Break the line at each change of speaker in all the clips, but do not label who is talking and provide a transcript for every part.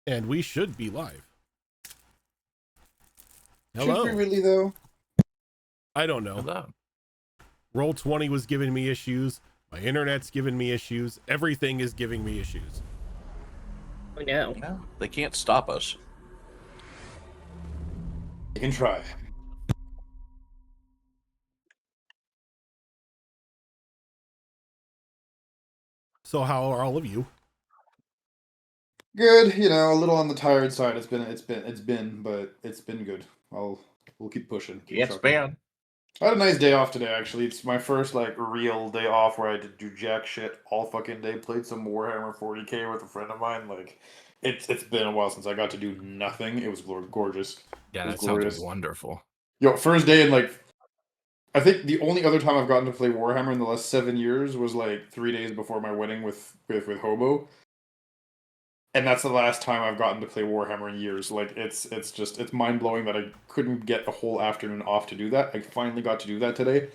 And we should be live.
Should we
Hello.
really though?
I don't know.
Hello.
Roll20 was giving me issues. My internet's giving me issues. Everything is giving me issues.
Oh no.
Yeah, they can't stop us.
You can try.
So how are all of you?
Good, a little on the tired side. It's been, but it's been good. We'll keep pushing. Keep
Yes,
trucking.
man.
I had a nice day off today. Actually, it's my first real day off where I did do jack shit all fucking day. Played some Warhammer 40K with a friend of mine. It's been a while since I got to do nothing. It was gorgeous.
Yeah,
It was
that
glorious.
sounds wonderful.
Yo, first day in I think the only other time I've gotten to play Warhammer in the last 7 years was 3 days before my wedding with Hobo. And that's the last time I've gotten to play Warhammer in years. It's mind blowing that I couldn't get a whole afternoon off to do that. I finally got to do that today.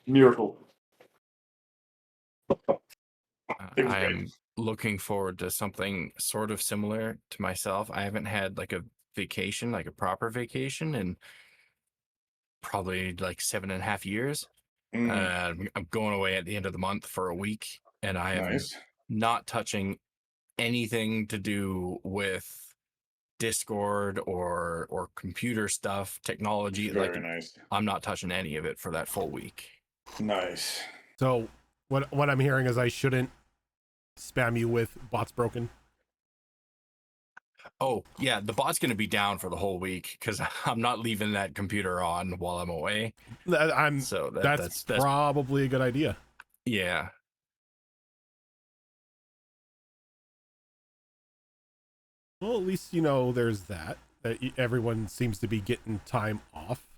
Miracle. It was
I
great.
am looking forward to something sort of similar to myself. I haven't had a vacation, like a proper vacation, in probably 7.5 years. I'm going away at the end of the month for a week, and I am
Nice.
not touching anything to do with Discord or computer stuff, technology.
Very nice.
I'm not touching any of it for that full week.
Nice.
So what I'm hearing is I shouldn't spam you with bots broken.
Oh, yeah, the bot's going to be down for the whole week because I'm not leaving that computer on while I'm away.
That's probably a good idea.
Yeah.
Well, at least there's that everyone seems to be getting time off.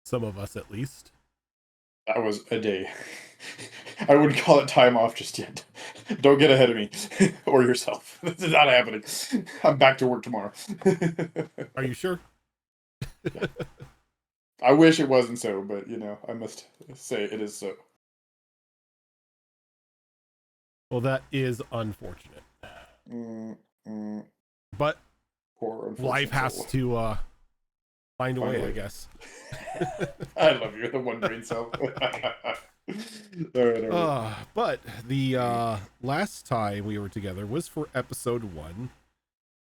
Some of us, at least.
That was a day. I wouldn't call it time off just yet. Don't get ahead of me or yourself. This is not happening. I'm back to work tomorrow.
Are you sure?
Yeah. I wish it wasn't so, but I must say it is so.
Well, that is unfortunate. But
poor
life has to find a way, I guess.
I love you, the one brain cell. All right.
But the last time we were together was for episode 1.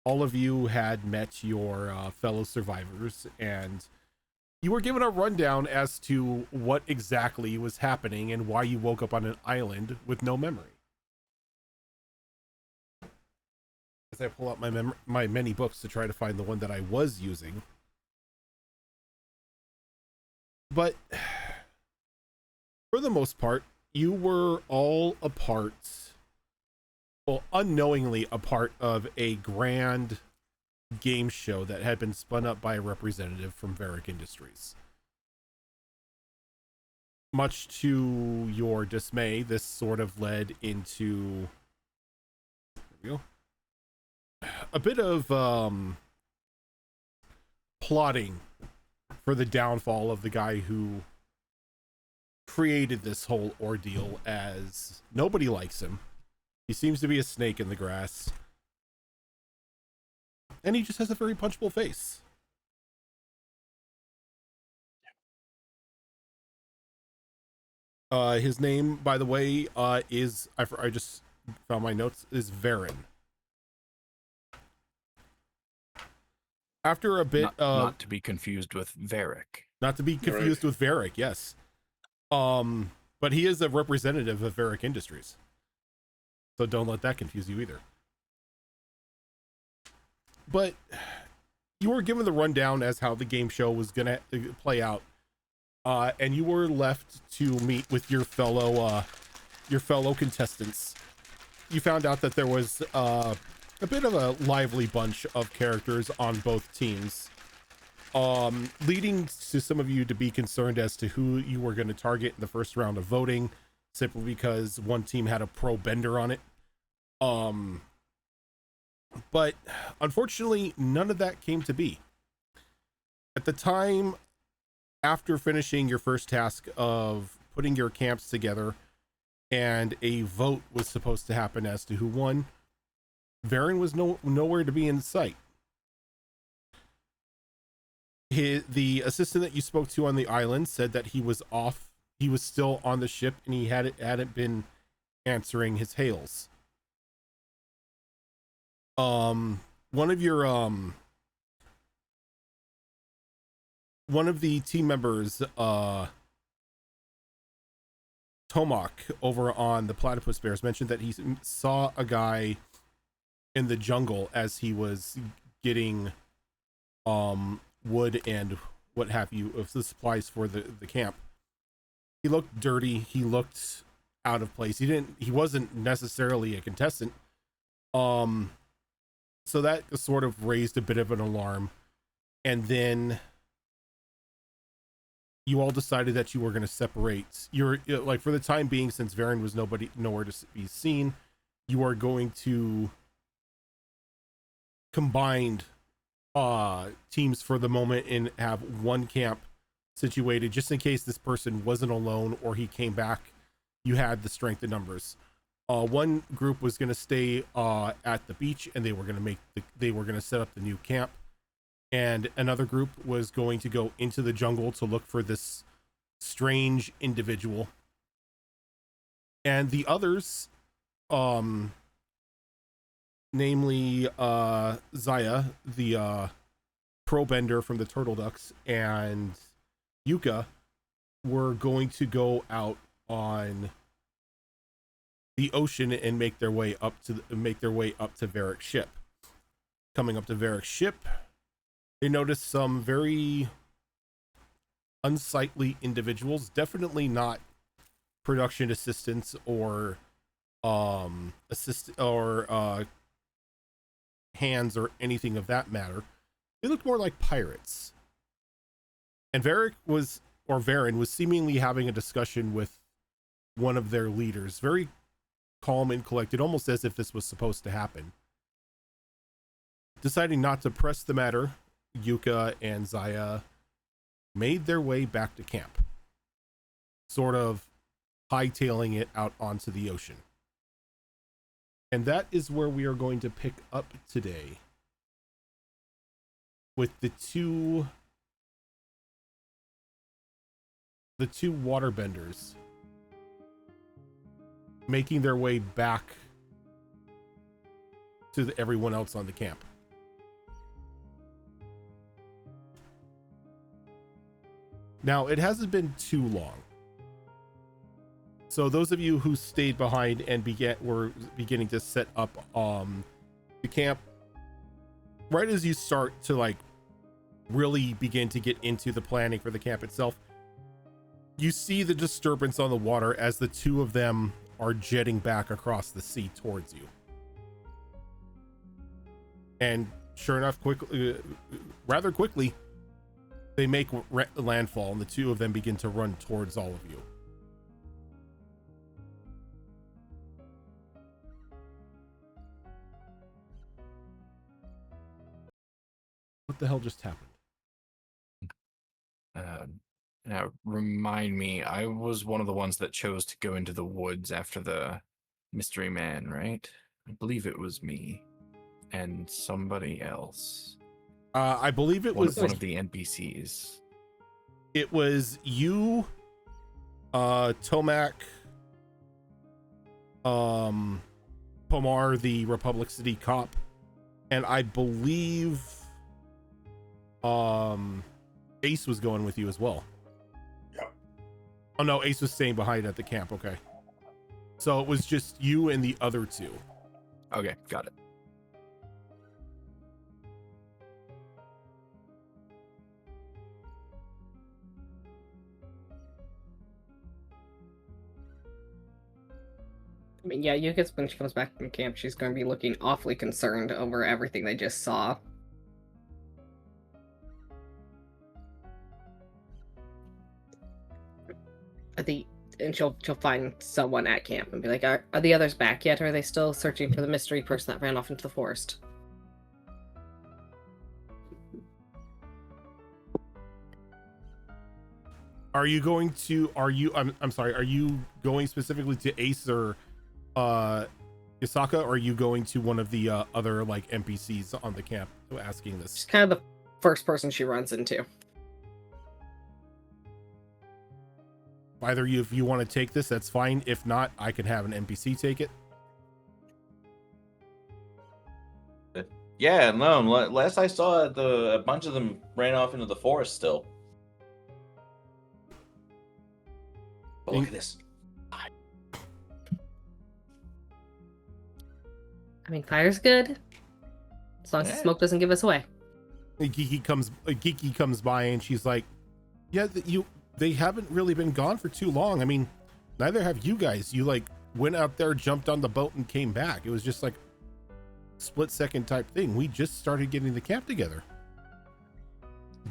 All of you had met your fellow survivors, and you were given a rundown as to what exactly was happening and why you woke up on an island with no memory. As I pull out my many books to try to find the one that I was using. But for the most part, you were all unknowingly a part of a grand game show that had been spun up by a representative from Varrick Industries. Much to your dismay, this sort of led into a bit of plotting for the downfall of the guy who created this whole ordeal, as nobody likes him. He seems to be a snake in the grass. And he just has a very punchable face. His name, by the way, is, I just found my notes, is Varen. After a bit
not to be confused with Varrick.
Not to be confused with Varrick, yes. But he is a representative of Varrick Industries. So don't let that confuse you either. But you were given the rundown as how the game show was going to play out. And you were left to meet with your fellow contestants. You found out that there was a bit of a lively bunch of characters on both teams, leading to some of you to be concerned as to who you were going to target in the first round of voting, simply because one team had a pro bender on it. But unfortunately, none of that came to be. At the time, after finishing your first task of putting your camps together, and a vote was supposed to happen as to who won, Varen was nowhere to be in sight. The assistant that you spoke to on the island said that he was off. He was still on the ship, and he hadn't been answering his hails. One of the team members, Tomak, over on the Platypus Bears, mentioned that he saw a guy in the jungle as he was getting wood and what have you of the supplies for the camp. He looked dirty. He looked out of place. He wasn't necessarily a contestant. So that sort of raised a bit of an alarm. And then you all decided that you were going to separate. You're like, for the time being, since Varen was nowhere to be seen, you are going to combine teams for the moment and have one camp situated, just in case this person wasn't alone or he came back. You had the strength in numbers. One group was going to stay at the beach, and they were going to set up the new camp. And another group was going to go into the jungle to look for this strange individual. And the others, namely Zaya, the pro bender from the Turtle Ducks, and Yuka, were going to go out on the ocean and make their way up to Varrick's ship. Coming up to Varrick's ship, they noticed some very unsightly individuals, definitely not production assistants or hands or anything of that matter. They looked more like pirates. And Varen was seemingly having a discussion with one of their leaders, very calm and collected, almost as if this was supposed to happen. Deciding not to press the matter, Yuka and Zaya made their way back to camp, sort of hightailing it out onto the ocean. And that is where we are going to pick up today, with the two waterbenders making their way back to everyone else on the camp. Now, it hasn't been too long. So those of you who stayed behind and were beginning to set up the camp, right as you start to like really begin to get into the planning for the camp itself, you see the disturbance on the water as the two of them are jetting back across the sea towards you. And sure enough, rather quickly, they make landfall, and the two of them begin to run towards all of you. What the hell just happened?
Now, remind me, I was one of the ones that chose to go into the woods after the mystery man, right? I believe it was me and somebody else.
I believe it was
one of the NPCs.
It was you, Tomac, Pomar, the Republic City cop, and I believe Ace was going with you as well.
Yep.
Oh no, Ace was staying behind at the camp. Okay, so it was just you and the other two.
Okay, got it.
I mean, yeah, Yuka's, when she comes back from camp, she's going to be looking awfully concerned over everything they just saw. And she'll find someone at camp and be like, are the others back yet? Or are they still searching for the mystery person that ran off into the forest?
I'm sorry, are you going specifically to Ace or Yasaka, or are you going to one of the other like NPCs on the camp asking this?
She's kind of the first person she runs into.
Either you, if you want to take this, that's fine. If not, I can have an NPC take it.
Yeah, no. Last I saw it, a bunch of them ran off into the forest still. But look at this.
I mean, fire's good. As long as the smoke doesn't give us away.
Geeky comes by and she's like, yeah, they haven't really been gone for too long. I mean, neither have you guys. You like went out there, jumped on the boat and came back. It was just like split second type thing. We just started getting the camp together.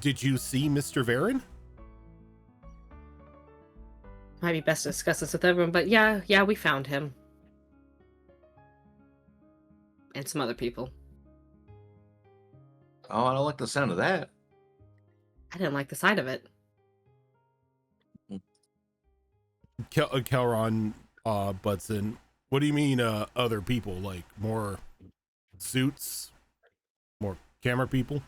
Did you see Mr. Varen?
Might be best to discuss this with everyone, but yeah, we found him. And some other people.
Oh, I don't like the sound of that.
I didn't like the sight of it.
Kelron butts in. What do you mean other people? Like more suits? More camera people?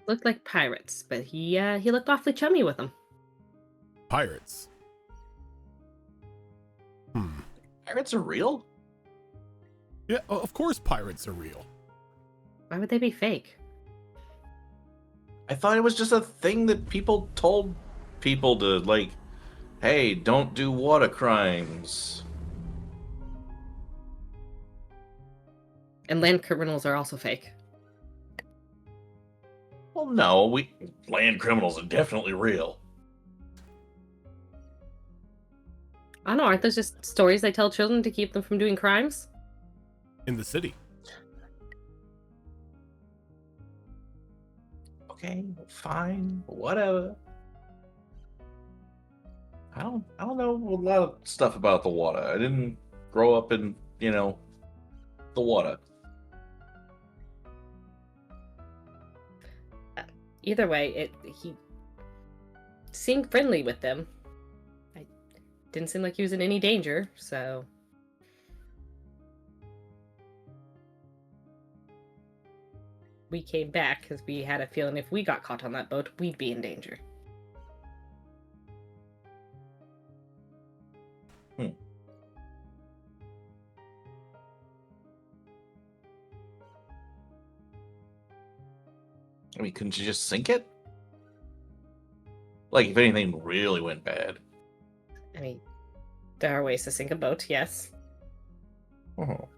Looked like pirates, but he looked awfully chummy with them.
Pirates?
Pirates are real?
Yeah, of course pirates are real.
Why would they be fake?
I thought it was just a thing that people told people to, like, hey, don't do water crimes.
And land criminals are also fake.
Well, no, land criminals are definitely real.
I don't know, aren't those just stories they tell children to keep them from doing crimes?
In the city.
Okay, fine, whatever. I don't know a lot of stuff about the water. I didn't grow up in, the water.
Either way, he seemed friendly with them. I didn't seem like he was in any danger, so we came back because we had a feeling if we got caught on that boat, we'd be in danger.
I mean, couldn't you just sink it? Like, if anything really went bad.
I mean, there are ways to sink a boat, yes.
Oh.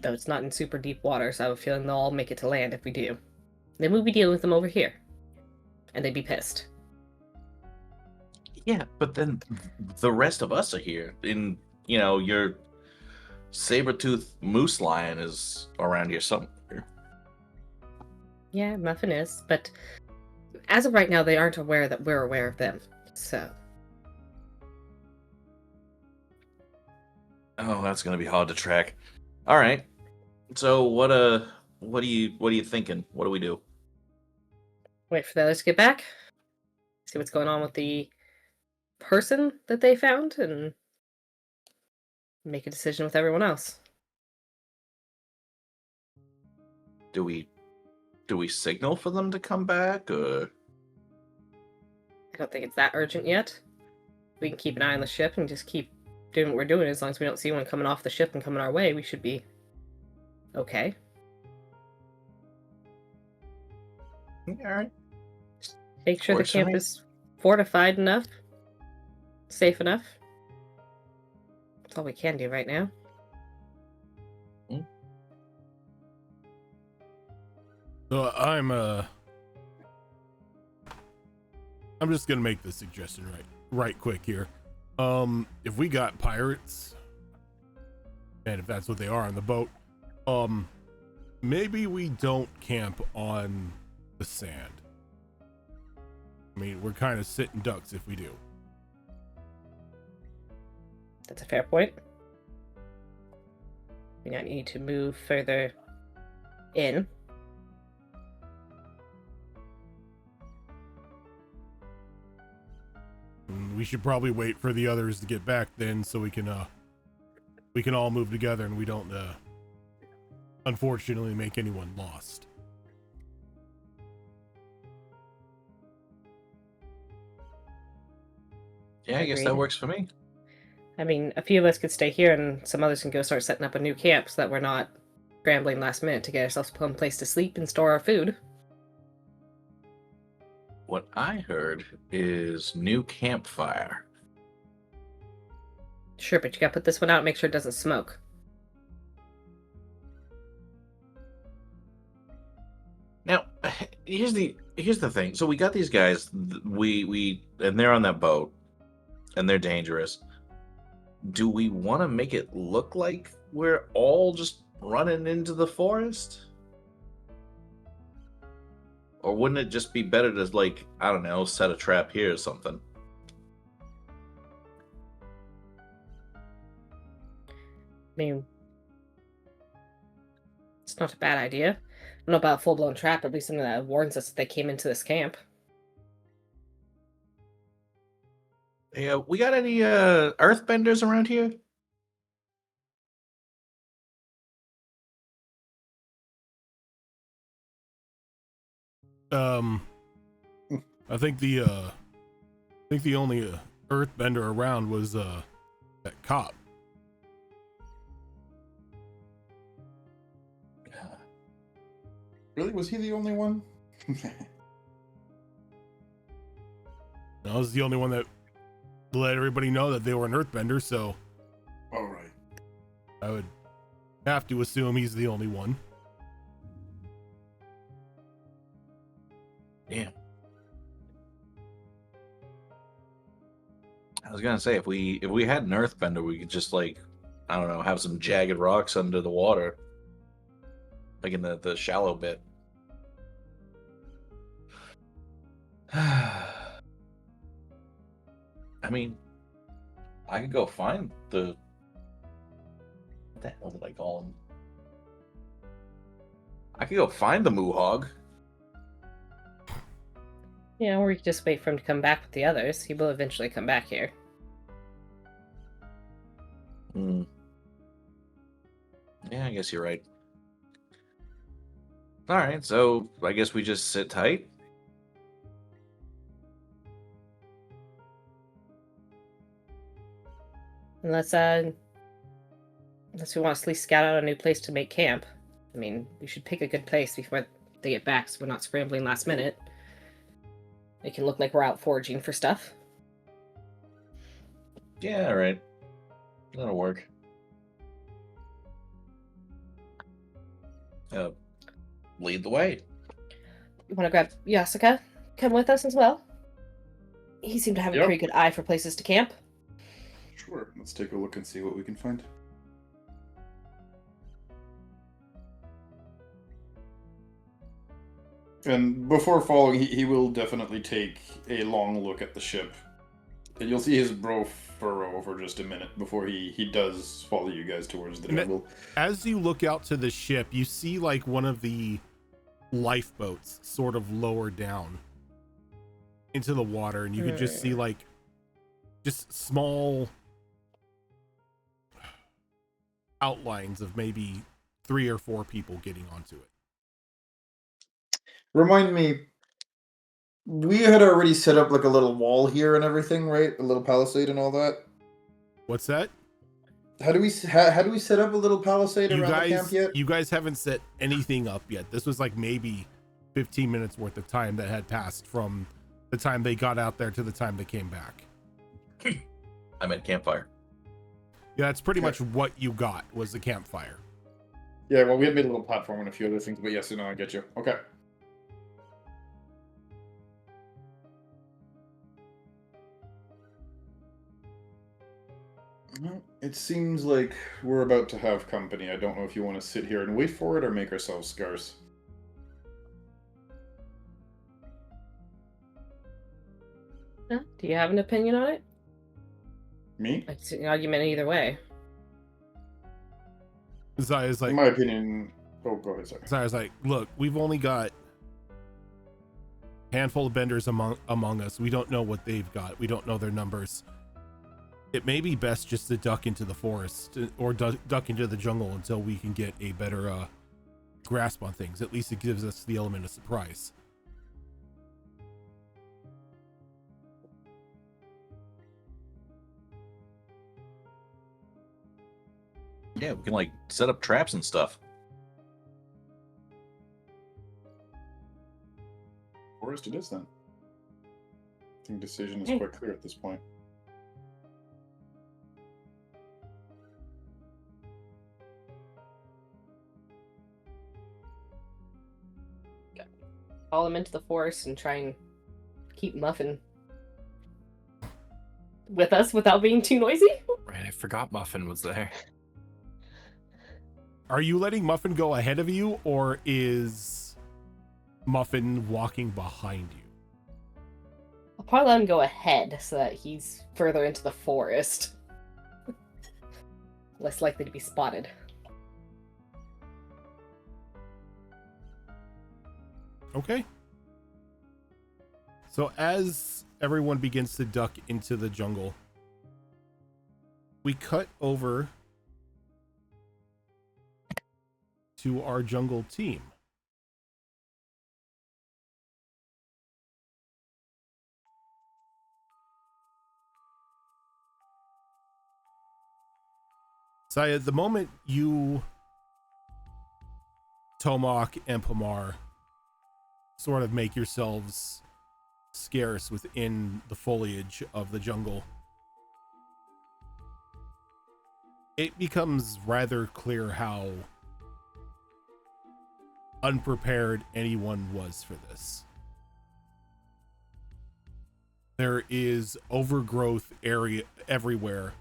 Though it's not in super deep water, so I have a feeling they'll all make it to land if we do. Then we'll be dealing with them over here. And they'd be pissed.
Yeah, but then the rest of us are here. And, your saber-toothed moose lion is around here somewhere.
Yeah, Muffin is, but as of right now, they aren't aware that we're aware of them, so.
Oh, that's gonna be hard to track. All right. So what are you thinking? What do we do?
Wait for the others to get back. See what's going on with the person that they found, and make a decision with everyone else.
Do we signal for them to come back, or?
I don't think it's that urgent yet. We can keep an eye on the ship and just keep doing what we're doing. As long as we don't see one coming off the ship and coming our way, we should be okay.
All right.
Make sure the camp is fortified enough, safe enough. That's all we can do right now.
So I'm just gonna make this suggestion right quick here. If we got pirates, and if that's what they are on the boat, maybe we don't camp on the sand. I mean, we're kind of sitting ducks if we do.
That's a fair point. We might need to move further in.
we should probably wait for the others to get back then, so we can all move together and we don't unfortunately make anyone lost.
Yeah, I guess that
Agreed.
works for me.
I mean, a few of us could stay here, and some others can go start setting up a new camp so that we're not scrambling last minute to get ourselves a place to sleep and store our food.
What I heard is new campfire.
Sure, but you gotta put this one out and make sure it doesn't smoke.
Now, here's the thing. So we got these guys. We and they're on that boat, and they're dangerous. Do we want to make it look like we're all just running into the forest? Or wouldn't it just be better to, like, I don't know, set a trap here or something?
I mean, it's not a bad idea. I don't know about a full-blown trap, at least something that warns us that they came into this camp.
Hey, we got any earthbenders around here?
I think the only earthbender around was that cop.
Really? Was he the only one?
I was the only one that let everybody know that they were an earthbender, so
All right.
I would have to assume he's the only one.
Yeah. I was gonna say if we had an earthbender, we could just, like, I don't know, have some jagged rocks under the water, like in the shallow bit. I mean, I could go find what the hell did I call him? I could go find the Moohog.
Yeah, or we could just wait for him to come back with the others. He will eventually come back here.
Yeah, I guess you're right. All right, so I guess we just sit tight.
Unless we want to at least scout out a new place to make camp. I mean, we should pick a good place before they get back so we're not scrambling last minute. It can look like we're out foraging for stuff.
Yeah, all right. That'll work. Lead the way.
You want to grab Yasuka? Come with us as well? He seemed to have a
Yep.
pretty good eye for places to camp.
Sure. Let's take a look and see what we can find. And before following, he will definitely take a long look at the ship. And you'll see his brow furrow for just a minute before he does follow you guys towards the jungle.
As you look out to the ship, you see like one of the lifeboats sort of lower down into the water, and you could just see like just small outlines of maybe 3 or 4 people getting onto it.
Remind me, we had already set up like a little wall here and everything, right? A little palisade and all that.
What's that?
How do we set up a little palisade
You
around the camp
guys,
yet?
you guys haven't set anything up yet. This was like maybe 15 minutes worth of time that had passed from the time they got out there to the time they came back.
I meant campfire.
Yeah, that's pretty much what you got was the campfire.
Yeah, well, we had made a little platform and a few other things, but yes, no, I get you. Okay. Well, it seems like we're about to have company. I don't know if you want to sit here and wait for it or make ourselves scarce.
Huh? Do you have an opinion on it?
Me?
I can see an argument either way.
Zaya's like,
In my opinion... Oh, go ahead, sorry.
Zaya's like, look, we've only got Handful of benders among us. We don't know what they've got. We don't know their numbers. It may be best just to duck into the forest or duck into the jungle until we can get a better grasp on things. At least it gives us the element of surprise.
Yeah, we can like set up traps and stuff.
Forest it is then. I think decision is
Hey.
quite clear at this point.
Follow him into the forest and try and keep Muffin with us without being too noisy.
Right, I forgot Muffin was there.
Are you letting Muffin go ahead of you, or is Muffin walking behind you?
I'll probably let him go ahead so that he's further into the forest. Less likely to be spotted.
Okay. So as everyone begins to duck into the jungle, we cut over to our jungle team. Saya, the moment you, Tomak, and Pamar sort of make yourselves scarce within the foliage of the jungle, it becomes rather clear how unprepared anyone was for this. There is overgrowth area everywhere.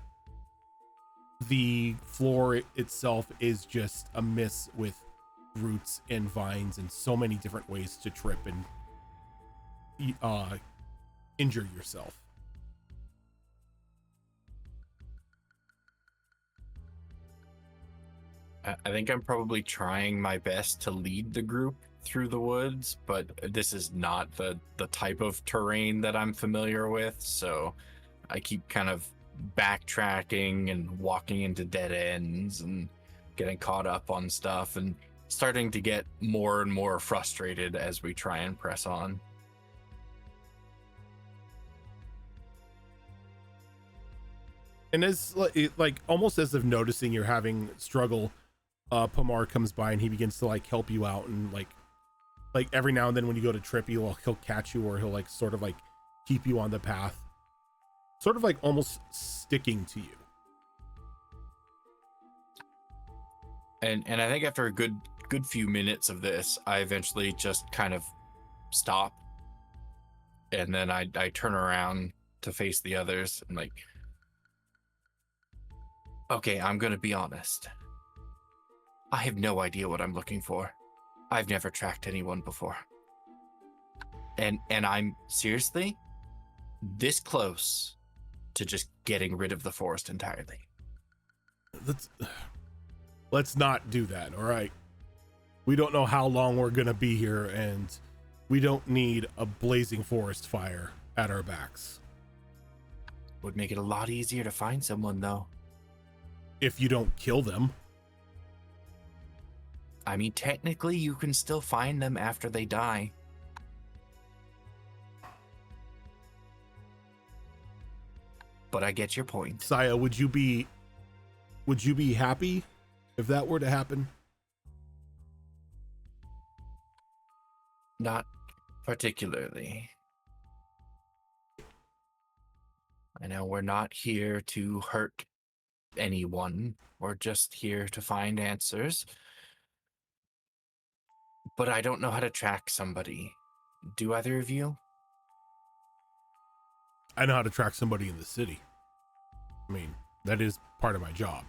The floor itself is just a mess with roots and vines and so many different ways to trip and injure yourself.
I think I'm probably trying my best to lead the group through the woods, but this is not the type of terrain that I'm familiar with, so I keep kind of backtracking and walking into dead ends and getting caught up on stuff and starting to get more and more frustrated as we try and press on.
And as like almost as if noticing you're having struggle, Pamar comes by and he begins to like help you out, and like every now and then when you go to trip, he'll catch you, or he'll like sort of like keep you on the path, sort of like almost sticking to you.
And I think after a good few minutes of this, I eventually just kind of stop, and then I turn around to face the others and like, okay, I'm gonna be honest. I have no idea what I'm looking for. I've never tracked anyone before. And I'm seriously this close to just getting rid of the forest entirely.
Let's not do that, all right? We don't know how long we're gonna be here, and we don't need a blazing forest fire at our backs.
Would make it a lot easier to find someone, though.
If you don't kill them.
I mean, technically, you can still find them after they die. But I get your point.
Saya, would you be happy if that were to happen?
Not particularly. I know we're not here to hurt anyone. We're just here to find answers. But I don't know how to track somebody. Do either of you?
I know how to track somebody in the city. I mean, that is part of my job.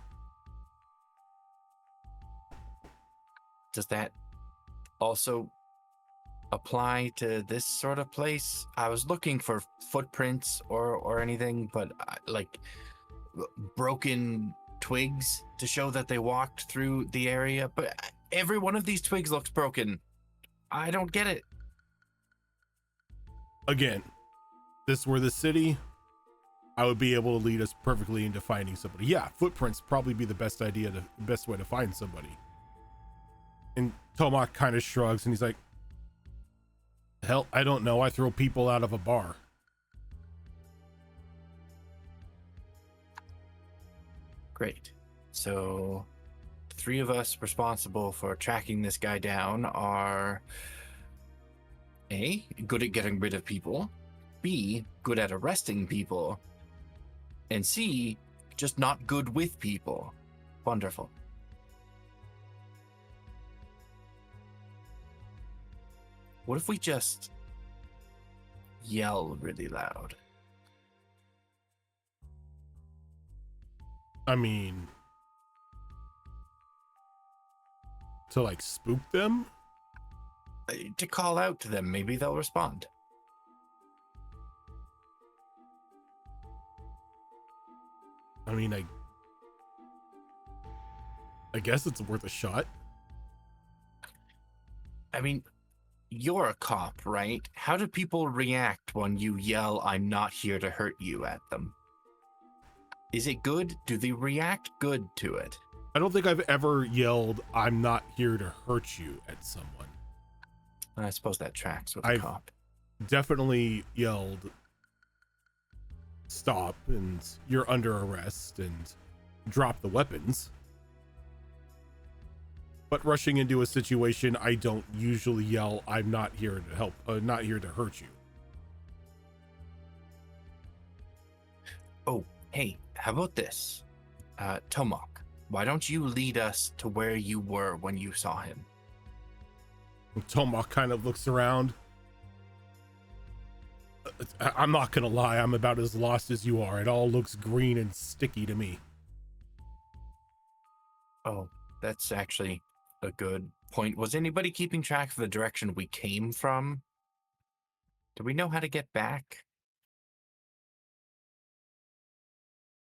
Does that also apply to this sort of place? I was looking for footprints or anything, but like broken twigs to show that they walked through the area. But every one of these twigs looks broken. I don't get it.
again, this were the city, I would be able to lead us perfectly into finding somebody. Yeah, footprints probably be the best best way to find somebody. And Tomak kind of shrugs and he's like, hell, I don't know. I throw people out of a bar.
Great. So, the three of us responsible for tracking this guy down are A, good at getting rid of people, B, good at arresting people, and C, just not good with people. Wonderful. What if we just yell really loud?
I mean, to like spook them?
To call out to them, maybe they'll respond.
I mean, I guess it's worth a shot.
I mean, you're a cop, right? How do people react when you yell, "I'm not here to hurt you" at them? Is it good? Do they react good to it?
I don't think I've ever yelled, "I'm not here to hurt you" at someone.
I suppose that tracks with a
I've
cop.
Definitely yelled, "Stop," and "You're under arrest," and "Drop the weapons." But rushing into a situation, I don't usually yell, "I'm not here to help, not here to hurt you."
Oh, hey, how about this? Tomak, why don't you lead us to where you were when you saw him?
Tomak kind of looks around. I'm not gonna lie, I'm about as lost as you are. It all looks green and sticky to me.
Oh, that's actually a good point. Was anybody keeping track of the direction we came from? Do we know how to get back?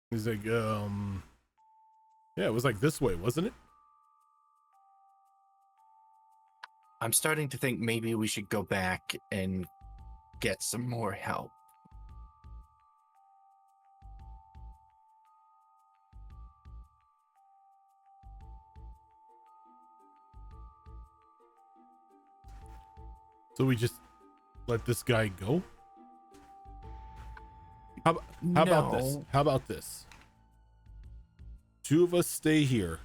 He's like, yeah, it was like this way, wasn't it?
I'm starting to think maybe we should go back and get some more help.
So we just let this guy go? How about this? How about this? Two of us stay here.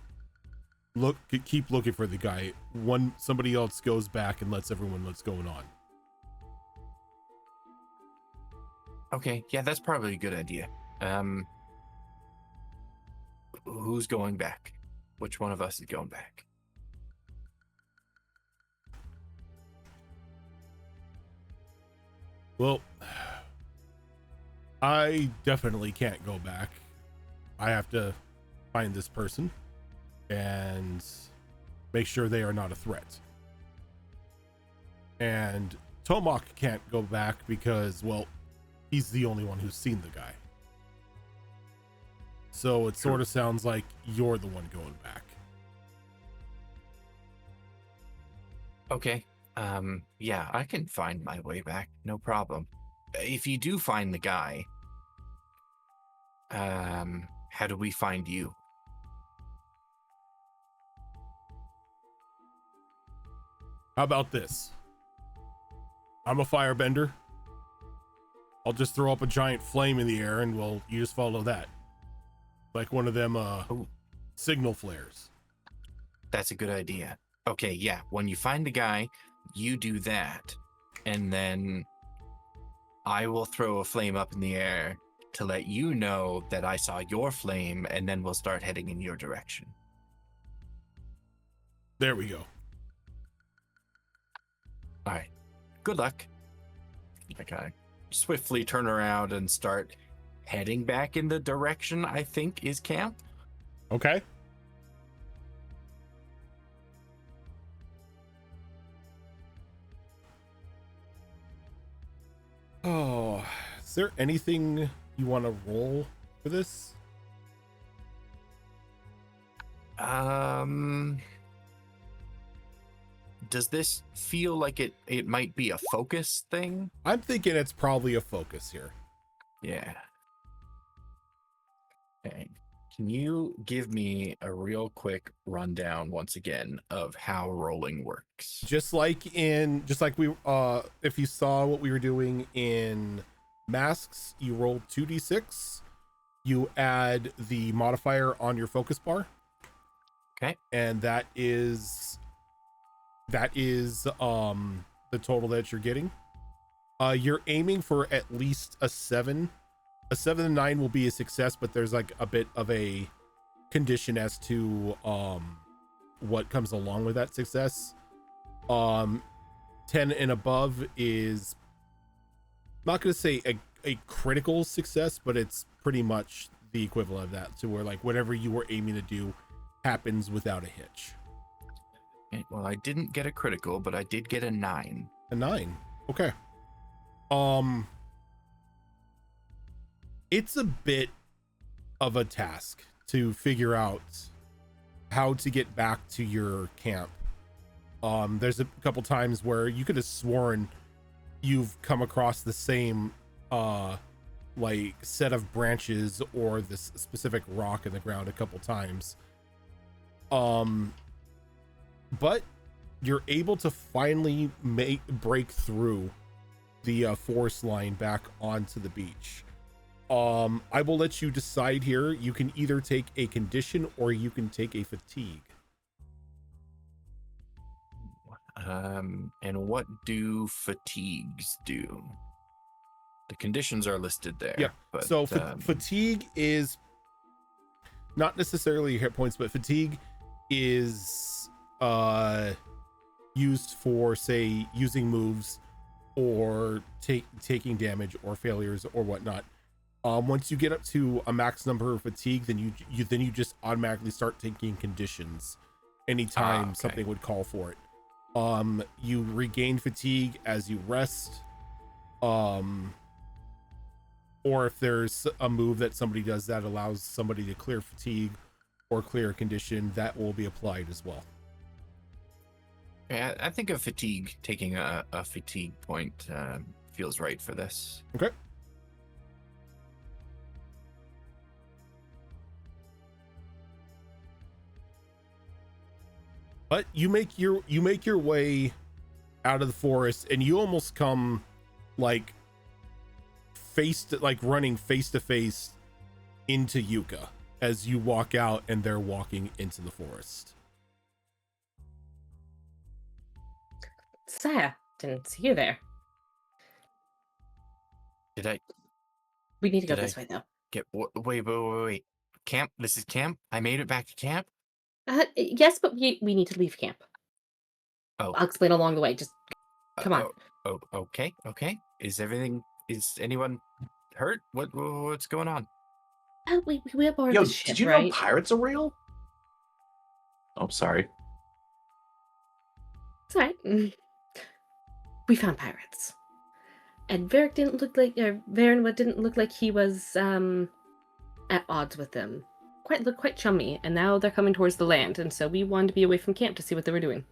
Keep looking for the guy. Somebody else goes back and lets everyone know what's going on.
Okay, yeah, that's probably a good idea. Who's going back? Which one of us is going back?
Well, I definitely can't go back. I have to find this person and make sure they are not a threat. And Tomak can't go back because, well, he's the only one who's seen the guy. So it sort of sounds like you're the one going back.
Okay. Yeah, I can find my way back. No problem. If you do find the guy, how do we find you?
How about this? I'm a firebender. I'll just throw up a giant flame in the air and you just follow that. Like one of them signal flares.
That's a good idea. Okay, yeah. When you find the guy, you do that. And then I will throw a flame up in the air to let you know that I saw your flame, and then we'll start heading in your direction.
There we go.
All right. Good luck. I swiftly turn around and start heading back in the direction I think is camp.
Okay. Oh, is there anything you want to roll for this?
does this feel like it might be a focus thing?
I'm thinking it's probably a focus here.
Yeah. Okay. Can you give me a real quick rundown once again of how rolling works?
Just like we if you saw what we were doing in masks, you roll 2d6, you add the modifier on your focus bar.
Okay.
And that is the total that you're getting. You're aiming for at least a 7. A 7 and 9 will be a success, but there's like a bit of a condition as to what comes along with that success. 10 and above is not going to say a critical success, but it's pretty much the equivalent of that, to where like whatever you were aiming to do happens without a hitch.
Okay, well, I didn't get a critical, but I did get a 9.
A 9. Okay. It's a bit of a task to figure out how to get back to your camp. There's a couple times where you could have sworn you've come across the same like set of branches or this specific rock in the ground a couple times. But you're able to finally break through the forest line back onto the beach. I will let you decide here. You can either take a condition or you can take a fatigue.
And what do fatigues do? The conditions are listed there.
Yeah.
But,
So fatigue is not necessarily hit points, but fatigue is used for, say, using moves or taking damage or failures or whatnot. Once you get up to a max number of fatigue, then you just automatically start taking conditions anytime something would call for it. You regain fatigue as you rest, or if there's a move that somebody does that allows somebody to clear fatigue or clear a condition, that will be applied as well.
Yeah, I think a fatigue, taking a fatigue point feels right for this.
Okay. But you make your way out of the forest, and you almost come like running face to face into Yuka as you walk out and they're walking into the forest.
Saya, didn't see you there.
Did I
We need to go
Did
this way, though.
get... Wait. Camp? This is camp? I made it back to camp?
Yes, but we need to leave camp.
Oh.
I'll explain along the way. Just come on.
Oh, okay. Is anyone hurt? What's going on?
We aboard
Yo,
the ship,
did you
right?
know pirates are real? Oh, sorry.
It's all right. We found pirates. And Varrick didn't look like... Varen didn't look like he was at odds with them. Looked quite chummy, and now they're coming towards the land, and so we wanted to be away from camp to see what they were doing.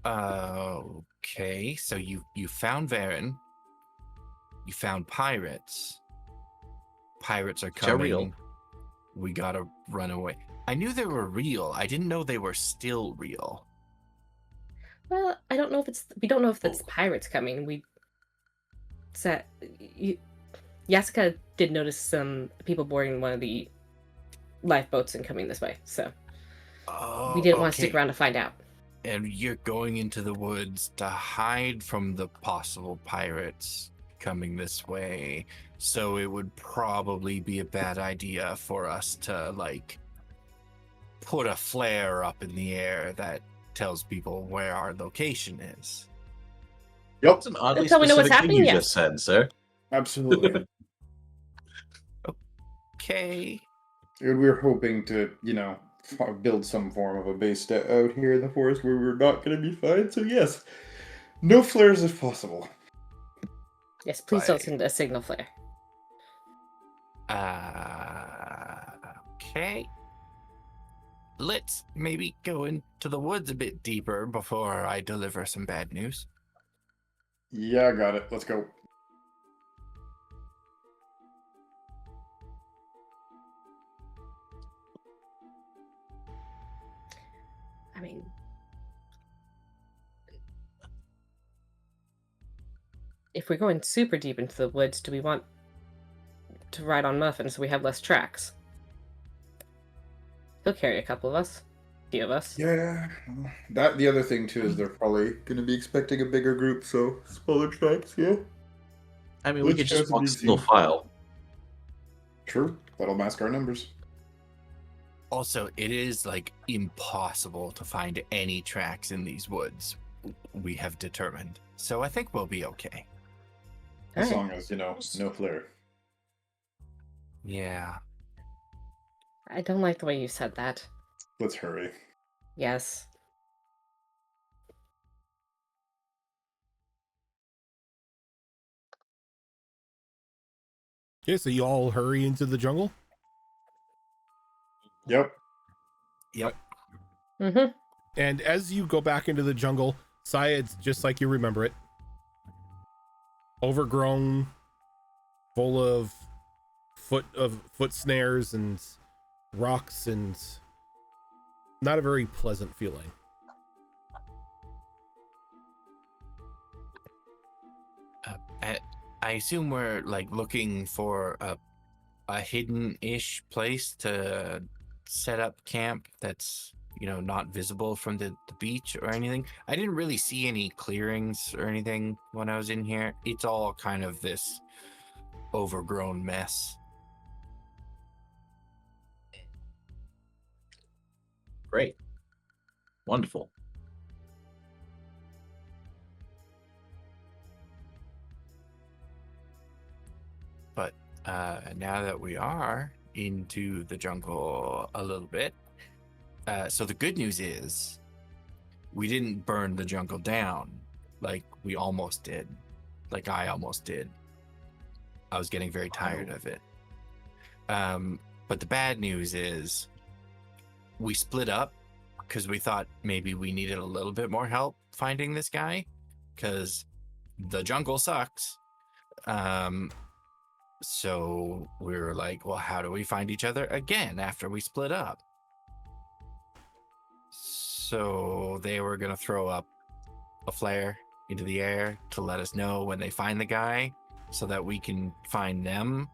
Okay, so you found Varen. You found pirates. Pirates are coming.
Real.
We gotta run away. I knew they were real. I didn't know they were still real.
Well, I don't know if it's... We don't know if it's pirates coming. Yasuka did notice some people boarding one of the lifeboats and coming this way, so we didn't want to stick around to find out.
And you're going into the woods to hide from the possible pirates coming this way, so it would probably be a bad idea for us to, like, put a flare up in the air that tells people where our location is.
Yep.
That's an oddly
That's how we know what's
specific thing
happening,
you
yes.
just said, sir.
Absolutely.
Okay.
And we were hoping to, build some form of a base out here in the forest where we're not going to be fine. So yes, no flares if possible.
Yes, please don't send a signal flare.
Okay. let's maybe go into the woods a bit deeper before I deliver some bad news.
Yeah, I got it. Let's go.
I mean, if we're going super deep into the woods, do we want to ride on Muffin so we have less tracks? He'll carry a couple of us. A few of us.
Yeah. That the other thing too is they're probably gonna be expecting a bigger group, so smaller tracks, yeah.
I mean, we
Less
could
chance
just
of
walk
being
single
seen.
file.
True. That'll mask our numbers.
Also, it is like impossible to find any tracks in these woods, we have determined. So I think we'll be okay.
As
Alright.
long as, no flare.
Yeah.
I don't like the way you said that.
Let's hurry.
Yes.
Okay, so you all hurry into the jungle.
Yep.
Yep.
Mm-hmm.
And as you go back into the jungle, Saya, it's just like you remember it. Overgrown, full of foot snares and rocks, and not a very pleasant feeling.
I assume we're like looking for a hidden-ish place to set up camp that's, not visible from the beach or anything. I didn't really see any clearings or anything when I was in here. It's all kind of this overgrown mess.
Great. Wonderful.
But now that we are into the jungle a little bit, so the good news is we didn't burn the jungle down like we almost did. Like I almost did. I was getting very tired of it. But the bad news is we split up because we thought maybe we needed a little bit more help finding this guy because the jungle sucks. So we were like, well, how do we find each other again after we split up? So they were going to throw up a flare into the air to let us know when they find the guy so that we can find them.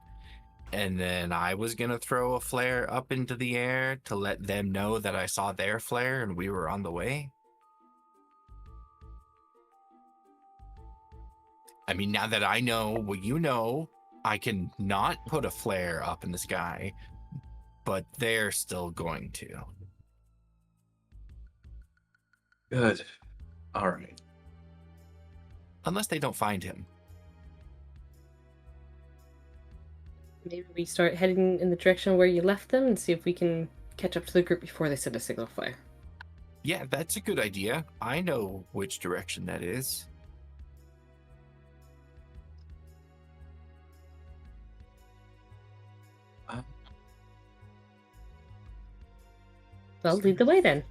And then I was going to throw a flare up into the air to let them know that I saw their flare and we were on the way. I mean, now that I know what you know, I can not put a flare up in the sky, but they're still going to.
Good. All right.
Unless they don't find him.
Maybe we start heading in the direction where you left them and see if we can catch up to the group before they send a signal flare.
Yeah, that's a good idea. I know which direction that is.
Well, lead the way then.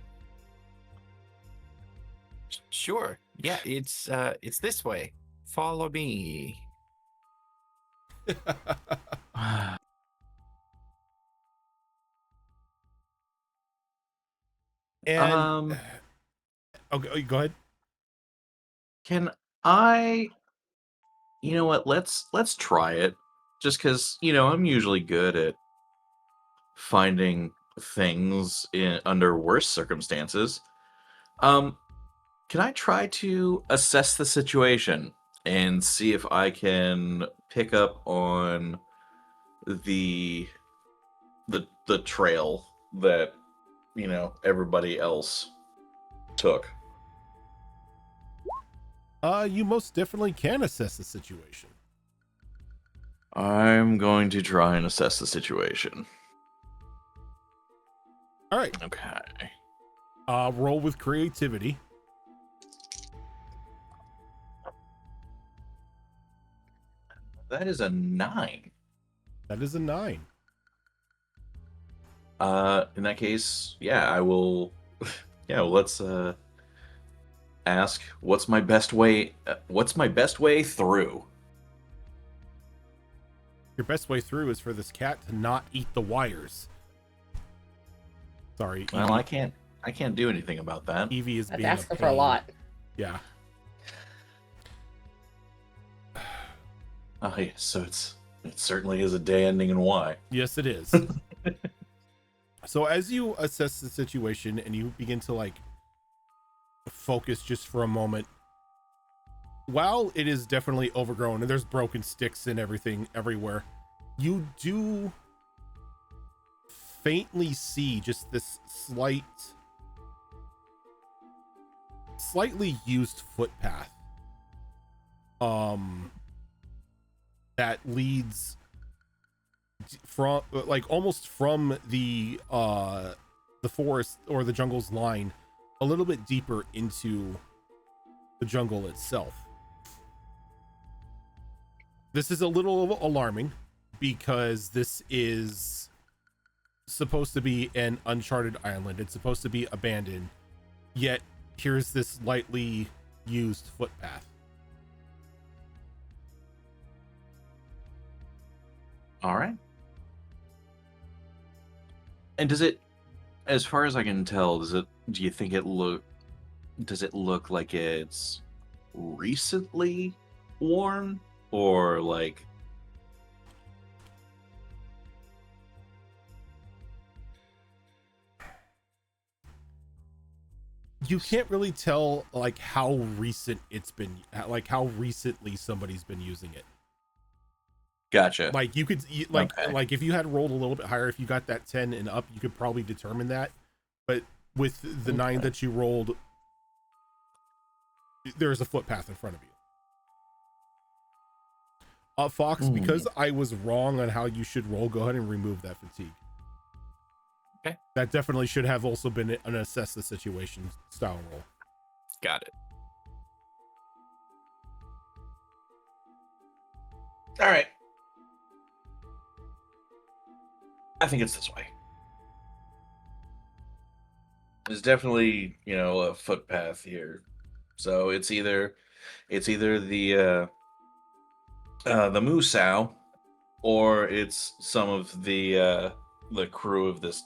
Sure. Yeah, it's this way. Follow me.
And okay, go ahead.
Can I? You know what? Let's try it. Just because I'm usually good at finding things under worse circumstances. Can I try to assess the situation and see if I can pick up on the trail that everybody else took?
You most definitely can assess the situation.
I'm going to try and assess the situation.
All right.
Okay.
Roll with creativity.
That is a 9.
That is a 9.
In that case, yeah, I will. Yeah, well, let's ask what's my best way. What's my best way through?
Your best way through is for this cat to not eat the wires. Sorry,
Well,
Evie.
I can't do anything about that.
Evie is
That's
being a
asking
pain.
for a lot.
Yeah.
Oh, yeah, so it certainly is a day ending in Y.
Yes, it is. So as you assess the situation and you begin to like focus just for a moment, while it is definitely overgrown and there's broken sticks and everything everywhere, you do faintly see just this slightly used footpath that leads from like almost from the forest or the jungle's line a little bit deeper into the jungle itself. This is a little alarming because this is supposed to be an uncharted island. It's supposed to be abandoned, yet here's this lightly used footpath.
All right. And does it, as far as I can tell, do you think does it look like it's recently worn, or like?
You can't really tell like how recent it's been, like how recently somebody's been using it.
Gotcha.
Like you could
Okay.
like if you had rolled a little bit higher, if you got that 10 and up, you could probably determine that. But with the 9 that you rolled, there's a footpath in front of you. Fox, because I was wrong on how you should roll, go ahead and remove that fatigue.
Okay.
That definitely should have also been an assess the situation style roll.
Got it.
All right. I think it's this way. There's definitely, a footpath here. So it's either the Musou, or it's some of the crew of this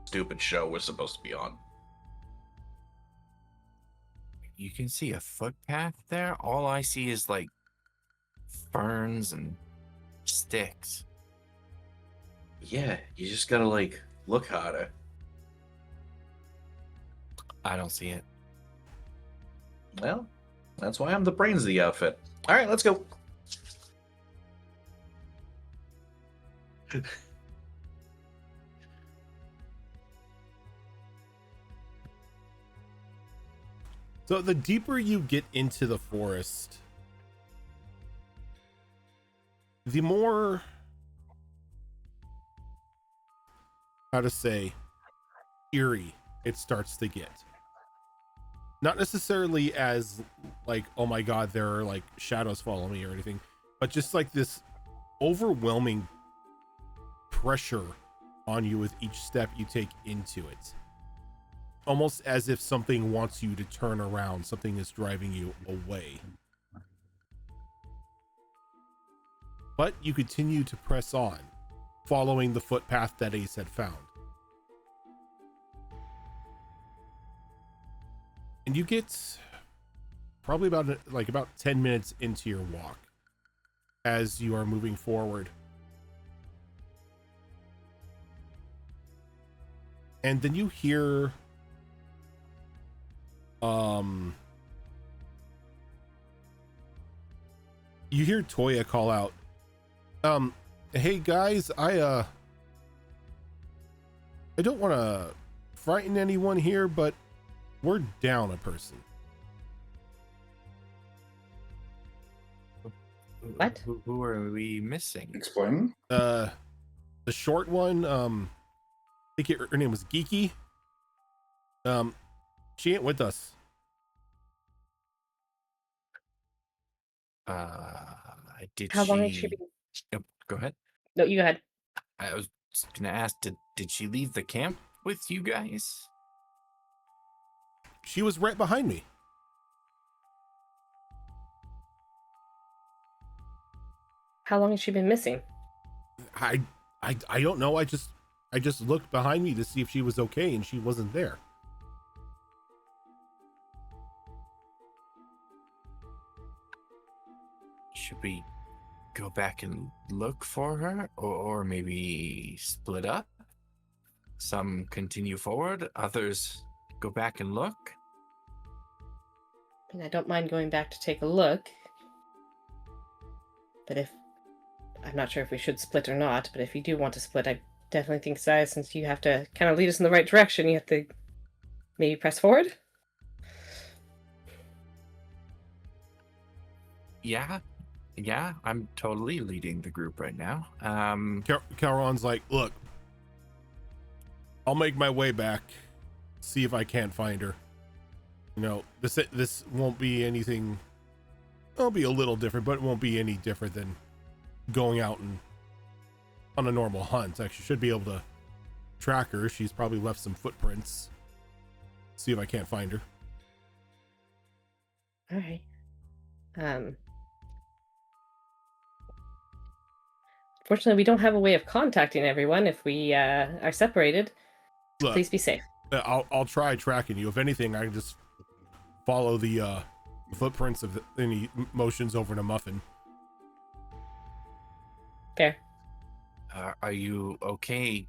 stupid show we're supposed to be on.
You can see a footpath there. All I see is like ferns and sticks.
Yeah, you just gotta look harder.
I don't see it.
Well, that's why I'm the brains of the outfit. All right, let's go.
So the deeper you get into the forest, the more, how to say, eerie it starts to get. Not necessarily as like, oh my god, there are like shadows following me or anything, but just like this overwhelming pressure on you with each step you take into it. Almost as if something wants you to turn around, something is driving you away. But you continue to press on, following the footpath that Ace had found. And you get probably about 10 minutes into your walk as you are moving forward. And then you hear Toya call out, hey guys, I don't want to frighten anyone here, but we're down a person.
What?
Who are we missing?
Explain.
The short one, I think her name was Geeky. She ain't with us.
Did
How
she?
long has she been?
Oh, go ahead.
No, you go ahead.
I was Just gonna ask, did she leave the camp with you guys?
She was right behind me.
How long has she been missing?
I don't know. I just looked behind me to see if she was okay, and she wasn't there.
Should we go back and look for her, or maybe split up? Some continue forward, others go back and look.
I mean, I don't mind going back to take a look. But I'm not sure if we should split or not, but if you do want to split, I definitely think, Sai, since you have to kind of lead us in the right direction, you have to maybe press forward.
Yeah, I'm totally leading the group right now.
Calron's like, look, I'll make my way back, see if I can't find her. You know, this won't be anything. It'll be a little different, but it won't be any different than going out and on a normal hunt. I should be able to track her. She's probably left some footprints. See if I can't find her.
All right. Fortunately, we don't have a way of contacting everyone if we are separated.
Look,
Please be safe.
I'll try tracking you. If anything, I can just follow the footprints of any motions over to Muffin.
Fair.
Are you okay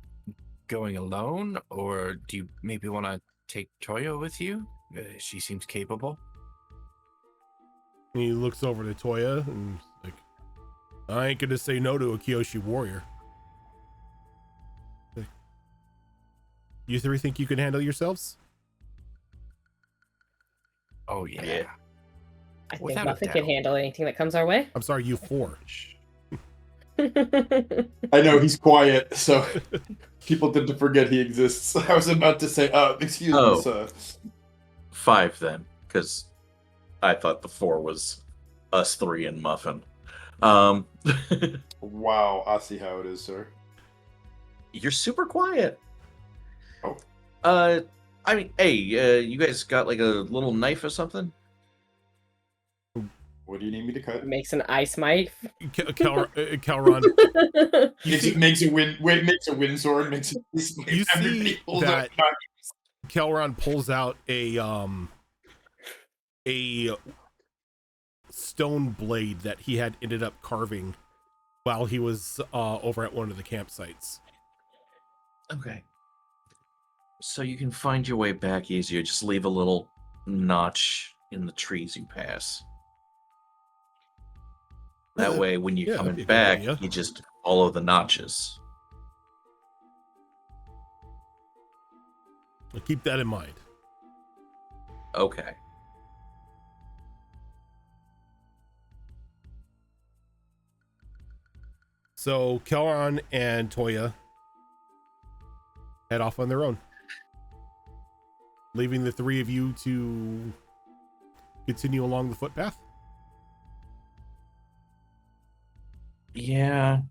going alone, or do you maybe want to take Toyo with you? She seems capable.
And he looks over to Toya and like, I ain't gonna say no to a Kyoshi warrior. Like, you three think you can handle yourselves?
Oh yeah.
I think
Without a
Muffin can
doubt.
handle anything that comes our way.
I'm sorry, you four.
I know he's quiet, so people tend to forget he exists. I was about to say, excuse
Oh.
me, sir.
5 then, because I thought the 4 was us 3 and Muffin.
Wow, I see how it is, sir.
You're super quiet.
Oh.
I mean, hey, you guys got like a little knife or something?
What do you need me to cut?
Makes an ice knife.
Calron,
Makes a wind sword. Makes it.
You
everybody
see
pulls out
that Calron pulls out a stone blade that he had ended up carving while he was over at one of the campsites.
Okay. So you can find your way back easier. Just leave a little notch in the trees you pass. That way, when you're
yeah, that'd be
coming
a good
back,
idea.
you just follow the notches.
I'll keep that in mind.
Okay.
So Calron and Toya head off on their own, leaving the three of you to continue along the footpath.
Yeah.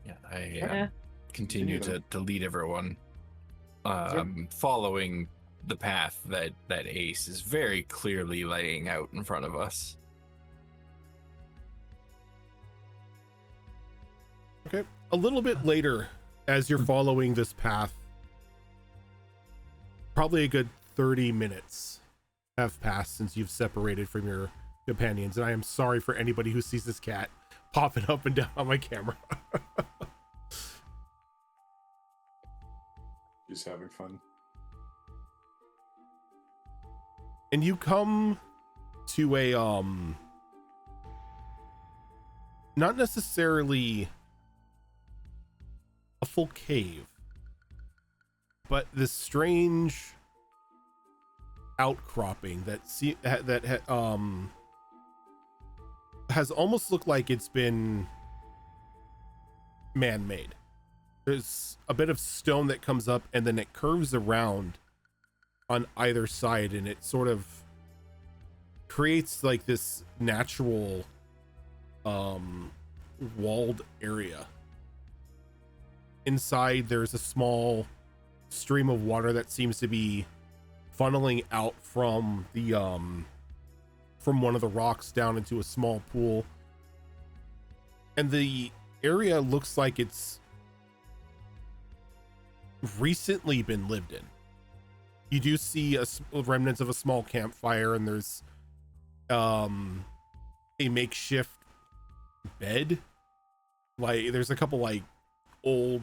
Yeah, I
Yeah.
continue to lead everyone, following the path that Ace is very clearly laying out in front of us.
Okay. A little bit later, as you're following this path, probably a good 30 minutes have passed since you've separated from your companions. And I am sorry for anybody who sees this cat popping up and down on my camera.
Just having fun.
And you come to a not necessarily a full cave, but this strange outcropping that has almost looked like it's been man-made. There's a bit of stone that comes up and then it curves around on either side, and it sort of creates like this natural walled area. Inside there's a small stream of water that seems to be funneling out from the from one of the rocks down into a small pool, and the area looks like it's recently been lived in. You do see remnants of a small campfire, and there's a makeshift bed. Like there's a couple like old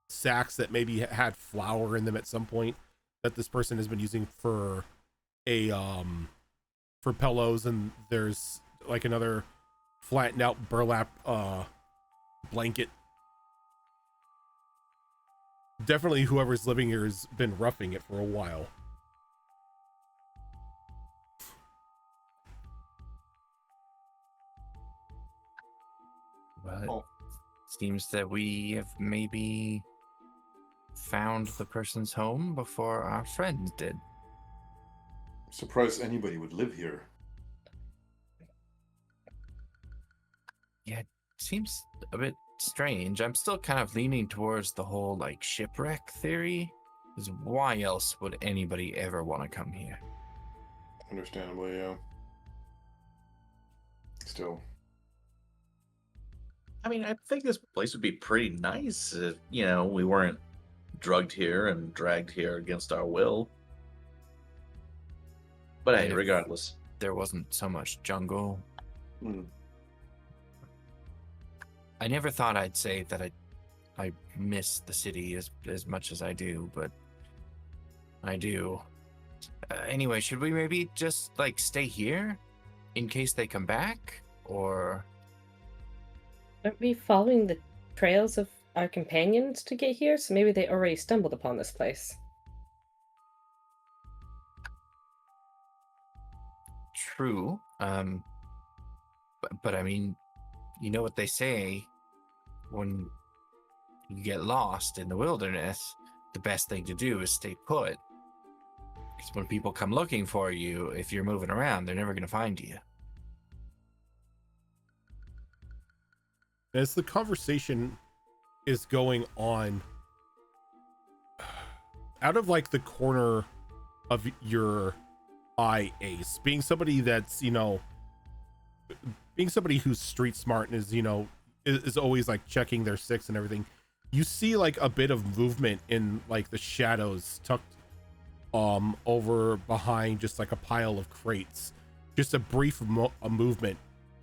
sacks that maybe had flour in them at some point that this person has been using for a for pillows, and there's like another flattened out burlap blanket. Definitely whoever's living here has been roughing it for a while.
Well, it seems that we have maybe found the person's home before our friends did.
Surprised anybody would live here.
Yeah, it seems a bit strange. I'm still kind of leaning towards the whole like shipwreck theory. Because why else would anybody ever want to come here?
Understandably, yeah. Still.
I mean, I think this place would be pretty nice if, we weren't drugged here and dragged here against our will. But hey,
If
regardless.
there wasn't so much jungle.
Mm.
I never thought I'd say that I miss the city as much as I do, but I do. Anyway, should we maybe just like stay here in case they come back, or
Aren't we following the trails of our companions to get here? So maybe they already stumbled upon this place.
true? But I mean, you know what they say, when you get lost in the wilderness, the best thing to do is stay put. Because when people come looking for you, if you're moving around, they're never going to find you.
As the conversation is going on, out of like the corner of your eye, Ace, being somebody that's, being somebody who's street smart and is always like checking their six and everything, you see like a bit of movement in like the shadows tucked over behind just like a pile of crates. Just a brief movement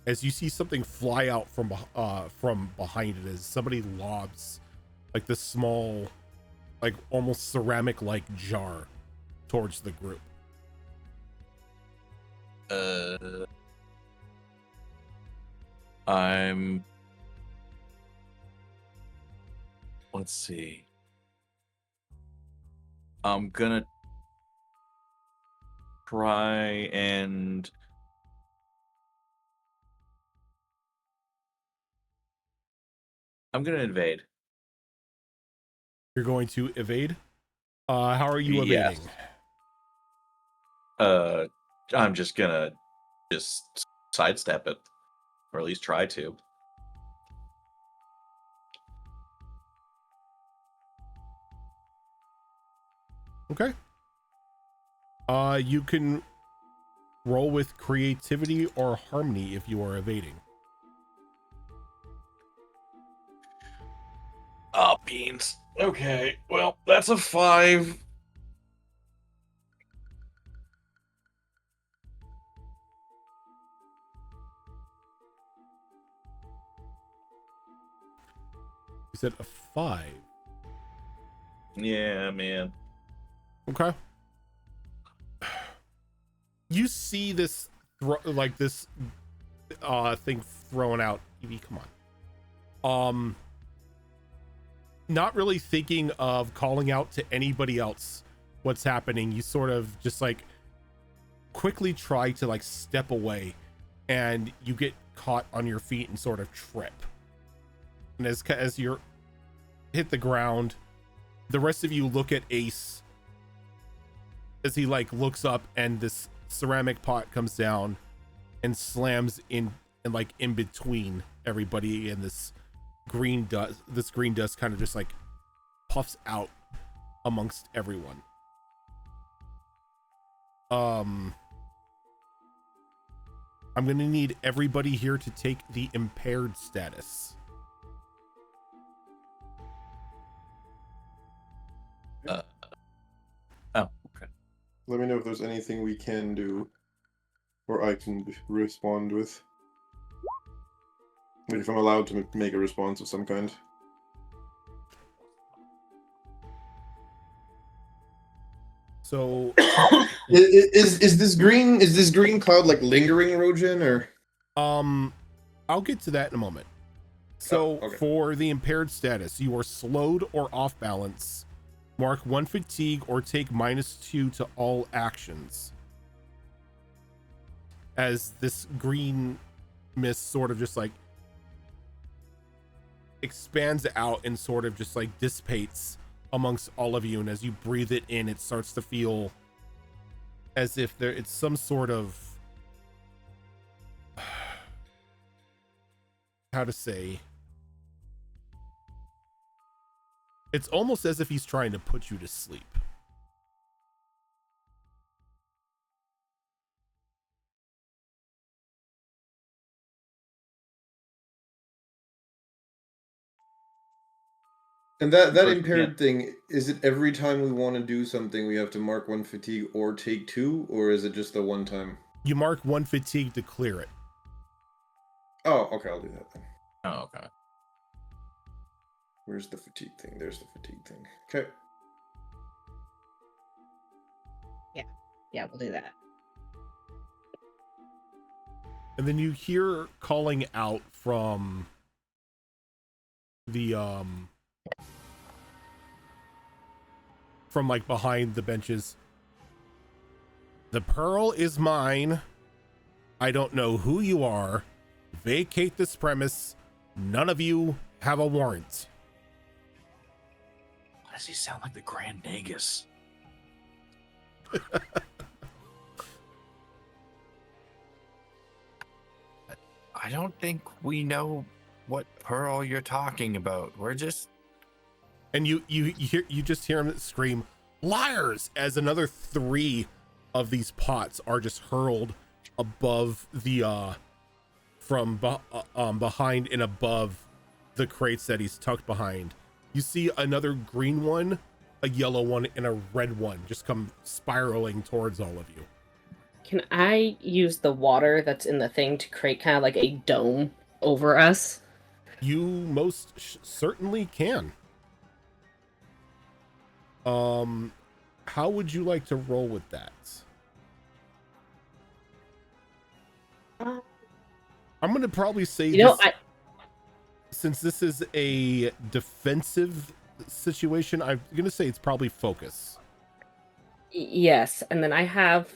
as you see something fly out from behind it, as somebody lobs like this small, like almost ceramic like jar towards the group.
Let's see. I'm gonna try and I'm gonna invade.
You're going to evade? How are you evading?
Yes. I'm just gonna sidestep it, or at least try to.
Okay. You can roll with creativity or harmony if you are evading.
Oh, beans. Okay, well, that's a 5.
You said a 5.
Yeah, man.
Okay. You see this thing thrown out. Evie, come on. Not really thinking of calling out to anybody else what's happening. You sort of just like quickly try to like step away, and you get caught on your feet and sort of trip. And as you're hit the ground, the rest of you look at Ace, as he like looks up and this ceramic pot comes down and slams in and like in between everybody, and this green dust kind of just like puffs out amongst everyone. I'm gonna need everybody here to take the impaired status.
Oh, okay.
Let me know if there's anything we can do, or I can respond with. And if I'm allowed to make a response of some kind.
So
Is this green cloud like lingering erosion or?
I'll get to that in a moment. So
okay.
for the impaired status, you are slowed or off balance. Mark 1 fatigue or take -2 to all actions. As this green mist sort of just like expands out and sort of just like dissipates amongst all of you, and as you breathe it in, it starts to feel as if it's some sort of how to say, it's almost as if he's trying to put you to sleep.
And that
But,
impaired thing, is it every time we want to do something we have to mark 1 fatigue or take 2, or is it just the one time?
You mark 1 fatigue to clear it.
Oh, okay, I'll do that then.
Oh, okay.
Where's the fatigue thing? There's the fatigue thing. Okay.
Yeah, we'll do that.
And then you hear calling out from the from like behind the benches. The pearl is mine. I don't know who you are. Vacate this premise. None of you have a warrant.
Why does he sound like the Grand Nagus?
I don't think we know what pearl you're talking about. We're just
And you just hear him scream, "Liars!" as another 3 of these pots are just hurled above the from behind and above the crates that he's tucked behind. You see another green one, a yellow one, and a red one just come spiraling towards all of you.
Can I use the water that's in the thing to create kind of like a dome over us?
You most certainly can. How would you like to roll with that? I'm gonna probably say since this is a defensive situation, I'm gonna say it's probably focus.
Yes, and then I have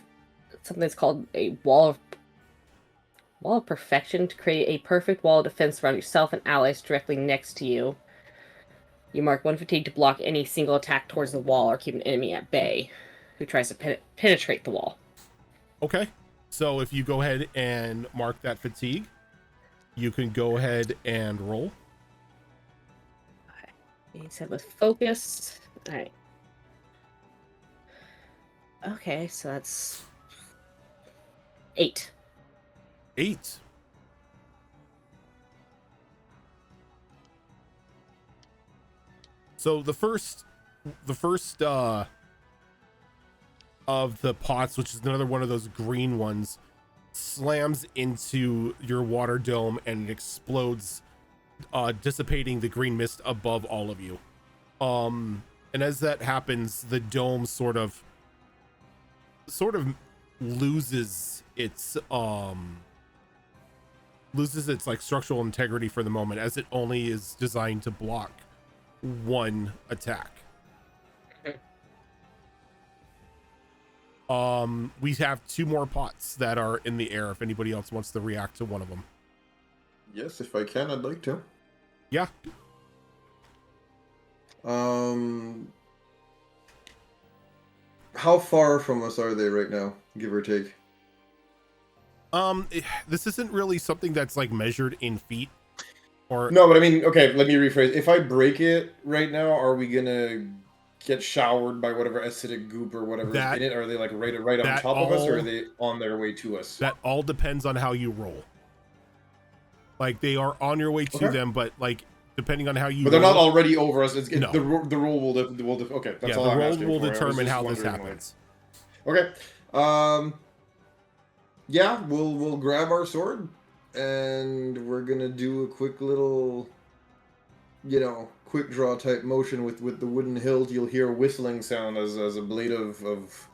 something that's called a wall of perfection to create a perfect wall of defense around yourself and allies directly next to you. You mark 1 fatigue to block any single attack towards the wall or keep an enemy at bay who tries to penetrate the wall.
Okay, so if you go ahead and mark that fatigue, you can go ahead and roll.
He said with focus. All right. Okay, so that's 8.
8. So the first of the pots, which is another one of those green ones, slams into your water dome and it explodes, dissipating the green mist above all of you. And as that happens, the dome sort of loses its like structural integrity for the moment, as it only is designed to block one attack. We have 2 more pots that are in the air if anybody else wants to react to one of them.
Yes, if I can, I'd like to.
Yeah.
How far from us are they right now, give or take?
This isn't really something that's like measured in feet, or
No, but I mean, okay, let me rephrase. If I break it right now, are we gonna get showered by whatever acidic goop or whatever is in it? Are they like right on
that
top of us, or are
all-
they on their way to us?
that all depends on how you roll. Like they are on your way to
Okay.
them, but like depending on how you
But they're not
roll,
already over us.
No.
The roll will okay. That's
yeah,
all
the
I'm
roll
asking
will
for. I was
determine
just
how this
wondering,
happens.
Okay. Yeah, we'll grab our sword and we're gonna do a quick little, quick draw type motion with the wooden hilt. You'll hear a whistling sound as a blade of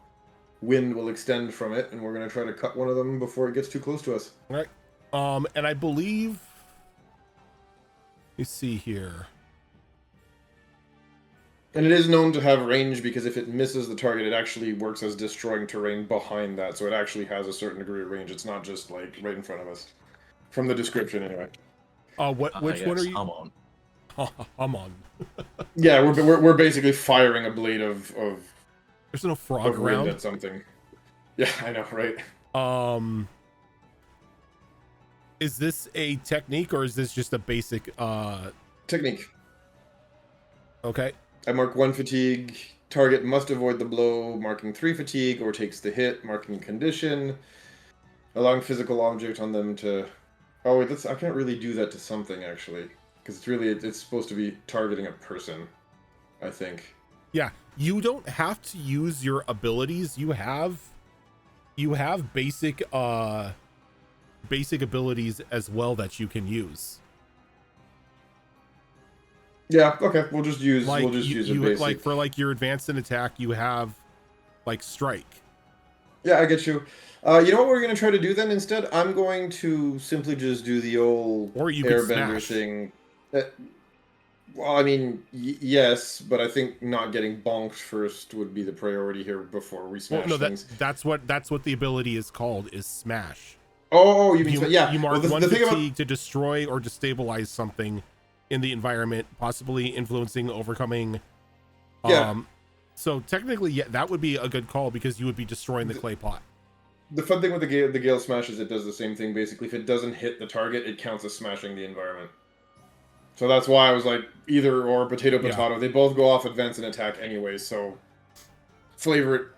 wind will extend from it, and we're gonna try to cut one of them before it gets too close to us.
All right. And I believe, let me see here.
And it is known to have range because if it misses the target, it actually works as destroying terrain behind that, so it actually has a certain degree of range. It's not just like right in front of us. From the description, anyway.
Which one are
Yes,
you?
I'm on.
I'm on.
Yeah, we're basically firing a blade of
There's no frog
wind
around.
at something. Yeah, I know, right?
Is this a technique or is this just a basic?
Technique.
Okay.
I mark 1 fatigue. Target must avoid the blow, marking 3 fatigue, or takes the hit, marking condition. Allowing physical object on them to. Oh wait, I can't really do that to something actually, because it's supposed to be targeting a person, I think.
Yeah, you don't have to use your abilities. You have basic abilities as well that you can use.
Yeah. Okay. We'll just use
Like
use a
you
basic.
like for like your advanced and attack, you have like strike.
Yeah, I get you. You know what we're gonna try to do then instead? I'm going to simply just do the old
Or you could
airbender
smash.
thing. Well, I mean, yes, but I think not getting bonked first would be the priority here before we smash
Well, no,
things.
that's what the ability is called, is smash.
Oh, you mean yeah?
You mark
well,
one
the thing
fatigue
about
to destroy or destabilize something in the environment, possibly influencing, overcoming.
Yeah.
So technically, yeah, that would be a good call because you would be destroying the clay pot.
the fun thing with the gale smash is it does the same thing basically. If it doesn't hit the target, it counts as smashing the environment. So that's why I was like either or potato.
Yeah.
They both go off advance and attack anyway. So flavor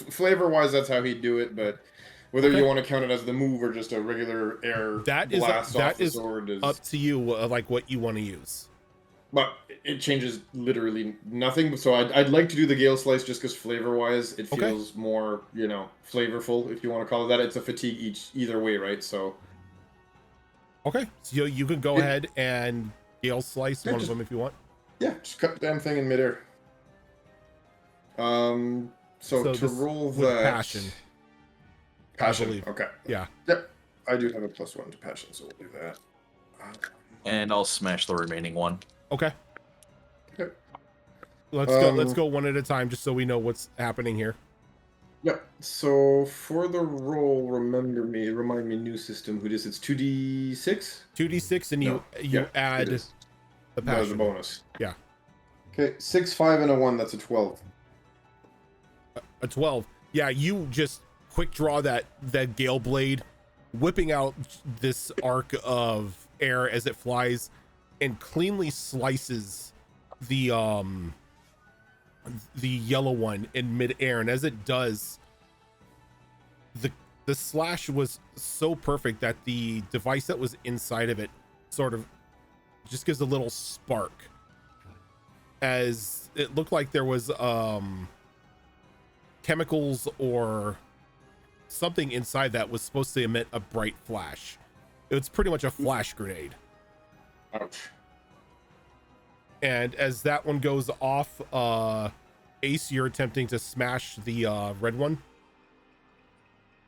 flavor wise, that's how he'd do it. But whether
Okay.
you want to count it as the move or just a regular air blast off the sword is
up to you, like what you want to use.
But it changes literally nothing. So I'd like to do the Gale Slice just because flavor-wise, it
Okay.
feels more, flavorful, if you want to call it that. It's a fatigue either way, right? So
Okay, so you can go ahead and Gale Slice
Yeah,
one
just-
of them if you want.
yeah, just cut the damn thing in midair. So to
this
roll
with
that
passion.
Passion.
believe.
Okay.
Yeah.
Yep. I do have a +1 to passion, so we'll do that.
And I'll smash the remaining one.
Okay.
Okay.
Let's go one at a time just so we know what's happening here.
Yep. So for the roll, remind me, new system. Who this? It's 2d6.
2d6 and
No.
you
Yeah,
add
it is.
the
That was
passion.
a bonus.
Yeah.
Okay, 6, 5, and a 1. That's a 12.
A 12. Yeah, you just quick draw that gale blade, whipping out this arc of air as it flies and cleanly slices the yellow one in midair. And as it does, the slash was so perfect that the device that was inside of it sort of just gives a little spark, as it looked like there was chemicals or something inside that was supposed to emit a bright flash. It's pretty much a flash grenade.
Ouch.
And as that one goes off, Ace, you're attempting to smash the red one.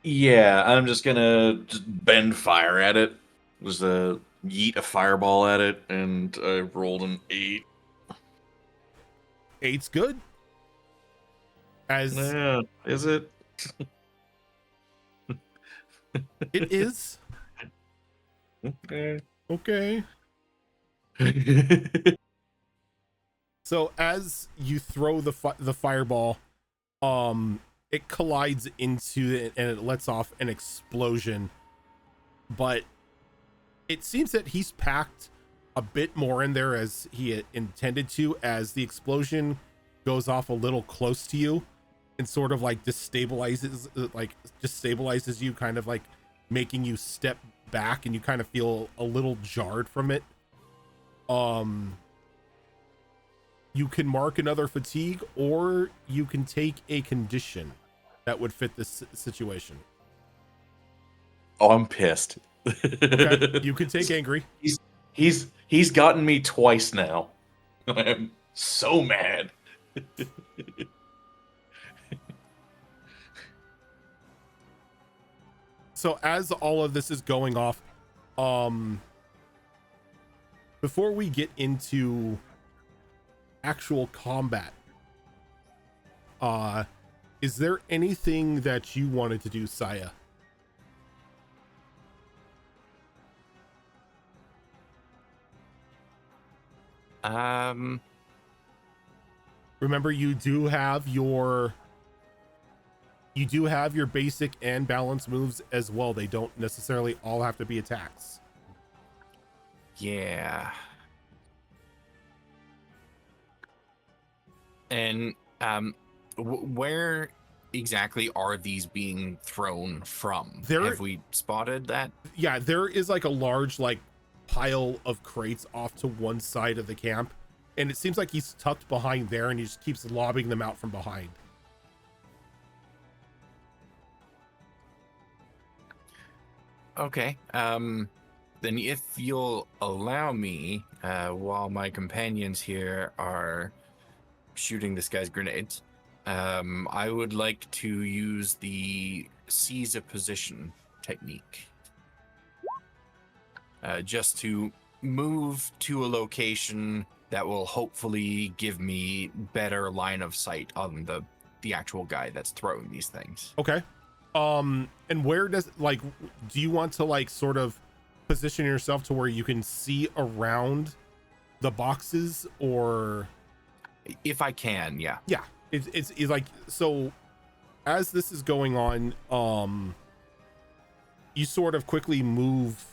Yeah, I'm just gonna just bend fire at it. Just yeet a fireball at it, and I rolled an 8.
8's good. As
Yeah, is it?
it is.
Okay.
Okay. So as you throw the fireball, It collides into it and it lets off an explosion, but it seems that he's packed a bit more in there as he had intended to, as the explosion goes off a little close to you and sort of like destabilizes you, kind of like making you step back, and you kind of feel a little jarred from it. You can mark another fatigue, or you can take a condition that would fit this situation.
Oh, I'm pissed.
Okay, you can take angry.
He's gotten me twice now. I'm so mad.
So as all of this is going off, before we get into actual combat, is there anything that you wanted to do, Saya? Remember, you do have your basic and balance moves as well. They don't necessarily all have to be attacks.
Yeah. And where exactly are these being thrown from? Have we spotted that?
Yeah, there is like a large like pile of crates off to one side of the camp, and it seems like he's tucked behind there, and he just keeps lobbing them out from behind.
Okay. Then if you'll allow me, while my companions here are shooting this guy's grenades, I would like to use the seize a position technique. Just to move to a location that will hopefully give me better line of sight on the actual guy that's throwing these things.
Okay. And where does, like, do you want to like sort of position yourself to where you can see around the boxes, or?
If I can, yeah.
Yeah, it's like, so as this is going on, you sort of quickly move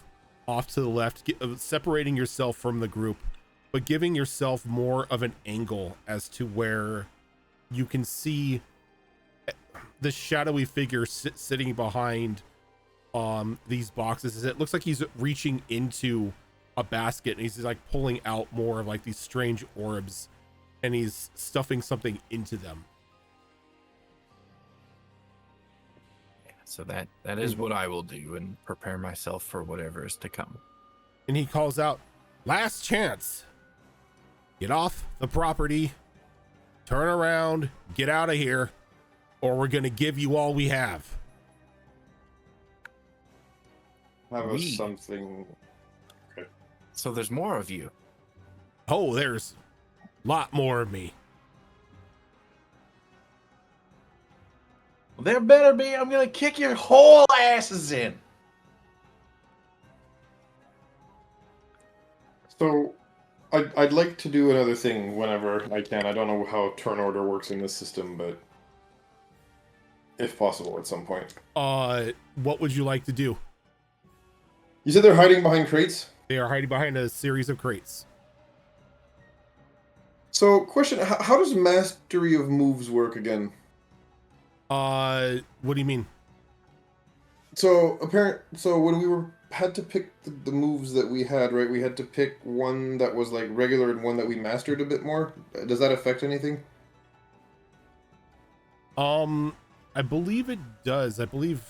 off to the left, separating yourself from the group, but giving yourself more of an angle as to where you can see the shadowy figure sitting behind these boxes. It looks like he's reaching into a basket, and he's like pulling out more of like these strange orbs, and he's stuffing something into them.
So that is what I will do, and prepare myself for whatever is to come.
And he calls out, "Last chance. Get off the property, turn around, get out of here, or we're going to give you all we have."
That was something. Okay.
So there's more of you.
Oh, there's a lot more of me.
Well, there better be. I'm gonna kick your whole asses in.
So, I'd like to do another thing whenever I can. I don't know how turn order works in this system, but if possible, at some point.
What would you like to do?
You said they're hiding behind crates?
They are hiding behind a series of crates.
So, question, how does mastery of moves work again?
What do you mean?
So when we had to pick the moves that we had, right? We had to pick one that was like regular and one that we mastered a bit more. Does that affect anything?
I believe it does. I believe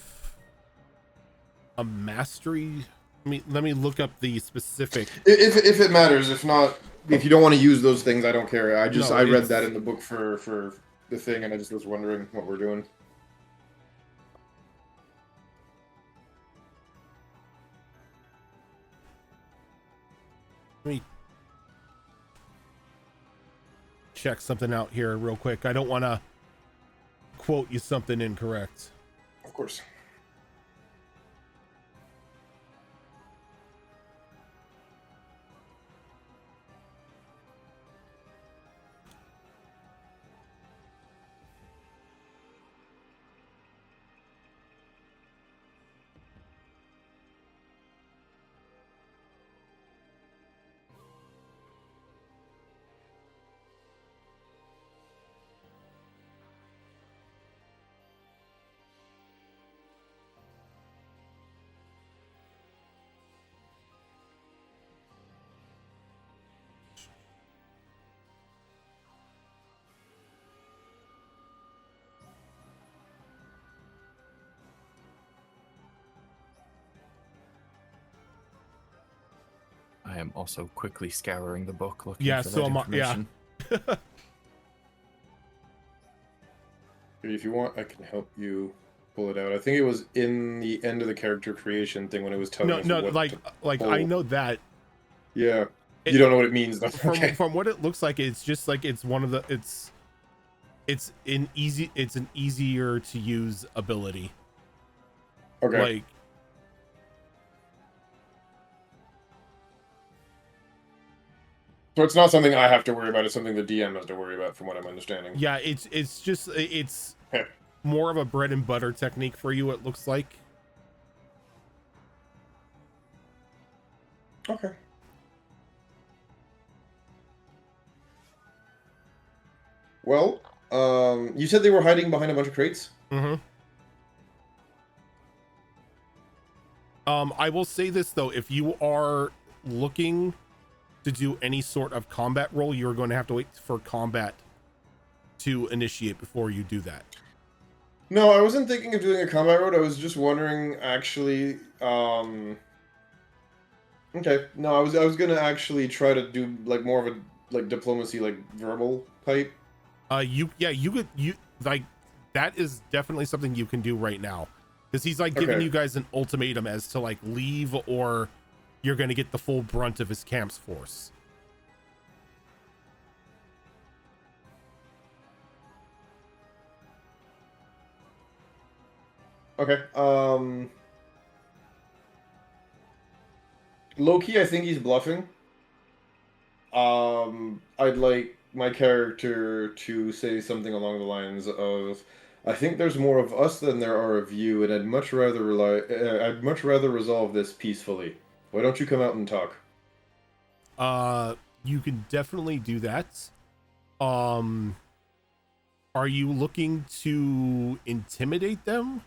a mastery. Let me look up the specific.
If it matters, if not, if you don't want to use those things, I don't care. I read that in the book for the thing, and I just was wondering what we're doing.
Let me check something out here real quick. I don't want to quote you something incorrect.
Of course.
I am also quickly scouring the book looking
Yeah,
for
so
that
am I. Yeah.
information.
If you want, I can help you pull it out. I think it was in the end of the character creation thing when it was telling
No,
us
no,
what
like
to
I
pull.
know that.
Yeah.
It-
You don't know what it means, though. Okay.
From what it looks like, it's just like it's one of the it's an easier to use ability.
Okay.
Like
So it's not something I have to worry about. It's something the DM has to worry about, from what I'm understanding.
yeah, it's just it's
Okay.
more of a bread and butter technique for you. It looks like.
Okay. Well, you said they were hiding behind a bunch of crates?
Mm-hmm. I will say this though, if you are looking to do any sort of combat roll, you're going to have to wait for combat to initiate before you do that.
No, I wasn't thinking of doing a combat road. I was just wondering, actually. Okay. No, I was gonna actually try to do like more of a like diplomacy, like verbal type.
You like that is definitely something you can do right now, because he's like giving
Okay.
you guys an ultimatum as to like leave or you're going to get the full brunt of his camp's force.
Okay. Low key, I think he's bluffing. I'd like my character to say something along the lines of, "I think there's more of us than there are of you, and I'd much rather resolve this peacefully. Why don't you come out and talk?"
You can definitely do that. Are you looking to intimidate them?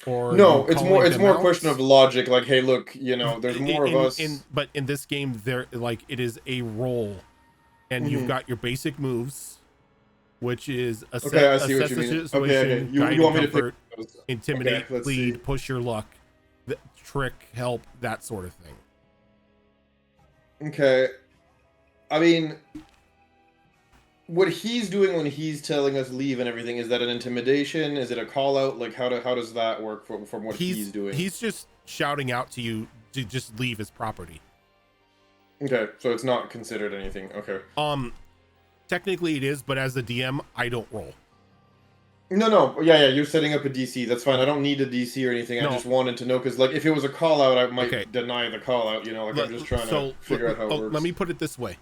Or
No,
you
it's
calling
more
them
a
out?
question of logic. Like, hey, look, you know, there's more of us.
But in this game, there like it is a roll, and you've
Mhm.
got your basic moves, which is
Okay, I see what
assess
you
the
mean.
situation,
Okay.
guide
You
and
want me to
comfort,
pick those?
intimidate,
Okay, let's
lead,
see.
push your luck, trick, help, that sort of thing.
Okay. I mean, what he's doing when he's telling us leave and everything, is that an intimidation? Is it a call out? Like, how does that work from what he's doing?
He's just shouting out to you to just leave his property.
Okay, so it's not considered anything. Okay.
Technically it is, but as the DM, I don't roll.
No. Yeah. You're setting up a DC. That's fine. I don't need a DC or anything.
No.
I just wanted to know, because, like, if it was a call out, I might
Okay.
deny the call out. You know, like, I'm just trying to figure out how it works.
Let me put it this way.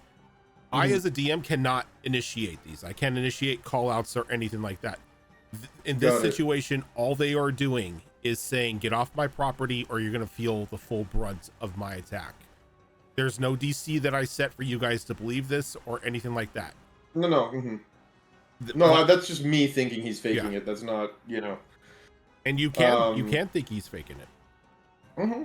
I, as a DM, cannot initiate these. I can't initiate call outs or anything like that. In this
Got it.
situation, all they are doing is saying, get off my property or you're going to feel the full brunt of my attack. There's no DC that I set for you guys to believe this or anything like that.
No. No, that's just me thinking he's faking it. That's not, you know.
And you can think he's faking it.
Mm-hmm.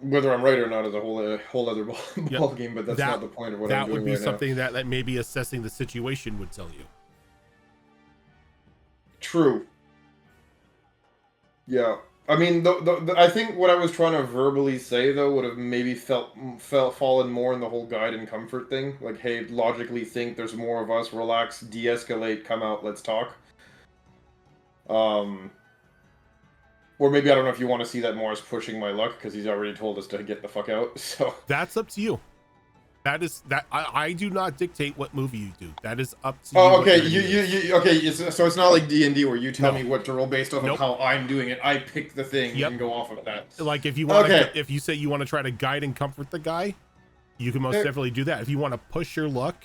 Whether I'm right or not is a whole other ball game, but that's not the point of what I'm doing.
That would be
right
something that maybe assessing the situation would tell you.
True. Yeah. I mean, I think what I was trying to verbally say, though, would have maybe fallen more in the whole guide and comfort thing. Like, hey, logically think there's more of us, relax, de-escalate, come out, let's talk. Or maybe I don't know if you want to see that more as pushing my luck, because he's already told us to get the fuck out, so...
That's up to you. I do not dictate what movie you do. That is up to you.
Oh, okay. Okay. So it's not like D&D where you tell
No.
me what to roll based off of how I'm doing it. I pick the thing and go off of that.
Like if you want,
Okay.
if you say you want to try to guide and comfort the guy, you can most definitely do that. If you want to push your luck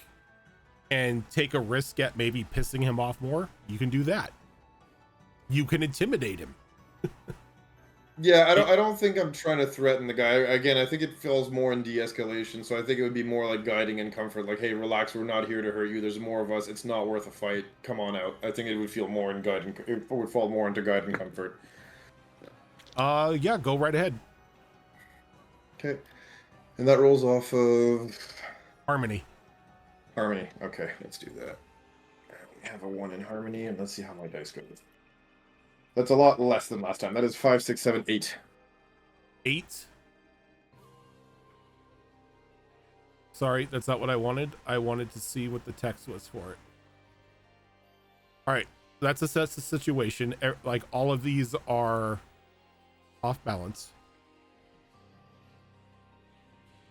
and take a risk at maybe pissing him off more, you can do that. You can intimidate him.
Yeah, I don't think I'm trying to threaten the guy. Again, I think it falls more in de-escalation, so I think it would be more like guiding and comfort. Like, hey, relax, we're not here to hurt you. There's more of us. It's not worth a fight. Come on out. I think it would feel more in it would fall more into guide and comfort.
Yeah, go right ahead.
Okay. And that rolls off of
Harmony.
Harmony. Okay, let's do that. We have a 1 in Harmony, and let's see how my dice go. That's a lot less than last time. That is 5, 6, 7, 8.
8. Sorry, that's not what I wanted. I wanted to see what the text was for it. All right, that's assess the situation. Like all of these are off balance.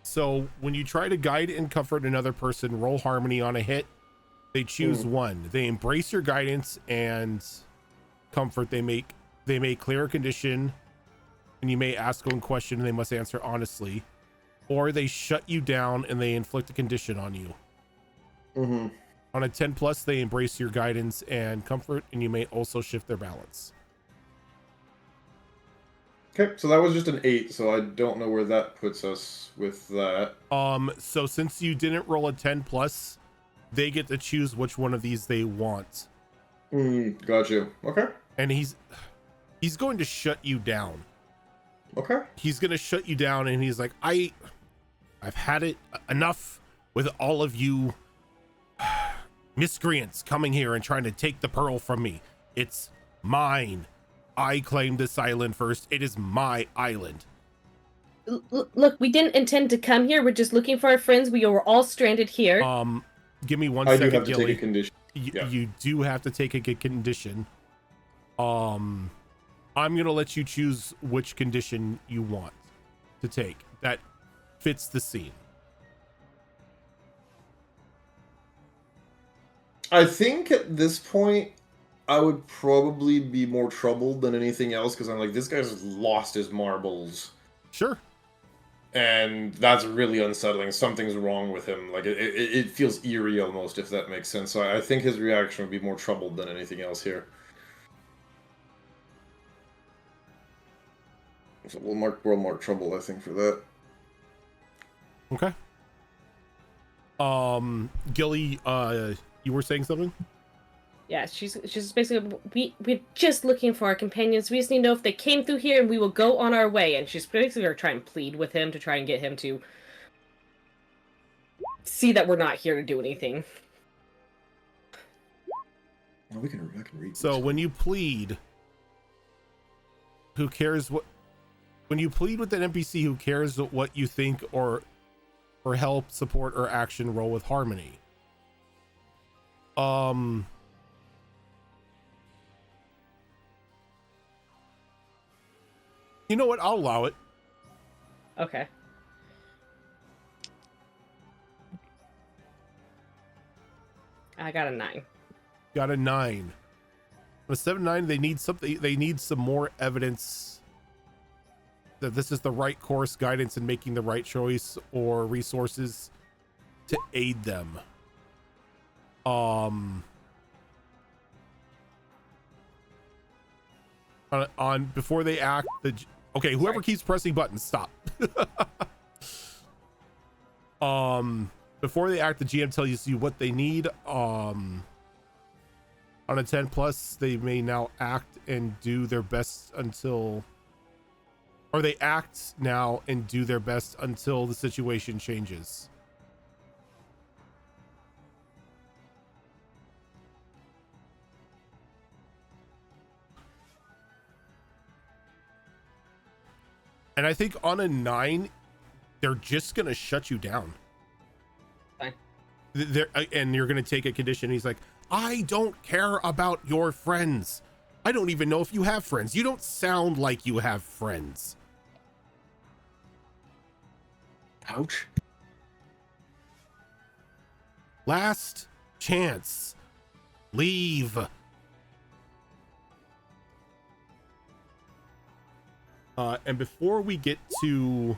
So when you try to guide and comfort another person, roll harmony on a hit. They choose one. They embrace your guidance and comfort. They may clear a condition, and you may ask one question and they must answer honestly. Or they shut you down and they inflict a condition on you. On a 10 plus, they embrace your guidance and comfort, and you may also shift their balance.
Okay, so that was just an 8, so I don't know where that puts us with that.
So since you didn't roll a 10 plus, they get to choose which one of these they want.
Got you. Okay.
And he's going to shut you down.
Okay.
He's going to shut you down, and he's like, I've had it enough with all of you miscreants coming here and trying to take the pearl from me. It's mine. I claimed this island first. It is my island.
Look, we didn't intend to come here. We're just looking for our friends. We were all stranded here.
Give me one
I
second,
do have to
Gilly.
take a condition.
You do have to take a condition. I'm gonna let you choose which condition you want to take that fits the scene.
I think at this point, I would probably be more troubled than anything else, because I'm like, this guy's lost his marbles.
Sure.
And that's really unsettling. Something's wrong with him. Like, it feels eerie almost, if that makes sense. So I think his reaction would be more troubled than anything else here. So we'll mark trouble, I think, for that.
Okay. Gilly, you were saying something?
Yeah, she's basically, we're just looking for our companions. We just need to know if they came through here, and we will go on our way. And she's basically going to try and plead with him to try and get him to see that we're not here to do anything.
Oh, I can read.
So when you plead, who cares what? When you plead with an NPC, who cares what you think or help, support, or action, roll with harmony. You know what? I'll allow it.
Okay. I got a 9.
Got a 9. On a 7-9, they need something. They need some more evidence that this is the right course, guidance in making the right choice, or resources to aid them. On before they act, okay, whoever keeps pressing buttons, stop. Before they act, the GM tells you what they need. On a 10 plus, they may now act and do their best until, or they act now and do their best until the situation changes. And I think on a 9, they're just gonna shut you down.
Fine.
And you're gonna take a condition. He's like, I don't care about your friends. I don't even know if you have friends. You don't sound like you have friends.
Ouch.
Last chance. Leave. And before we get to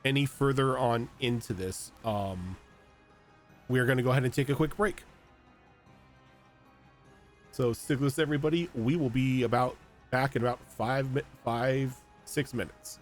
any further on into this, we're going to go ahead and take a quick break. So stick with us, everybody. We will be back in about 6 minutes.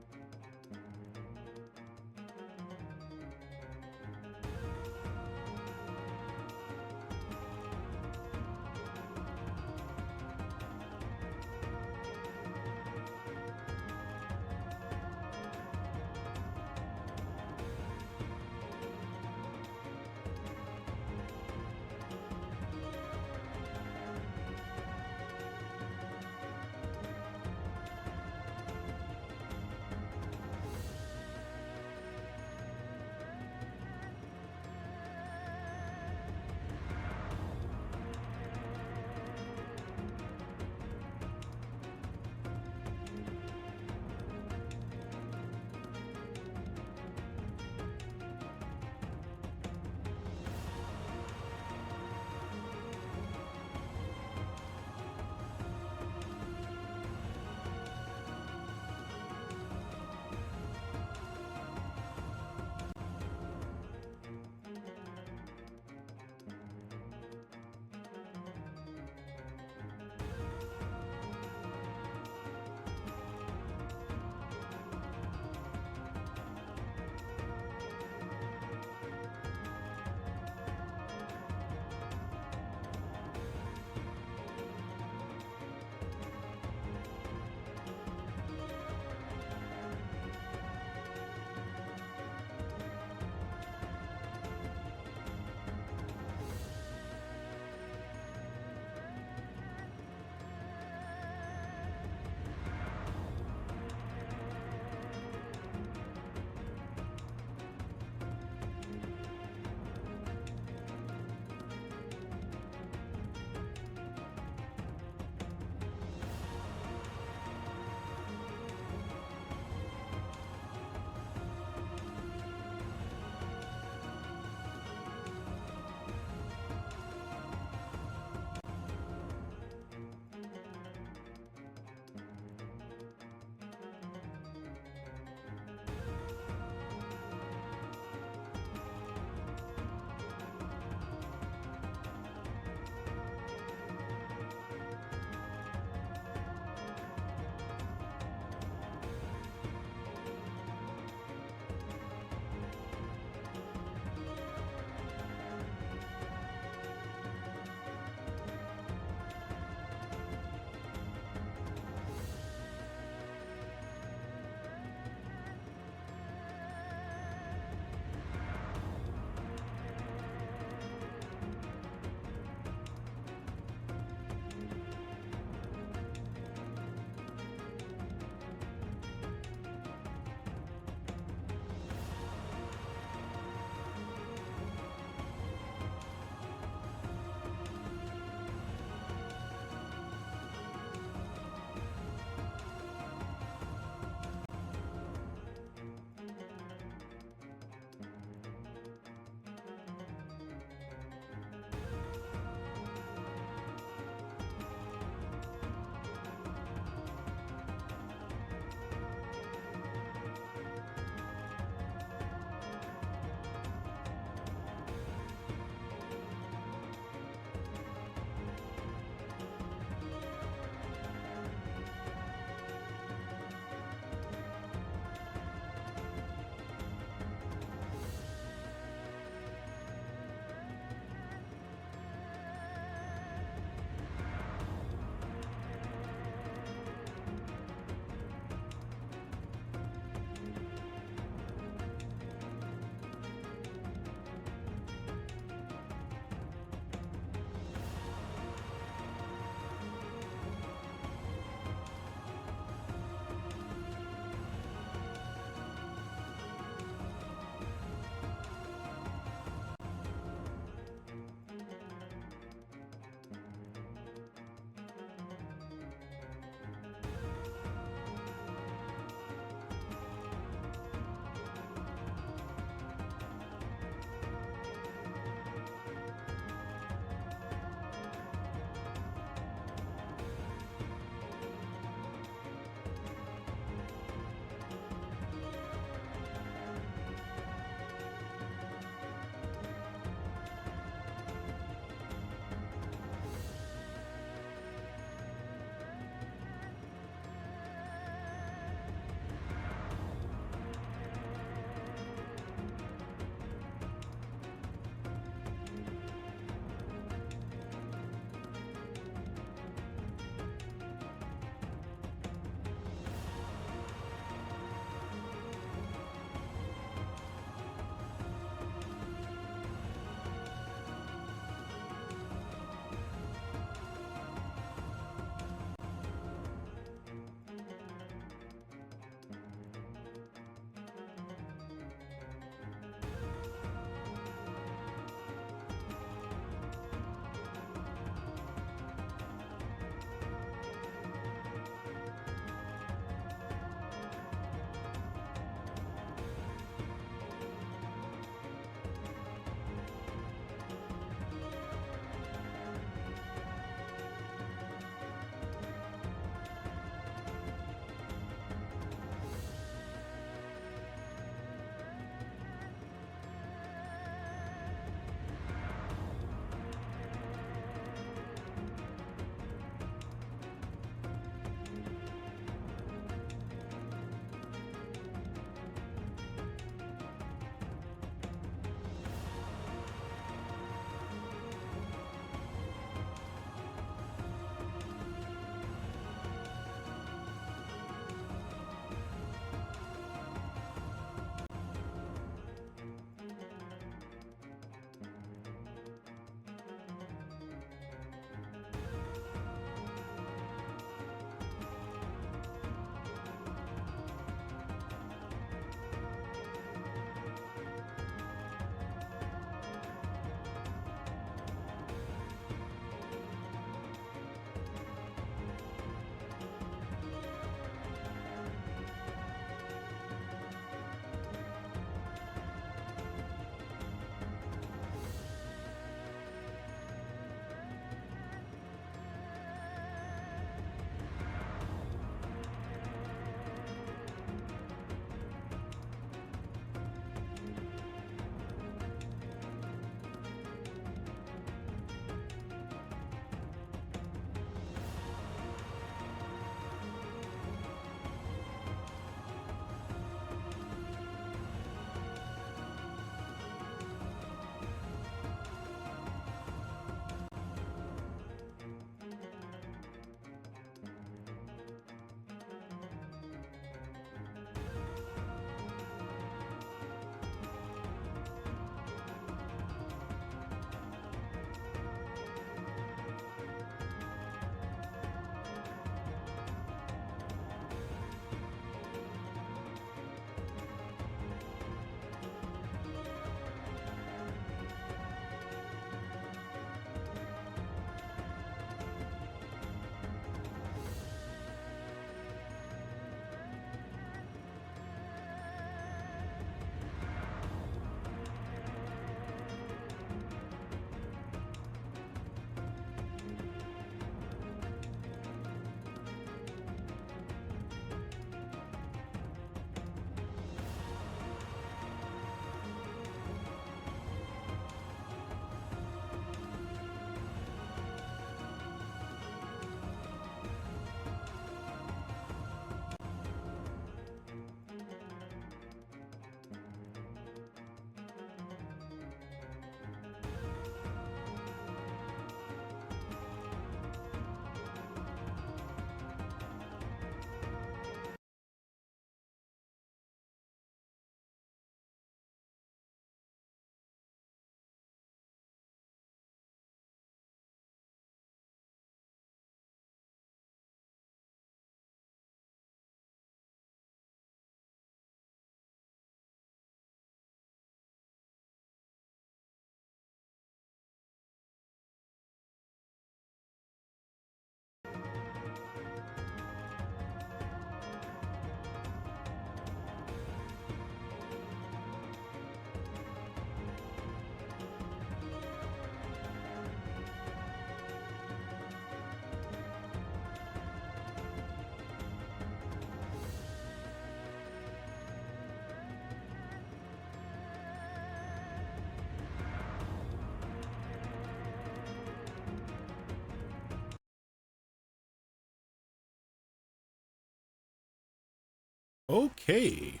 Okay.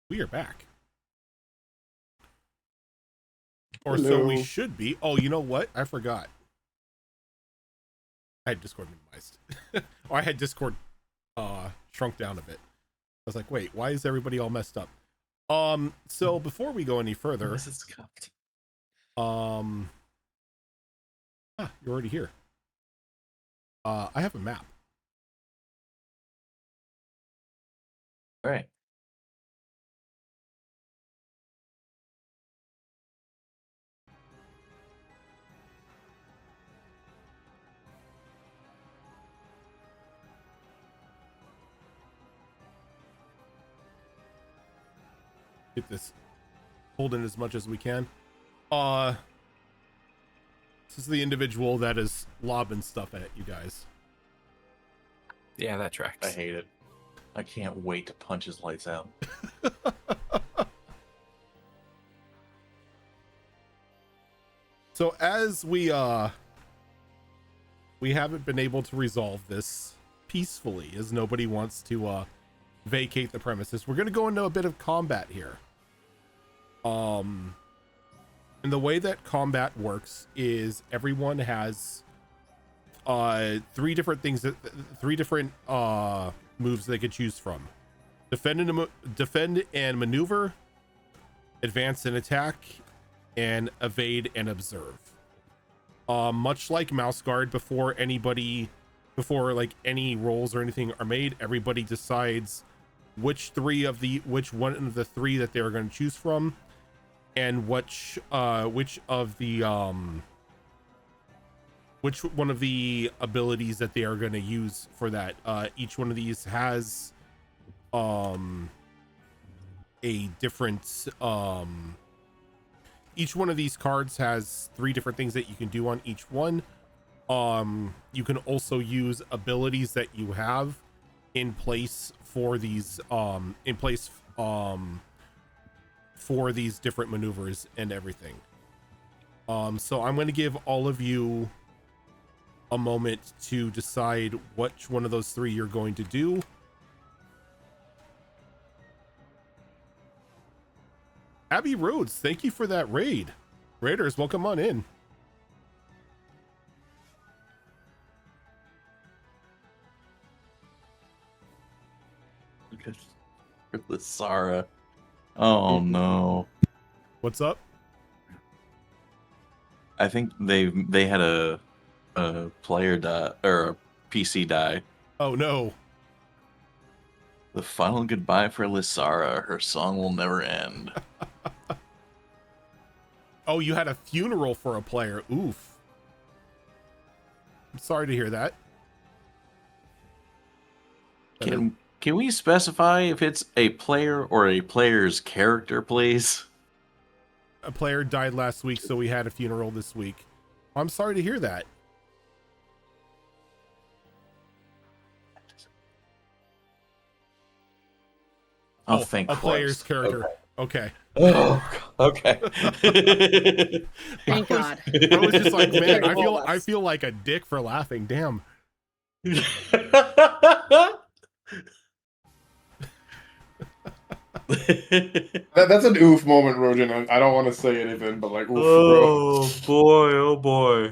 We are back. Or so we
Hello.
should be. Oh, you know what? I forgot. I had Discord minimized. Or I had Discord shrunk down a bit. I was like, wait, why is everybody all messed up? So before we go any further,
Unless it's cupped.
you're already here. I have a map.
All right.
Get this pulled in as much as we can. This is the individual that is lobbing stuff at you guys.
Yeah, that tracks.
I hate it. I can't wait to punch his lights out.
So as we haven't been able to resolve this peacefully, as nobody wants to vacate the premises, we're gonna go into a bit of combat here. And the way that combat works is everyone has three different moves they could choose from: defend and maneuver, advance and attack, and evade and observe. Much like mouse guard, before like any rolls or anything are made, everybody decides which one of the three that they're going to choose from, and which one of the abilities that they are going to use for that. Each one of these has a different each one of these cards has three different things that you can do on each one. You can also use abilities that you have in place for these for these different maneuvers and everything. So I'm going to give all of you a moment to decide which one of those three you're going to do. Abby Rhodes, thank you for that raid. Raiders, welcome on in.
Sarah. Oh no.
What's up?
I think they had a player die or a PC die.
Oh no.
The final goodbye for Lysara. Her song will never end.
Oh, you had a funeral for a player. Oof. I'm sorry to hear that.
Can we specify if it's a player or a player's character, please?
A player died last week, so we had a funeral this week. I'm sorry to hear that.
Oh, thank
a
Christ.
Player's character. Okay.
Oh, okay.
Thank God.
I was just like, man, I feel like a dick for laughing. Damn.
That's an oof moment, Rojan. I don't want to say anything, but like, oof, bro.
Oh boy.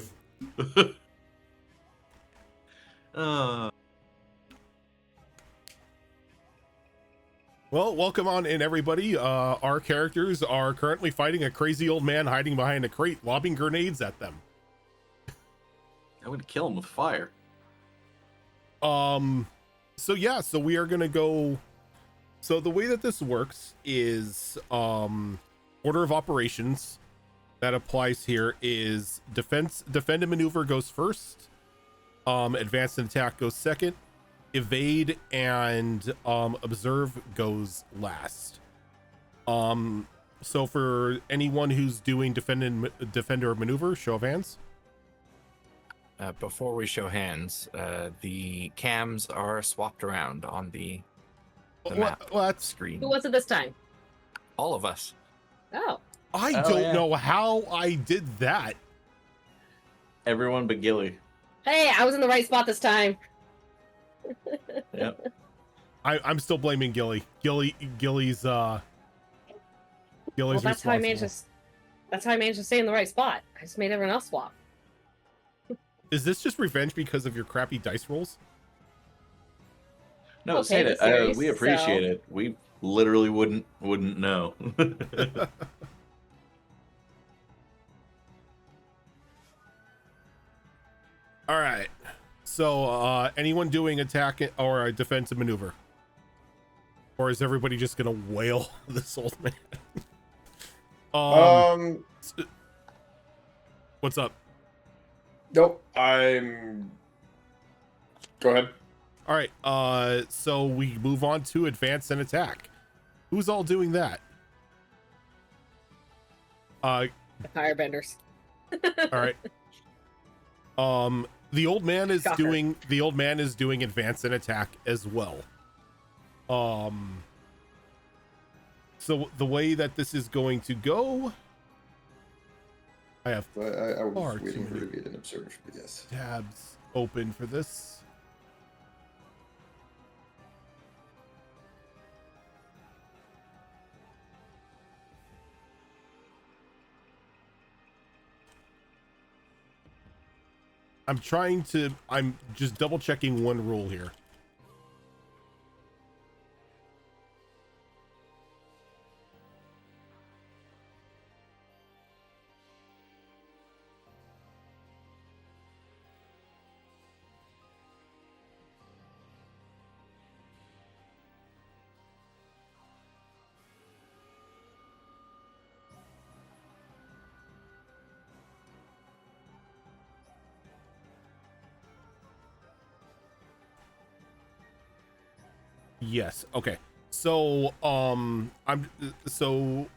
Well, welcome on in, everybody. Our characters are currently fighting a crazy old man hiding behind a crate, lobbing grenades at them.
I'm gonna kill him with fire.
So yeah, so we are gonna go. So the way that this works is order of operations that applies here is defend and maneuver goes first, advance and attack goes second, evade and observe goes last. So for anyone who's doing defend or maneuver, show of hands.
Before we show hands, the cams are swapped around on the map screen.
Who was it this time?
All of us.
Oh.
I don't know how I did that.
Everyone but Gilly.
Hey, I was in the right spot this time.
Yep.
I'm still blaming Gilly's Gilly's
Well, that's how I managed
responsible.
that's how I managed to stay in the right spot. I just made everyone else swap.
Is this just revenge because of your crappy dice rolls?
No,
Well,
say
take
it.
it serious,
We appreciate
so-
it. We literally wouldn't know.
All right. So, anyone doing attack or a defensive maneuver? Or is everybody just gonna wail this old man? What's up?
Nope. I'm. Go ahead.
All right. So we move on to advance and attack. Who's all doing that?
The firebenders.
All right. The old man is
Shocker.
doing advance and attack as well. So the way that this is going to go, I have
I was
Far
waiting
too
for
many.
to get an observer, but yes.
tabs open for this. I'm just double checking one rule here. Yes. Okay. So, so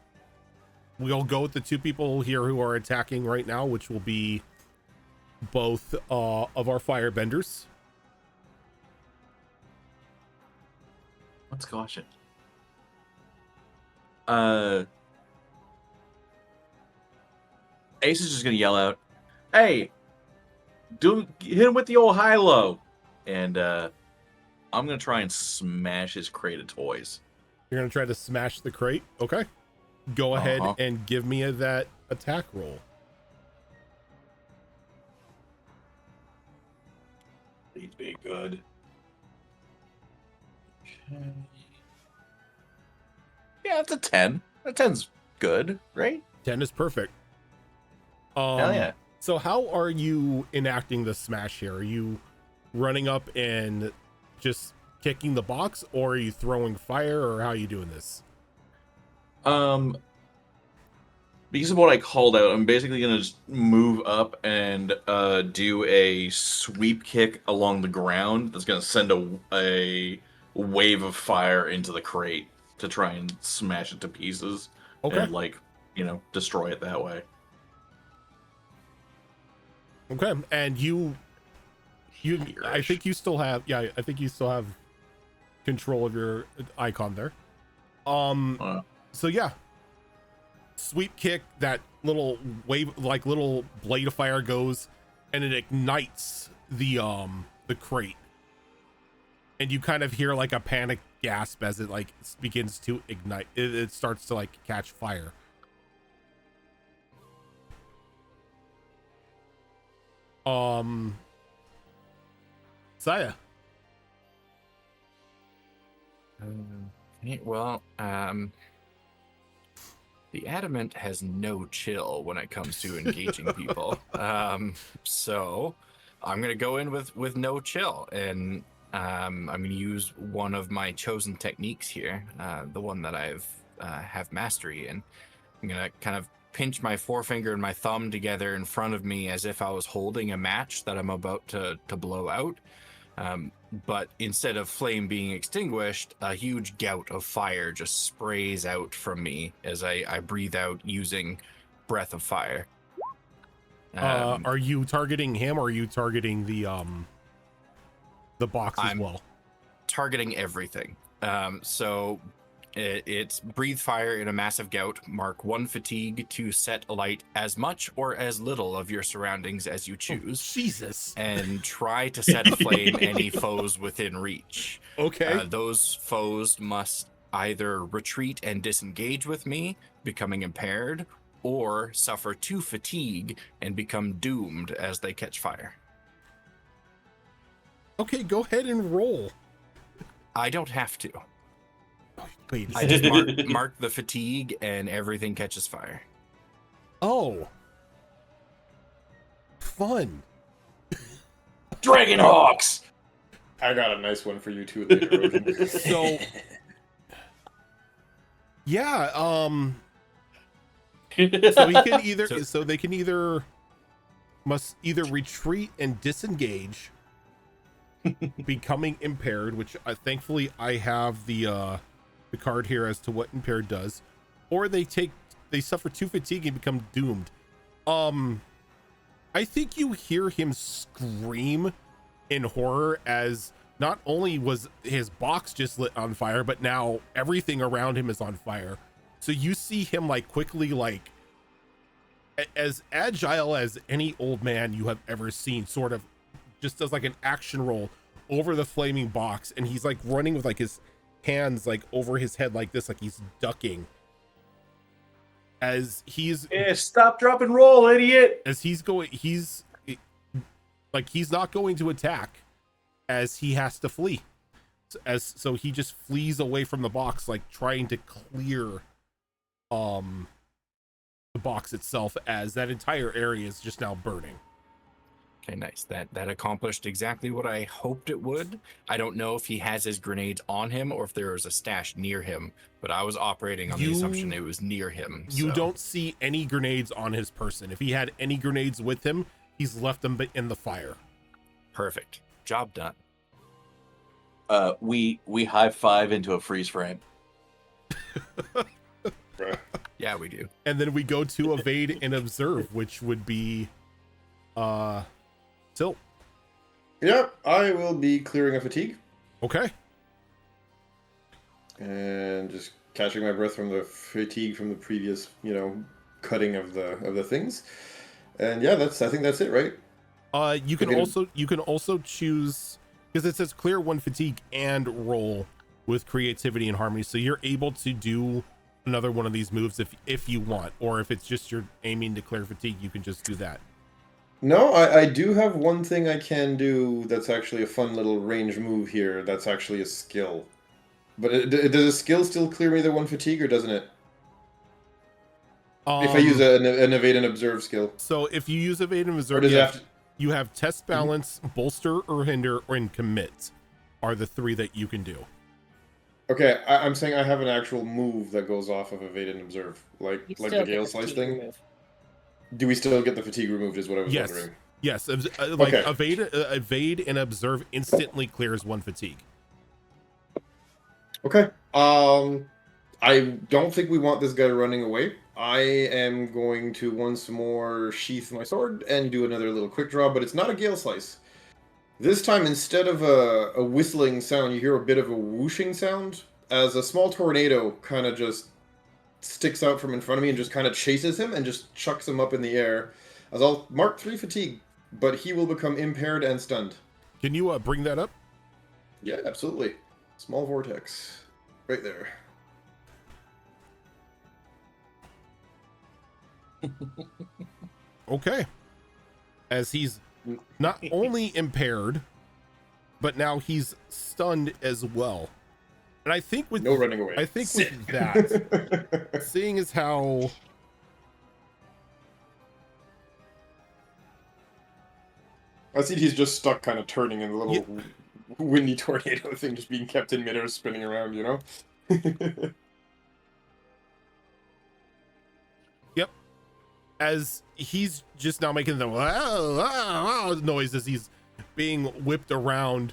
we'll go with the two people here who are attacking right now, which will be both of our firebenders.
Let's gosh it. Ace is just gonna yell out, "Hey, hit him with the old high-low," and I'm gonna try and smash his crate of toys.
You're gonna try to smash the crate. Okay. Go ahead
Uh-huh.
and give me that attack roll.
Please be good. Okay. Yeah, it's a 10. A 10's good, right?
10 is perfect.
Hell yeah.
So how are you enacting the smash here? Are you running up and just kicking the box, or are you throwing fire, or how are you doing this?
Because of what I called out, I'm basically gonna just move up and do a sweep kick along the ground that's gonna send a wave of fire into the crate to try and smash it to pieces.
Okay.
And destroy it that way.
Okay. And I think you still have, I think you still have control of your icon there. So yeah, sweep kick, that little wave, like little blade of fire goes and it ignites the crate, and you kind of hear like a panic gasp as it like begins to ignite. It starts to like catch fire. Saya.
Okay, well, the adamant has no chill when it comes to engaging people. So I'm gonna go in with no chill, and I'm gonna use one of my chosen techniques here, the one that I've have mastery in. I'm gonna kind of pinch my forefinger and my thumb together in front of me as if I was holding a match that I'm about to blow out. But instead of flame being extinguished, a huge gout of fire just sprays out from me as I breathe out using breath of fire.
Are you targeting him, or are you targeting the box as
I'm
well?
Targeting everything. So It's breathe fire in a massive gout, mark 1 fatigue to set alight as much or as little of your surroundings as you choose,
Jesus.
and try to set aflame any foes within reach.
Okay.
Those foes must either retreat and disengage with me, becoming impaired, or suffer 2 fatigue and become doomed as they catch fire.
Okay, go ahead and roll.
I don't have to.
Wait.
I just mark the fatigue and everything catches fire.
Oh. Fun.
Dragonhawks.
I got a nice one for you too later. Odin.
So yeah, so they can either must either retreat and disengage, becoming impaired, which thankfully I have the card here as to what impaired does, or they suffer 2 fatigue and become doomed. I think you hear him scream in horror as not only was his box just lit on fire, but now everything around him is on fire. So you see him like quickly, like as agile as any old man you have ever seen, sort of just does like an action roll over the flaming box, and he's like running with like his hands like over his head like this, like he's ducking as he's
Stop, drop, and roll, idiot.
as he's going. He's like, he's not going to attack as he has to flee, so he just flees away from the box, like trying to clear the box itself, as that entire area is just now burning.
Okay, nice. That accomplished exactly what I hoped it would. I don't know if he has his grenades on him or if there was a stash near him, but I was operating on the assumption it was near him.
You don't see any grenades on his person. If he had any grenades with him, he's left them in the fire.
Perfect. Job done.
We high five into a freeze frame.
Yeah, we do.
And then we go to evade and observe, which would be Tilt.
Yep, I will be clearing a fatigue
Okay.
and just catching my breath from the fatigue from the previous, cutting of the things. And yeah, I think that's it, right?
You can also choose, because it says clear 1 fatigue and roll with creativity and harmony, so you're able to do another one of these moves if you want, or if it's just you're aiming to clear fatigue, you can just do that.
No, I do have one thing I can do that's actually a fun little range move here. That's actually a skill. But does a skill still clear me the 1 fatigue, or doesn't it? If I use an evade and observe skill.
So if you use evade and
Or
observe,
does it have to...
you have test balance, bolster or hinder, and commit are the 3 that you can do.
Okay, I'm saying I have an actual move that goes off of evade and observe, like
You
the
still
Gale
get
Slice
fatigue
thing.
remove.
Do we still get the fatigue removed? Is what I was
Yes.
wondering.
Yes,
Okay.
evade and observe instantly clears 1 fatigue.
Okay. I don't think we want this guy running away. I am going to once more sheath my sword and do another little quick draw, but it's not a Gale Slice. This time, instead of a whistling sound, you hear a bit of a whooshing sound as a small tornado kind of just sticks out from in front of me and just kind of chases him and just chucks him up in the air. As I'll mark 3 fatigue, but he will become impaired and stunned.
Can you bring that up?
Yeah, absolutely. Small vortex. Right there.
Okay. As he's not only impaired, but now he's stunned as well. And I think with
No running away.
I think with that, seeing as how
I see he's just stuck kind of turning in the little windy tornado thing, just being kept in midair, spinning around,
Yep. As he's just now making the noise as he's being whipped around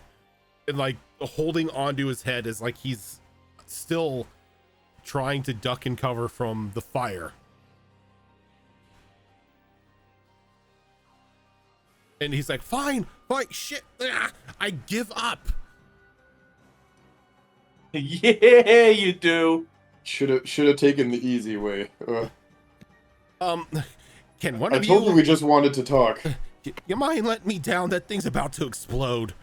and like holding onto his head as like he's still trying to duck and cover from the fire. And he's like, fine, shit, I give up.
Yeah, you do.
Should have taken the easy way.
Can one
I
of
told you
you?
we just wanted to talk.
You mind letting me down? That thing's about to explode.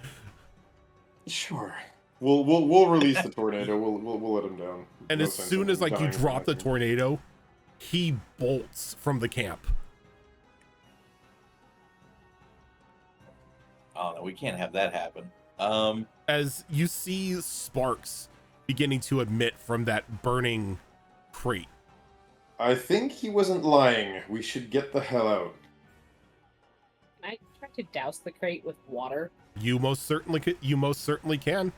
Sure. We'll release the tornado. We'll let him down.
And
No
as
sense
soon
in
as like you
dying
drop the
from
tornado, he bolts from the camp.
Oh no, we can't have that happen.
As you see sparks beginning to emit from that burning crate.
I think he wasn't lying. We should get the hell out.
Can I try to douse the crate with water?
You most certainly could. You most certainly can.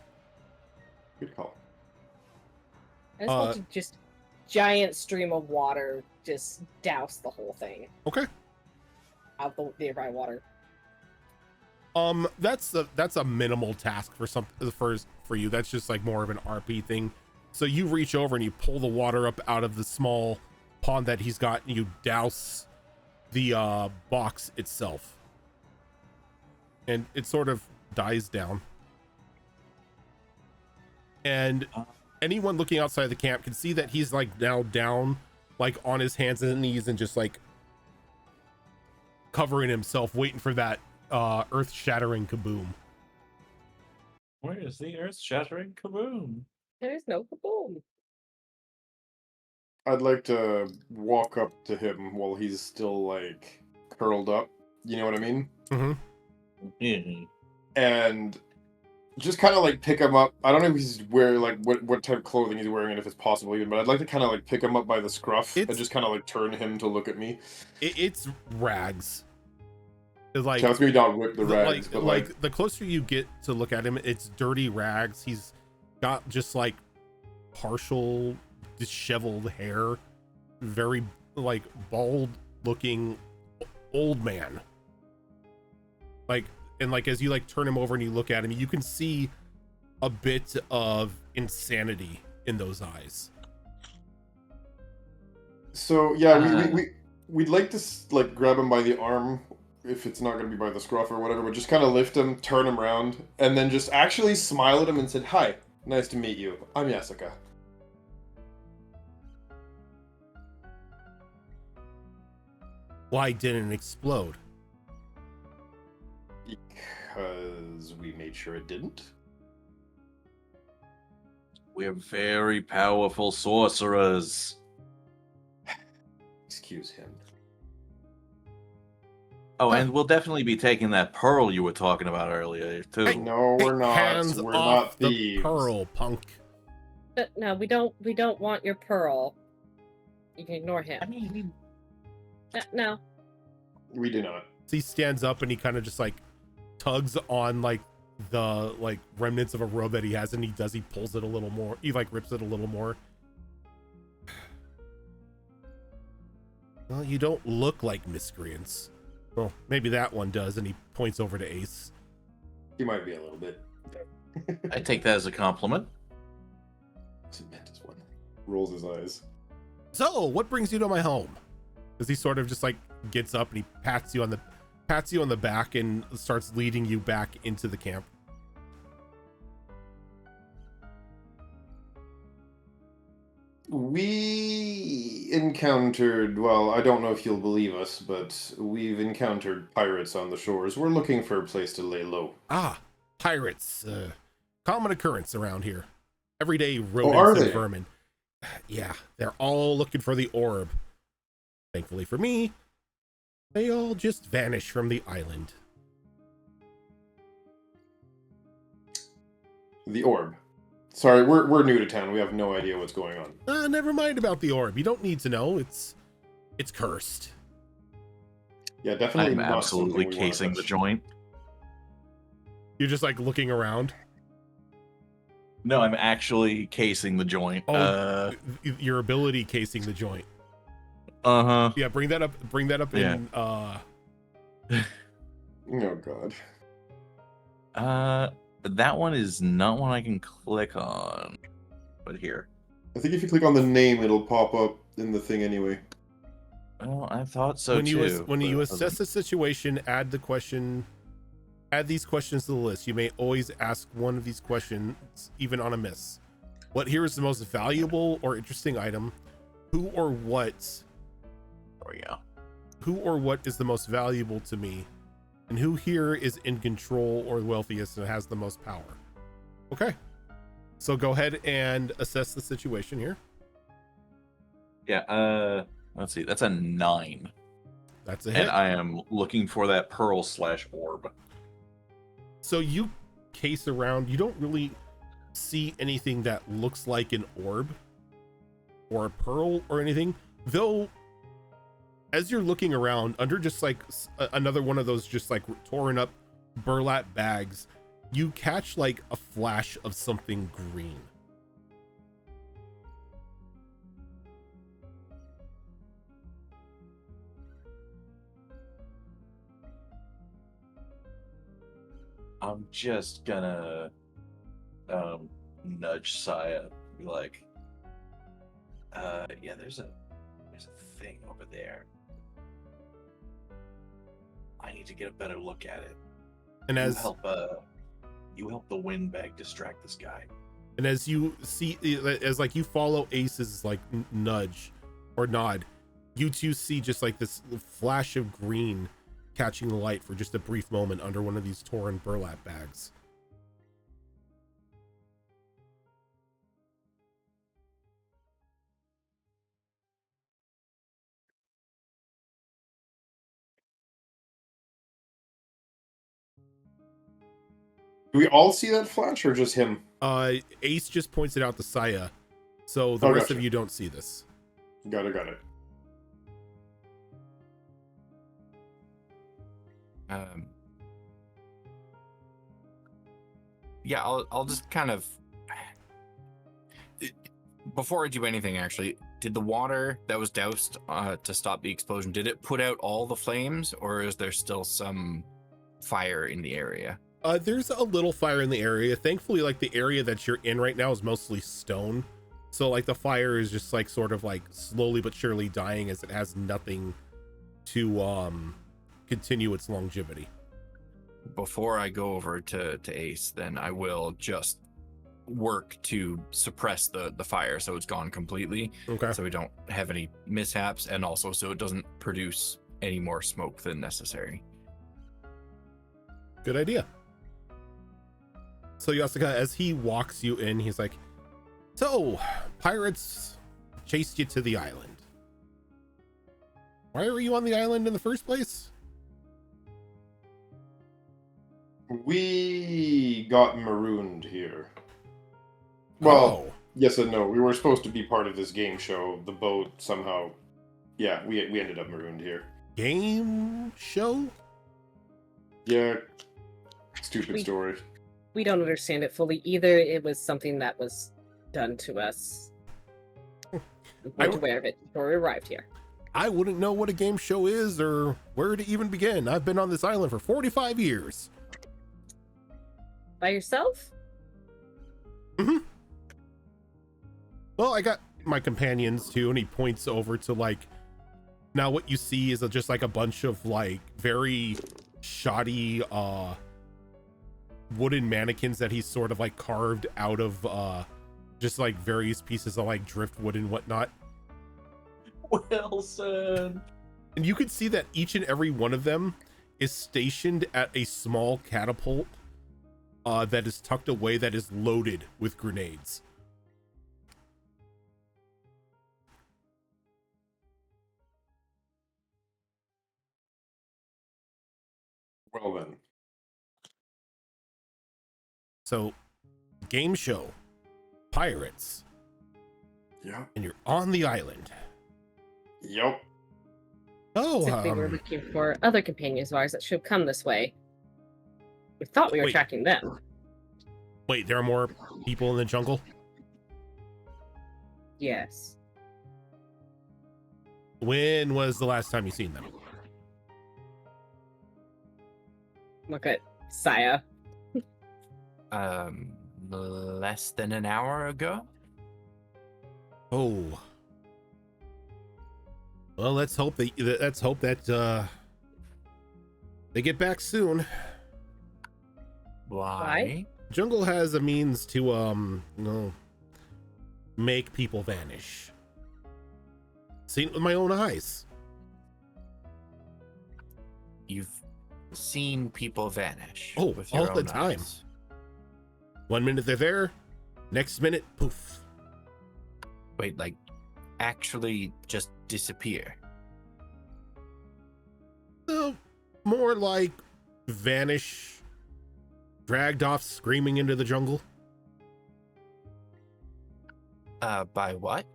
Good call.
I just want to just giant stream of water just douse the whole thing
Okay.
out the nearby water.
That's a minimal task for you. That's just like more of an RP thing. So you reach over and you pull the water up out of the small pond that he's got, and you douse the box itself, and it sort of dies down. And anyone looking outside the camp can see that he's like now down, like on his hands and knees, and just like covering himself, waiting for that earth-shattering kaboom.
Where is the earth-shattering kaboom?
There's no kaboom.
I'd like to walk up to him while he's still like curled up. You know what I mean?
Mm-hmm.
And just kind of like pick him up. I don't know if he's wearing like what type of clothing he's wearing, and if it's possible even, but I'd like to kind of like pick him up by the scruff and just kind of like turn him to look at me.
It's rags. It's like,
Chance me not whip the rags, but like
the closer you get to look at him, it's dirty rags. He's got just like partial disheveled hair, very like bald looking old man. Like, and like as you like turn him over and you look at him, you can see a bit of insanity in those eyes.
So yeah, we'd like to like grab him by the arm, if it's not going to be by the scruff or whatever, but just kind of lift him, turn him around, and then just actually smile at him and said, "Hi, nice to meet you. I'm Jessica."
Why didn't it explode?
Because we made sure it didn't.
We're very powerful sorcerers.
Excuse him.
Oh, and we'll definitely be taking that pearl you were talking about earlier, too.
Hey,
No, we're not.
Hands
We're
off
not
the
thieves.
pearl, punk.
But no, we don't want your pearl. You can ignore him.
I mean,
No.
We do not.
So he stands up and he kind of just like tugs on like the like remnants of a robe that he has, and he pulls it a little more. He like rips it a little more. Well, you don't look like miscreants. Well, maybe that one does, and he points over to Ace.
He might be a little bit.
I take that as a compliment.
This one rolls his eyes.
So, what brings you to my home? As he sort of just like gets up and he pats you on the back and starts leading you back into the camp.
We encountered, well, I don't know if you'll believe us, but we've encountered pirates on the shores. We're looking for a place to lay low.
Ah, pirates. Common occurrence around here. Everyday
are
rodents and
they?
vermin. Yeah, they're all looking for the orb. Thankfully for me, they all just vanish from the island.
The orb. Sorry, we're new to town. We have no idea what's going on.
Never mind about the orb. You don't need to know. It's cursed.
Yeah, definitely
I'm
not
absolutely
something we wanna
casing the
touch.
joint.
You're just like looking around.
No, I'm actually casing the joint.
Oh, your ability casing the joint.
Uh-huh.
Yeah, bring that up. Bring that up in.
Oh god.
That one is not one I can click on. But here.
I think if you click on the name, it'll pop up in the thing anyway.
Well, I thought so
when
too.
you assess the situation, add these questions to the list. You may always ask one of these questions, even on a miss. What here is the most valuable or interesting item? Who or what?
Oh yeah.
Who or what is the most valuable to me? And who here is in control or wealthiest and has the most power? Okay. So go ahead and assess the situation here.
Yeah. Let's see. That's a 9,
That's a hit.
and I am looking for that pearl/orb.
So you case around, you don't really see anything that looks like an orb or a pearl or anything, though as you're looking around under just like another one of those just like torn up burlap bags, you catch like a flash of something green.
I'm just gonna nudge Saya, be like, yeah, there's a thing over there. I need to get a better look at it.
And as
you help the windbag distract this guy.
And as you see, as like you follow Ace's like nudge or nod, you two see just like this flash of green catching the light for just a brief moment under one of these torn burlap bags.
Do we all see that flash or just him?
Ace just points it out to Saya, so the rest
gotcha.
of you don't see this.
Got it.
Yeah, I'll just kind of, before I do anything, actually, did the water that was doused to stop the explosion, did it put out all the flames, or is there still some fire in the area?
There's a little fire in the area. Thankfully, like the area that you're in right now is mostly stone, so like the fire is just like sort of like slowly but surely dying as it has nothing to continue its longevity.
Before I go over to Ace, then I will just work to suppress the fire so it's gone completely,
Okay.
so we don't have any mishaps, and also so it doesn't produce any more smoke than necessary.
Good idea. So Yasuka, as he walks you in, he's like, so pirates chased you to the island. Why were you on the island in the first place?
We got marooned here. Well,
Oh,
yes and no. We were supposed to be part of this game show. The boat somehow, yeah, we ended up marooned here.
game show?
Yeah, stupid
We-
story.
We don't understand it fully either. It was something that was done to us. We weren't aware of it before we arrived here.
I wouldn't know what a game show is or where to even begin. I've been on this island for 45 years.
By yourself?
Well, I got my companions too, and he points over to like, now what you see is just like a bunch of like very shoddy wooden mannequins that he's sort of like carved out of just like various pieces of like driftwood and whatnot.
Wilson.
And you can see that each and every one of them is stationed at a small catapult that is tucked away, that is loaded with grenades.
Well then.
So, game show, pirates,
Yeah.
and you're on the island.
Yep.
Oh,
Simply we're looking for other companions of ours that should come this way. We thought we were
Wait.
tracking them.
wait, there are more people in the jungle?
Yes.
When was the last time you seen them?
Look at Saya.
Less than an hour ago.
Oh. Well, let's hope that they get back soon.
Why?
Jungle has a means to make people vanish. Seen it with my own eyes.
You've seen people vanish.
Oh,
with your
all the
own
time.
eyes.
1 minute they're there, next minute, poof.
Wait, like actually just disappear.
So, more like vanish, dragged off screaming into the jungle.
By what?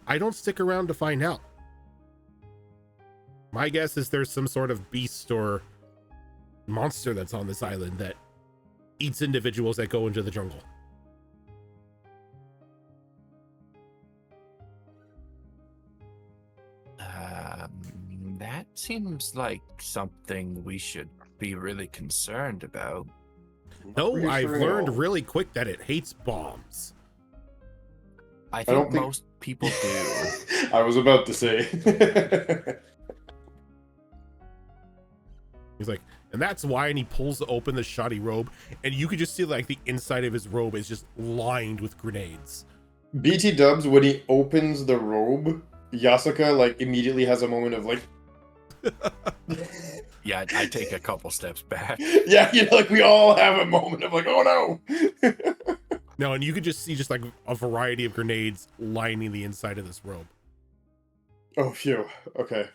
I don't stick around to find out. My guess is there's some sort of beast or monster that's on this island that eats individuals that go into the jungle.
That seems like something we should be really concerned about.
No, I've
Reassuring
learned
all.
really quick that it hates bombs.
I
don't
think
think-
most people do.
I was about to say.
He's like, and that's why, and he pulls open the shoddy robe, and you could just see like the inside of his robe is just lined with grenades.
BT Dubs, when he opens the robe, Yasuka like immediately has a moment of like,
Yeah, I take a couple steps back.
yeah, like we all have a moment of like, oh no.
No, and you could just see just like a variety of grenades lining the inside of this robe.
Oh phew. Okay.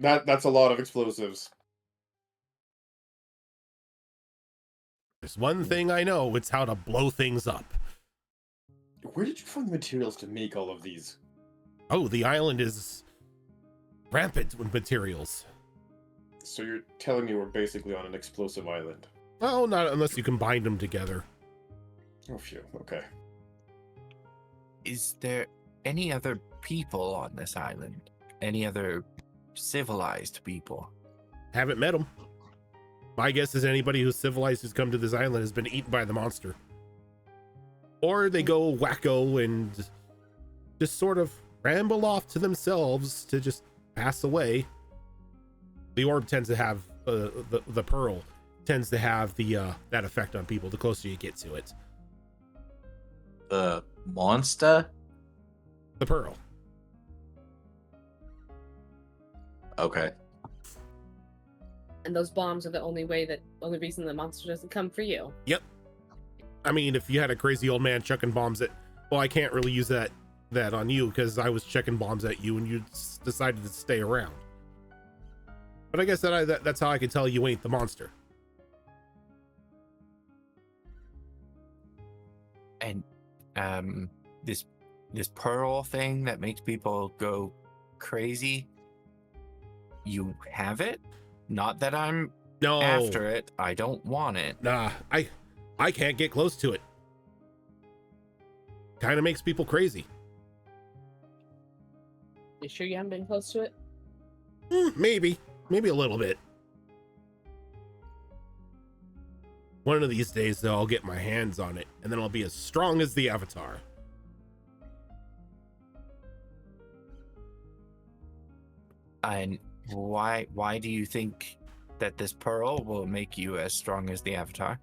That's a lot of explosives.
There's one thing I know, it's how to blow things up.
Where did you find the materials to make all of these?
Oh, the island is rampant with materials.
So you're telling me we're basically on an explosive island?
Well, not unless you combine them together.
Oh phew. Okay.
Is there any other people on this island? Any other civilized people?
Haven't met them. My guess is anybody who's civilized who's come to this island has been eaten by the monster. Or they go wacko and just sort of ramble off to themselves to just pass away. The orb tends to have the pearl tends to have the that effect on people the closer you get to it.
The monster?
The pearl.
Okay.
And those bombs are the only reason the monster doesn't come for you.
I mean, if you had a crazy old man chucking bombs at, well, I can't really use that on you because I was chucking bombs at you and you decided to stay around. But I guess that's how I can tell you ain't the monster.
And this pearl thing that makes people go crazy, you have it? Not that I'm
No,
after it. I don't want it.
nah, I can't get close to it. Kind of makes people crazy.
You sure you haven't been close to it?
Maybe a little bit. One of these days, though, I'll get my hands on it, and then I'll be as strong as the Avatar.
And why do you think that this pearl will make you as strong as the Avatar?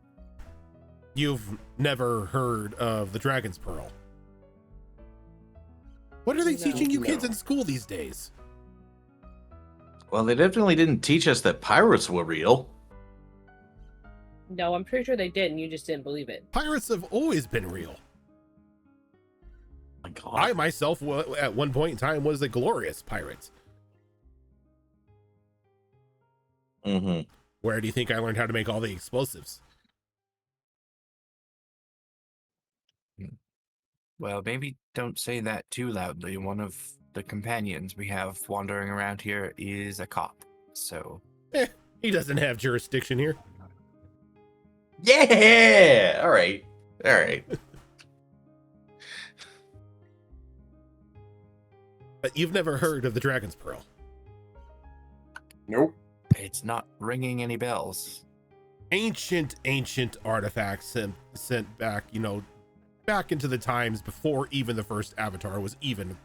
You've never heard of the Dragon's Pearl. What are they
No.
teaching you kids
No.
in school these days?
Well, they definitely didn't teach us that pirates were real.
No, I'm pretty sure they did, and you just didn't believe it.
Pirates have always been real.
My God.
I myself, at one point in time, was a glorious pirate.
Mm-hmm.
Where do you think I learned how to make all the explosives?
Well, maybe don't say that too loudly. One of the companions we have wandering around here is a cop. So,
He doesn't have jurisdiction here.
Yeah. All right. All right.
But you've never heard of the Dragon's Pearl.
Nope.
it's not ringing any bells.
Ancient artifacts sent back, back into the times before even the first Avatar was even,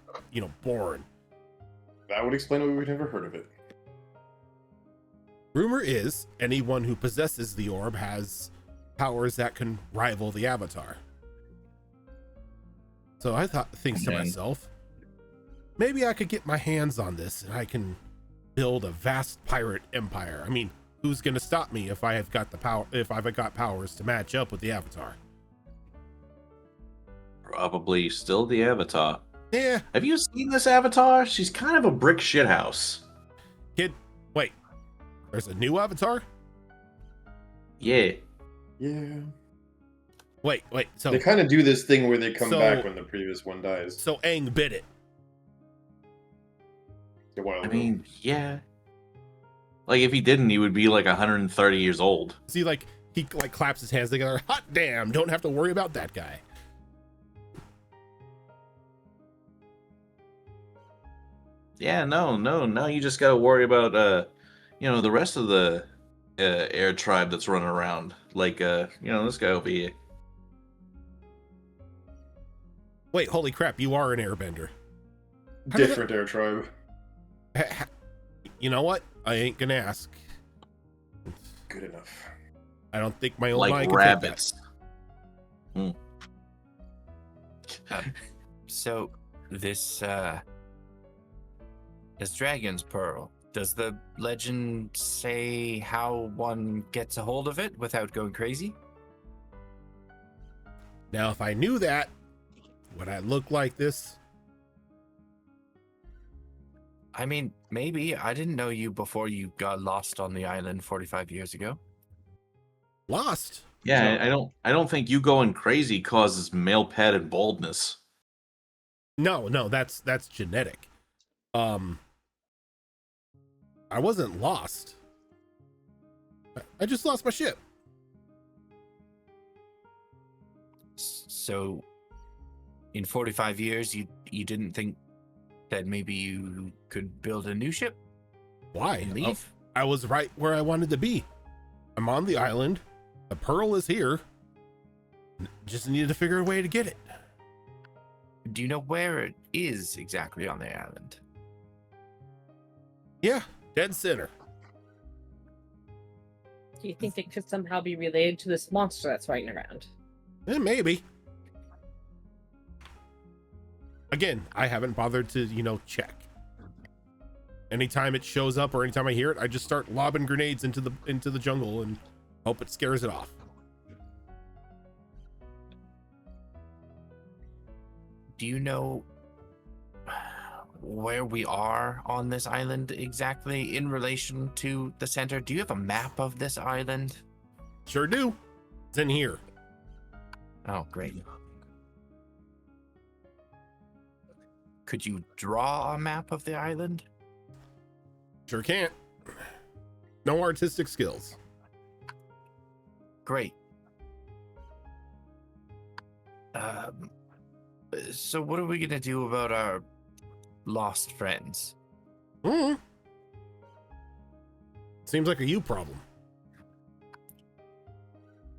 born.
That would explain why we've never heard of it.
Rumor is anyone who possesses the orb has powers that can rival the Avatar. So I thinks to
Okay.
myself, maybe I could get my hands on this and I can build a vast pirate empire. I mean, who's going to stop me if I have got the power, if I've got powers to match up with the Avatar?
Probably still the Avatar.
Yeah,
Have you seen this Avatar? She's kind of a brick shithouse.
kid, wait, there's a new Avatar?
Yeah.
Yeah.
Wait, so
They kind of do this thing where they come
So-
back when the previous one dies.
so Aang bit it.
A while
I
ago.
mean, yeah. Like, if he didn't, he would be like 130 years old.
See, like, he like claps his hands together. Hot damn, don't have to worry about that guy.
Yeah, no. You just gotta worry about, the rest of the air tribe that's running around. Like, this guy over here.
Wait, holy crap, you are an airbender. How did
Different air tribe.
You know what? I ain't gonna ask.
Good enough.
I don't think my own
Like
mind can
rabbits.
So this Dragon's Pearl. Does the legend say how one gets a hold of it without going crazy?
take that. Now, if I knew that, would I look like this?
I mean, maybe. I didn't know you before you got lost on the island 45 years ago.
Lost?
Yeah, I don't think you going crazy causes male pattern baldness.
No, that's genetic. I wasn't lost. I just lost my ship.
So, in 45 years, you didn't think that maybe you could build a new ship
Why?
and leave?
I was right where I wanted to be. I'm on the island. The pearl is here. Just needed to figure a way to get it.
Do you know where it is exactly on the island?
Yeah, dead center.
Do you think it could somehow be related to this monster that's riding around?
Maybe. Again, I haven't bothered to, check. Anytime it shows up or anytime I hear it, I just start lobbing grenades into the jungle and hope it scares it off.
Do you know where we are on this island exactly in relation to the center? Do you have a map of this island?
Sure do. It's in here.
Oh, great. Could you draw a map of the island?
Sure can't. No artistic skills.
Great. So what are we gonna do about our lost friends?
Seems like a you problem.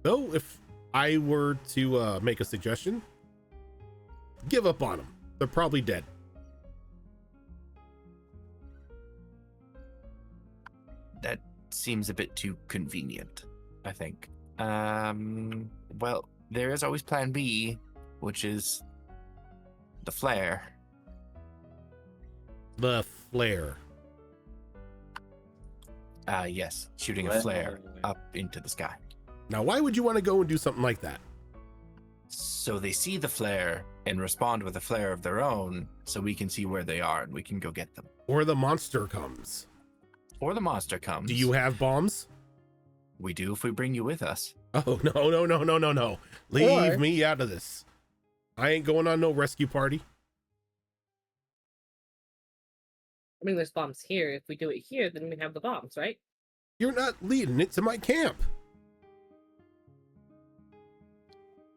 Though, if I were to make a suggestion, give up on them. They're probably dead.
That seems a bit too convenient, I think. Well, there is always plan B, which is the flare.
The flare.
Yes, shooting a
Well-
flare up into the sky.
Now, why would you want to go and do something like that?
So they see the flare and respond with a flare of their own, so we can see where they are and we can go get them.
Or the monster comes.
Or the monster comes.
Do you have bombs?
We do if we bring you with us.
Oh, no. Leave me out of this. I ain't going on no rescue party.
I mean, there's bombs here. If we do it here, then we have the bombs, right?
You're not leading it to my camp.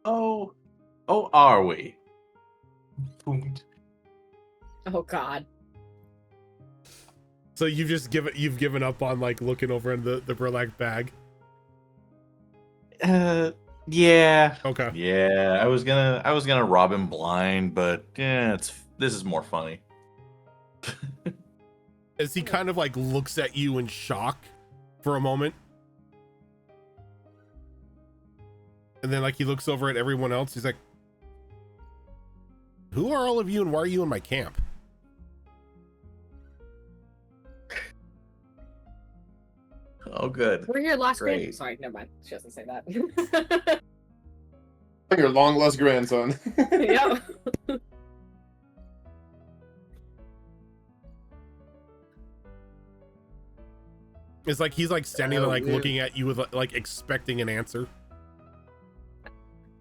Oh, are we?
Oh God.
So you've given up on like looking over in the burlap bag.
Yeah.
Okay.
Yeah, I was gonna rob him blind, but yeah, this is more funny.
As he kind of like looks at you in shock for a moment. And then like he looks over at everyone else. He's like, Who are all of you and why are you in my camp?
Oh, good.
We're your last
Great.
grand. Sorry, never mind. She doesn't say that.
Your long lost grandson.
Yep.
It's like he's like standing there, like
weird.
looking at you with like expecting an answer.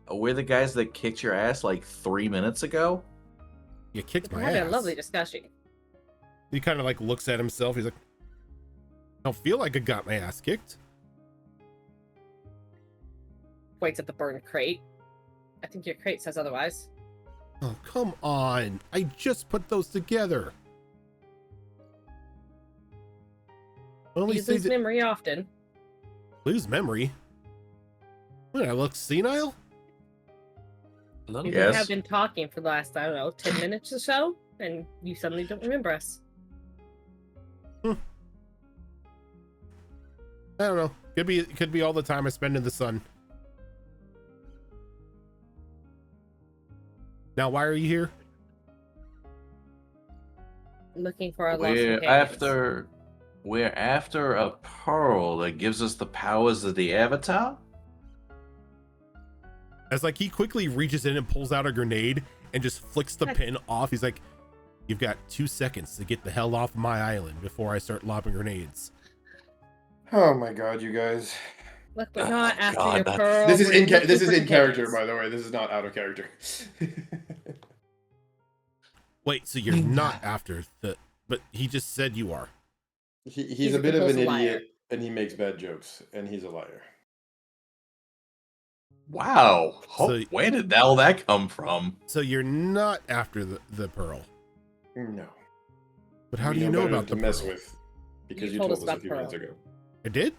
We're the guys that kicked your ass like 3 minutes ago.
You kicked
We're
my
having
ass.
a lovely discussion.
He kind of like looks at himself. He's like, I don't feel like I got my ass kicked.
Points at the burned crate. I think your crate says otherwise.
Oh, come on. I just put those together. Only
Uses
say that
memory often.
lose memory. What, I look senile?
A little
You
bit.
Yes.
have been talking for the last, I don't know, 10 minutes or so, and you suddenly don't remember us.
I don't know. Could be all the time I spend in the sun. Now, why are you here?
Looking for our lost
We're
companions.
after a pearl that gives us the powers of the Avatar.
As like he quickly reaches in and pulls out a grenade and just flicks the pin off. He's like, you've got 2 seconds to get the hell off my island before I start lobbing grenades.
Oh my god, you guys.
Look, we're not after
God,
your
that's-
pearl.
This is
we're
in
looking
this is
for
in character,
companions.
by the way. This is not out of character.
Wait, so you're not after the, but he just said you are.
He's
a
a bit of an
compulsive liar.
idiot, and he makes bad jokes, and he's a liar.
Wow.
So-
Where did all that come from?
So you're not after the pearl.
No.
But how
We
do you know
better
about
to
the
mess
pearl?
with? Because
You
you
told
told
us
us a
about
few
Pearl.
minutes ago.
I did?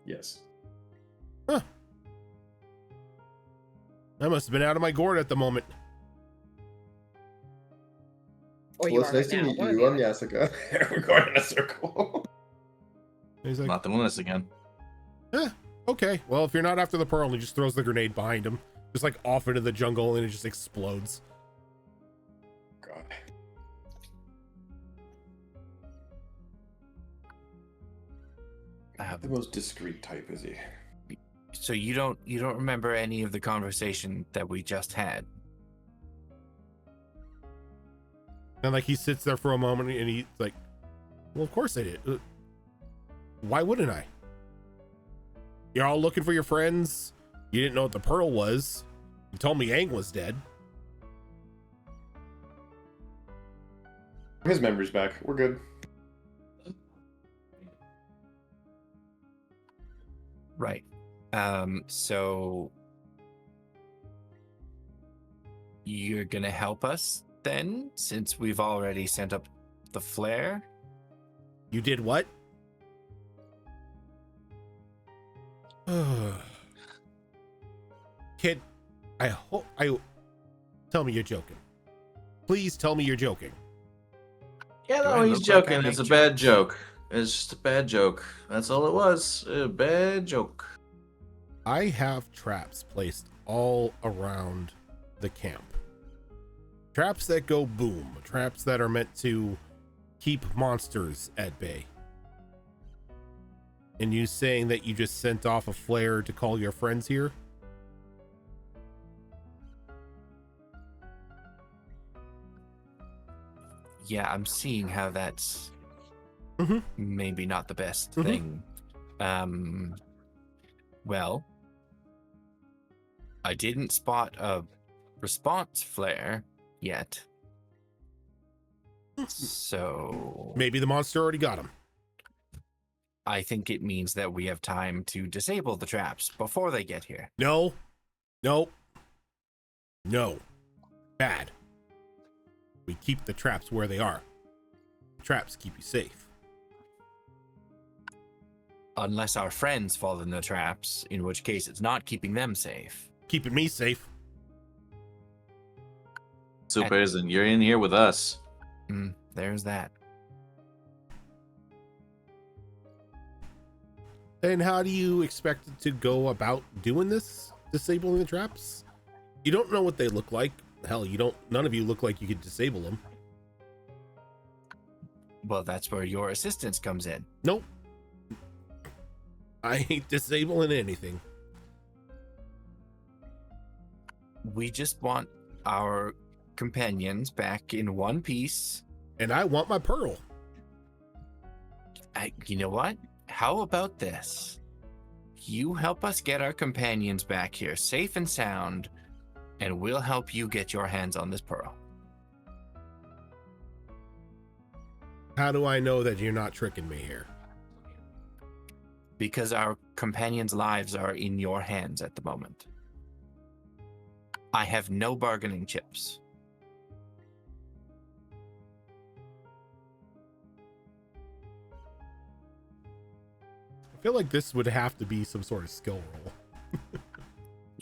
Yes.
I must have been out of my gourd at the moment.
Or you
Well,
are
it's nice
right
to
now.
meet
One or
you.
the
I'm
other.
Yasuka. We're going in a circle.
He's like,
Not doing this again.
okay, well, if you're not after the pearl, he just throws the grenade behind him, just like off into the jungle, and it just explodes.
God. The most discreet type, is he?
So you don't remember any of the conversation that we just had?
And like he sits there for a moment, and he's like, well, of course I did. Why wouldn't I? You're all looking for your friends. You didn't know what the pearl was. You told me Aang was dead.
His memory's back. We're good.
Right. So you're gonna help us then, since we've already sent up the flare?
You did what? Kid, I hope tell me you're joking. Please tell me you're joking.
Yeah,
Do
no,
I
he's
look like I
joking. It's a
make
bad
jokes?
joke. It's just a bad joke. That's all it was. A bad joke.
I have traps placed all around the camp. Traps that go boom. Traps that are meant to keep monsters at bay. And you saying that you just sent off a flare to call your friends here?
Yeah, I'm seeing how that's
Mhm.
maybe not the best
Mhm.
thing. Well, I didn't spot a response flare yet. So
Maybe the monster already got him.
I think it means that we have time to disable the traps before they get here.
No. No. No. Bad. We keep the traps where they are. Traps keep you safe.
Unless our friends fall in the traps, in which case it's not keeping them safe.
Keeping me safe.
Super isn't. You're in here with us.
There's that.
Then how do you expect to go about doing this? Disabling the traps? You don't know what they look like. Hell, none of you look like you could disable them.
Well, that's where your assistance comes in.
Nope. I ain't disabling anything.
We just want our companions back in one piece.
And I want my pearl.
You know what? How about this? You help us get our companions back here safe and sound, and we'll help you get your hands on this pearl.
How do I know that you're not tricking me here?
Because our companions' lives are in your hands at the moment. I have no bargaining chips.
I feel like this would have to be some sort of skill roll.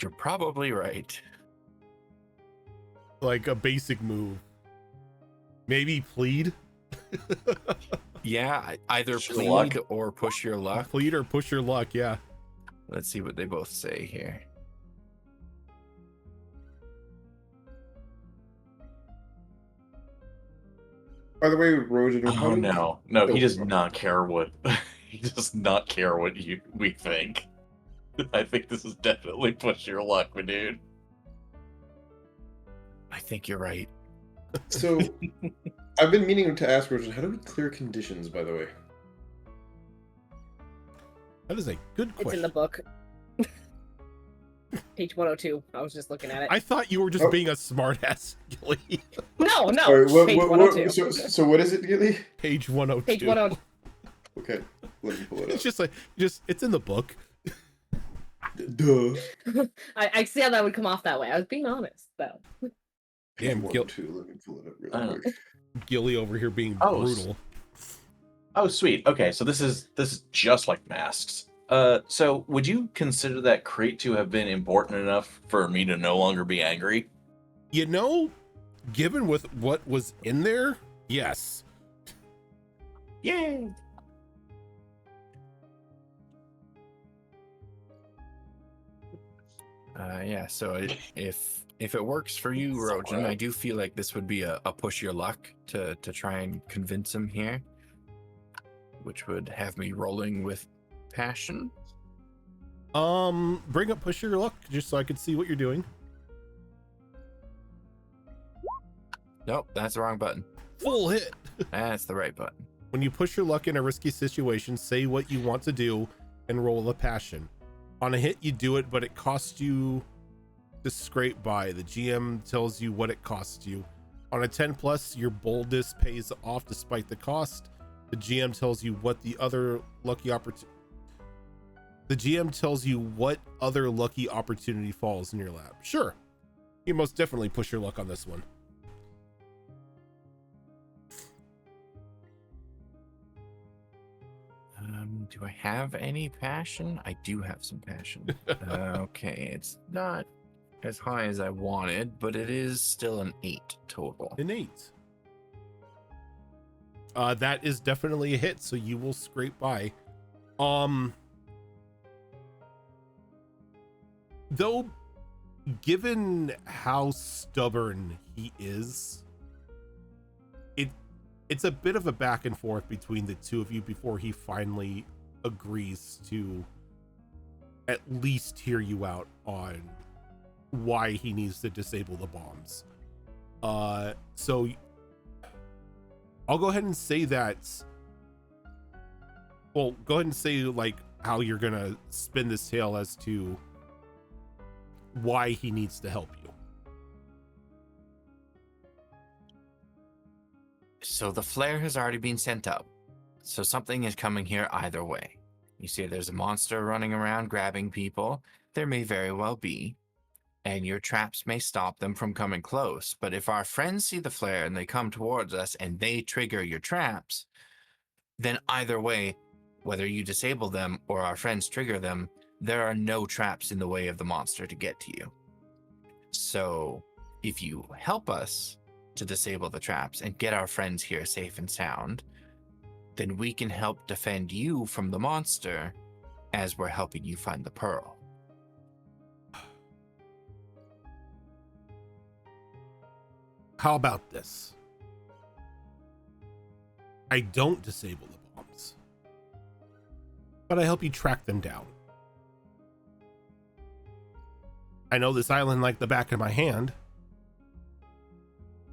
You're probably right.
Like a basic move. Maybe plead?
Yeah, either
Push your
plead
luck.
or push your luck.
Plead or push your luck, yeah.
Let's see what they both say here.
By the way, Rojan, how
Oh
did-
no, he
Oh,
does
okay.
not care what he does not care what we think. I think this is definitely push your luck, my dude.
I think you're right.
So, I've been meaning to ask Rojan, how do we clear conditions, by the way?
That is a good
It's in
question.
the book. Page 102. I was just looking at it.
I thought you were just
Oh.
being a smartass, Gilly.
No, no.
All right,
Page 102.
so what is it, Gilly?
Page 102.
Page 102.
Okay, let me pull it up.
It's just like, it's in the book.
Duh.
I see how that would come off that way. I was being honest, though.
Damn,
Page
Gil-
102, let me pull it up
Oh.
real quick.
Gilly over here being
Oh,
brutal.
Oh, sweet. Okay, so this is just like masks. So would you consider that crate to have been important enough for me to no longer be angry?
You know, given with what was in there, yes.
Yay! Yeah, so if it works for you, Rojan, I do feel like this would be a push your luck to try and convince him here, which would have me rolling with passion.
Bring up push your luck just so I could see what you're doing.
Nope, that's the wrong button.
Full hit.
That's the right button.
When you push your luck in a risky situation, say what you want to do and roll a passion. On a hit, you do it, but it costs you to scrape by. The GM tells you what it costs you. On a 10 plus, your boldness pays off despite the cost. The GM tells you what the other lucky opportunity. The GM tells you what other lucky opportunity falls in your lap. Sure, you most definitely push your luck on this one.
Do I have any passion? I do have some passion. Okay, it's not as high as I wanted, but it is still an 8 total.
An 8. That is definitely a hit, so you will scrape by. Though, given how stubborn he is, it's a bit of a back and forth between the two of you before he finally agrees to at least hear you out on why he needs to disable the bombs. So I'll go ahead and say that. Well, go ahead and say like how you're gonna spin this tale as to why he needs to help you.
So the flare has already been sent up. So something is coming here either way. You see there's a monster running around grabbing people. There may very well be. And your traps may stop them from coming close. But if our friends see the flare and they come towards us and they trigger your traps, then either way, whether you disable them or our friends trigger them, there are no traps in the way of the monster to get to you. So if you help us to disable the traps and get our friends here safe and sound, then we can help defend you from the monster as we're helping you find the pearl.
How about this? I don't disable the bombs, but I help you track them down. I know this island like the back of my hand.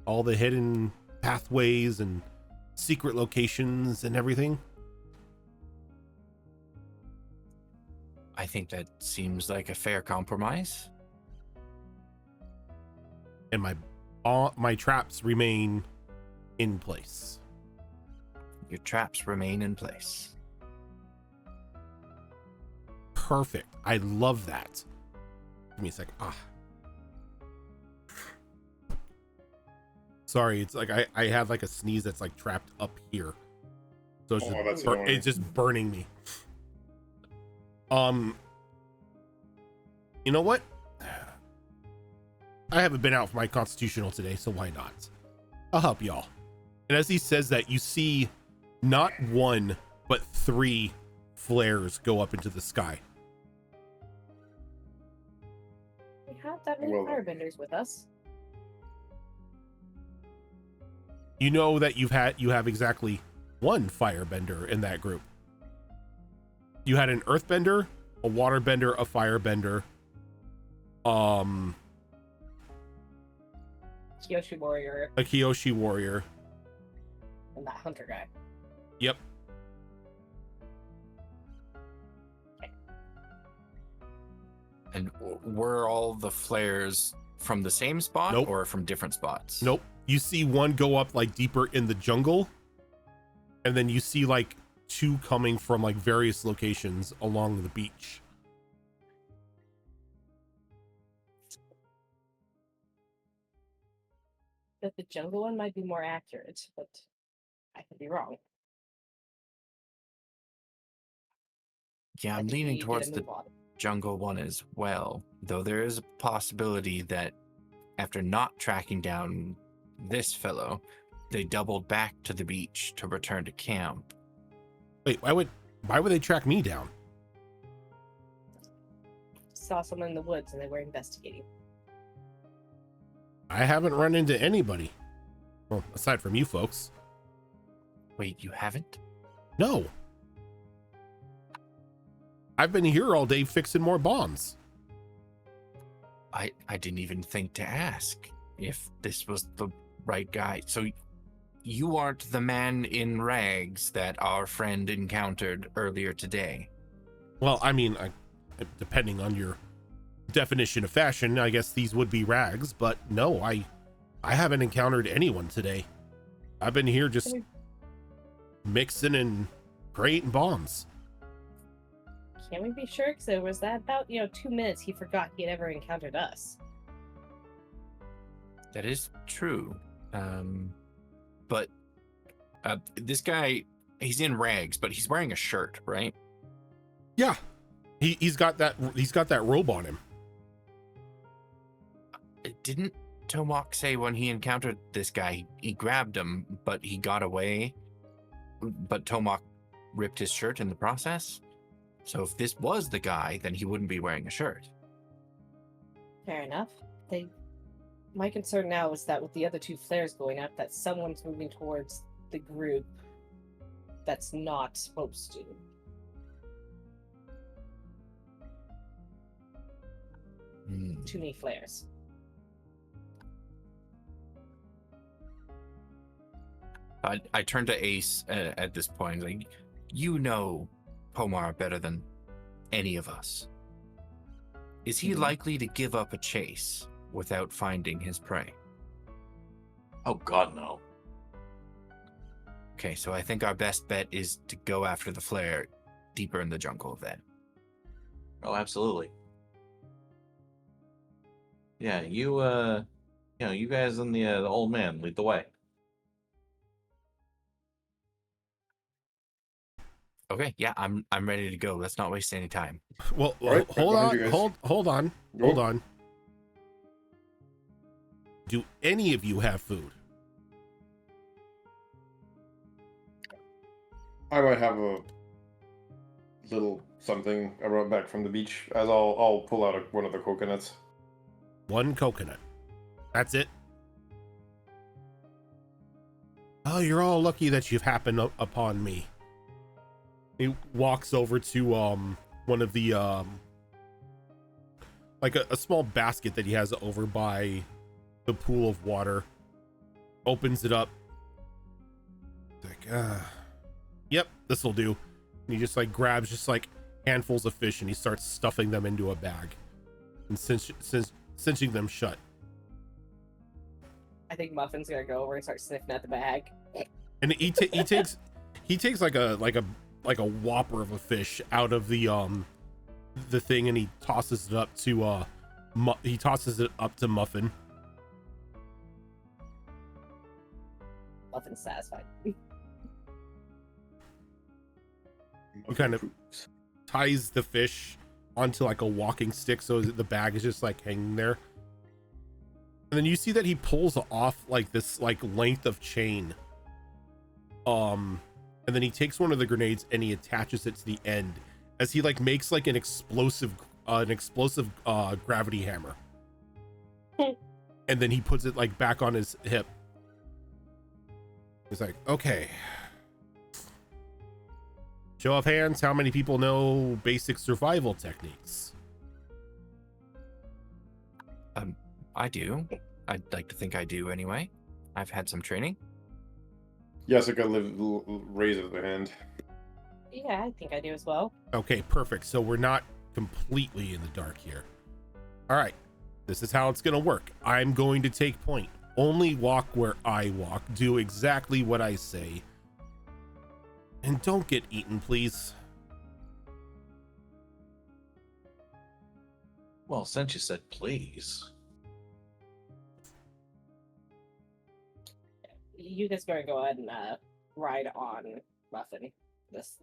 All the hidden pathways and secret locations and everything.
I think that seems like a fair compromise.
And my traps remain in place.
Your traps remain in place.
Perfect. I love that. Give me a second. Sorry, it's like I have like a sneeze that's like trapped up here. So it's
that's
it's just burning me. You know what? I haven't been out for my constitutional today, so why not? I'll help y'all. And as he says that, you see not one, but 3 flares go up into the sky.
We have that many
Well,
firebenders with us.
You know that you have exactly 1 firebender in that group. You had an earthbender, a waterbender, a firebender,
Kyoshi warrior
a Kyoshi warrior.
and that hunter guy.
Yep.
And were all the flares from the same spot
Nope.
or from different spots?
Nope. You see one go up like deeper in the jungle, and then you see like 2 coming from like various locations along the beach.
That the jungle one might be more accurate, but I could be wrong.
Yeah, I'm
I think
leaning
we get a
towards the
move on.
jungle one as well, though there is a possibility that after not tracking down this fellow, they doubled back to the beach to return to camp.
Wait, why would they track me down?
Saw someone in the woods and they were investigating.
I haven't run into anybody. Well, aside from you folks.
Wait, you haven't?
No. I've been here all day fixing more bombs.
I didn't even think to ask if this was the right guy. So you aren't the man in rags that our friend encountered earlier today.
Well, I mean, depending on your definition of fashion, I guess these would be rags, but no, I haven't encountered anyone today. I've been here just mixing and creating bombs.
Can we be sure? Because there was that about 2 minutes he forgot he had ever encountered us.
That is true. But this guy, he's in rags, but he's wearing a shirt, right?
Yeah, he's got that robe on him.
Didn't Tomok say when he encountered this guy, he grabbed him, but he got away? But Tomok ripped his shirt in the process? So if this was the guy, then he wouldn't be wearing a shirt.
Fair enough. My concern now is that with the other 2 flares going up, that someone's moving towards the group that's not supposed to. Too many flares.
I turn to Ace at this point, like, you know Pomar better than any of us. Is he likely to give up a chase without finding his prey?
Oh God, no.
Okay, so I think our best bet is to go after the flare deeper in the jungle then.
Oh, absolutely. Yeah, you guys and the old man lead the way.
Okay, yeah, I'm ready to go. Let's not waste any time.
Well,
All right,
hold
behind
on,
you guys.
hold on,
Go.
hold on. Do any of you have food?
I might have a little something I brought back from the beach. As I'll pull out one of the coconuts.
1 coconut. That's it. Oh, you're all lucky that you've happened upon me. He walks over to one of the like a small basket that he has over by the pool of water. Opens it up. Like, yep, this will do. And he just like grabs just like handfuls of fish and he starts stuffing them into a bag and cinching them shut.
I think Muffin's gonna go over and start sniffing at the bag.
And he takes like a whopper of a fish out of the thing and he tosses it up to Muffin.
Muffin's satisfied.
He kind of ties the fish onto like a walking stick so the bag is just like hanging there. And then you see that he pulls off like this like length of chain. And then he takes one of the grenades and he attaches it to the end as he like makes like an explosive gravity hammer. And then he puts it like back on his hip. He's like, okay. Show of hands, how many people know basic survival techniques?
I do. I'd like to think I do anyway. I've had some training.
Jessica raises the hand.
Yeah, I think I do as well.
Okay, perfect. So we're not completely in the dark here. All right, this is how it's going to work. I'm going to take point. Only walk where I walk. Do exactly what I say. And don't get eaten, please.
Well, since you said please.
You guys gonna go ahead and ride on Muffin this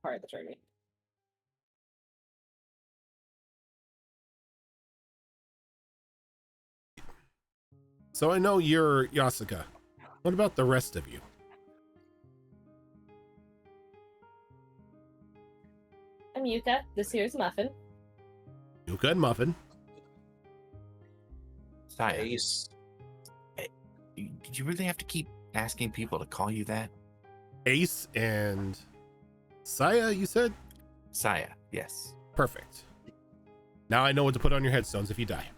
part of the journey.
So I know you're Yasuka. What about the rest of you?
I'm Yuka. This here's Muffin.
Yuka and Muffin.
Saya,
Ace.
did you really have to keep asking people to call you that?
Ace and Saya, you said?
Saya, yes.
Perfect. Now I know what to put on your headstones if you die.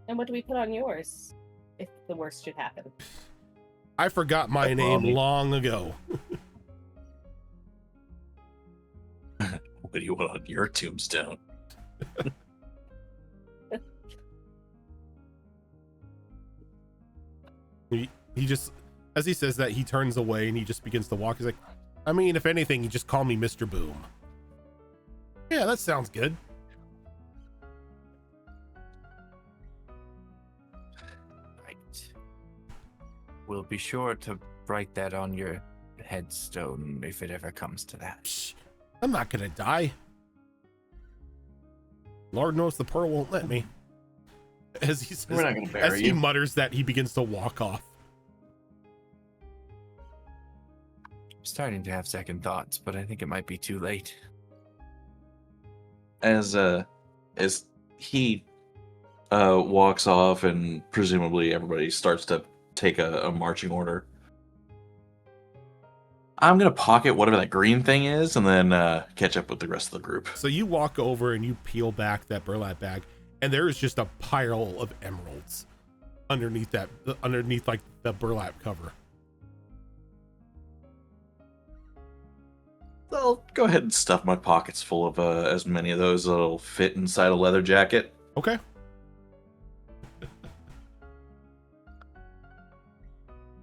And what do we put on yours if the worst should happen?
I forgot my name long ago.
What do you want on your tombstone?
He just, as he says that, he turns away and he just begins to walk. He's like, I mean, if anything, you just call me Mr. Boom. Yeah, that sounds good.
Right. We'll be sure to write that on your headstone if it ever comes to that.
Psh, I'm not gonna die. Lord knows the pearl won't let me. As he says,
We're not gonna bury
as he
you.
mutters that, he begins to walk off.
I'm starting to have second thoughts, but I think it might be too late.
As he walks off and presumably everybody starts to take a marching order, I'm gonna pocket whatever that green thing is and then catch up with the rest of the group.
So you walk over and you peel back that burlap bag, and there is just a pile of emeralds underneath like the burlap cover.
I'll go ahead and stuff my pockets full of as many of those that'll fit inside a leather jacket.
Okay.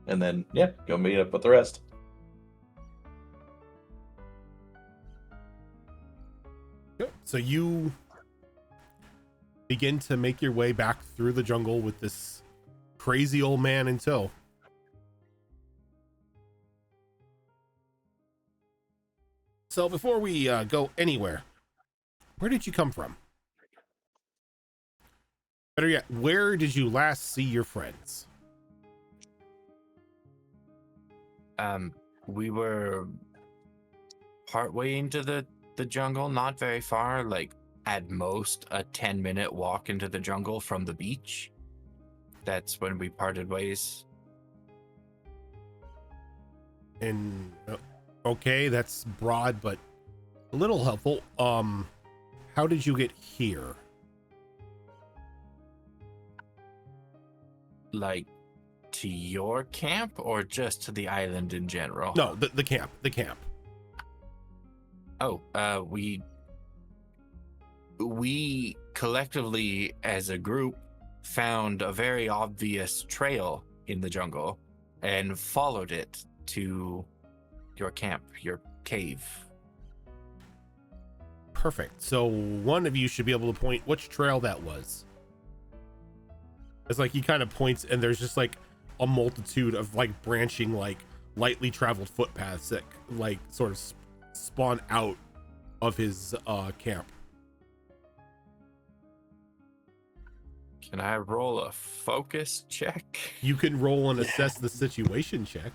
And then, yeah, go meet up with the rest.
So you begin to make your way back through the jungle with this crazy old man in tow. So before we go anywhere, where did you come from? Better yet, where did you last see your friends?
We were partway into the jungle, not very far, like at most a 10-minute walk into the jungle from the beach. that's when we parted ways.
And okay, that's broad, but a little helpful. How did you get here?
Like, to your camp or just to the island in general?
No, the camp. The camp.
Oh, we collectively as a group found a very obvious trail in the jungle and followed it to your camp, your cave.
Perfect. So one of you should be able to point which trail that was. It's like he kind of points, and there's just like a multitude of like branching, like lightly traveled footpaths that like sort of spawn out of his camp.
Can I roll a focus check?
You can roll and assess the situation check.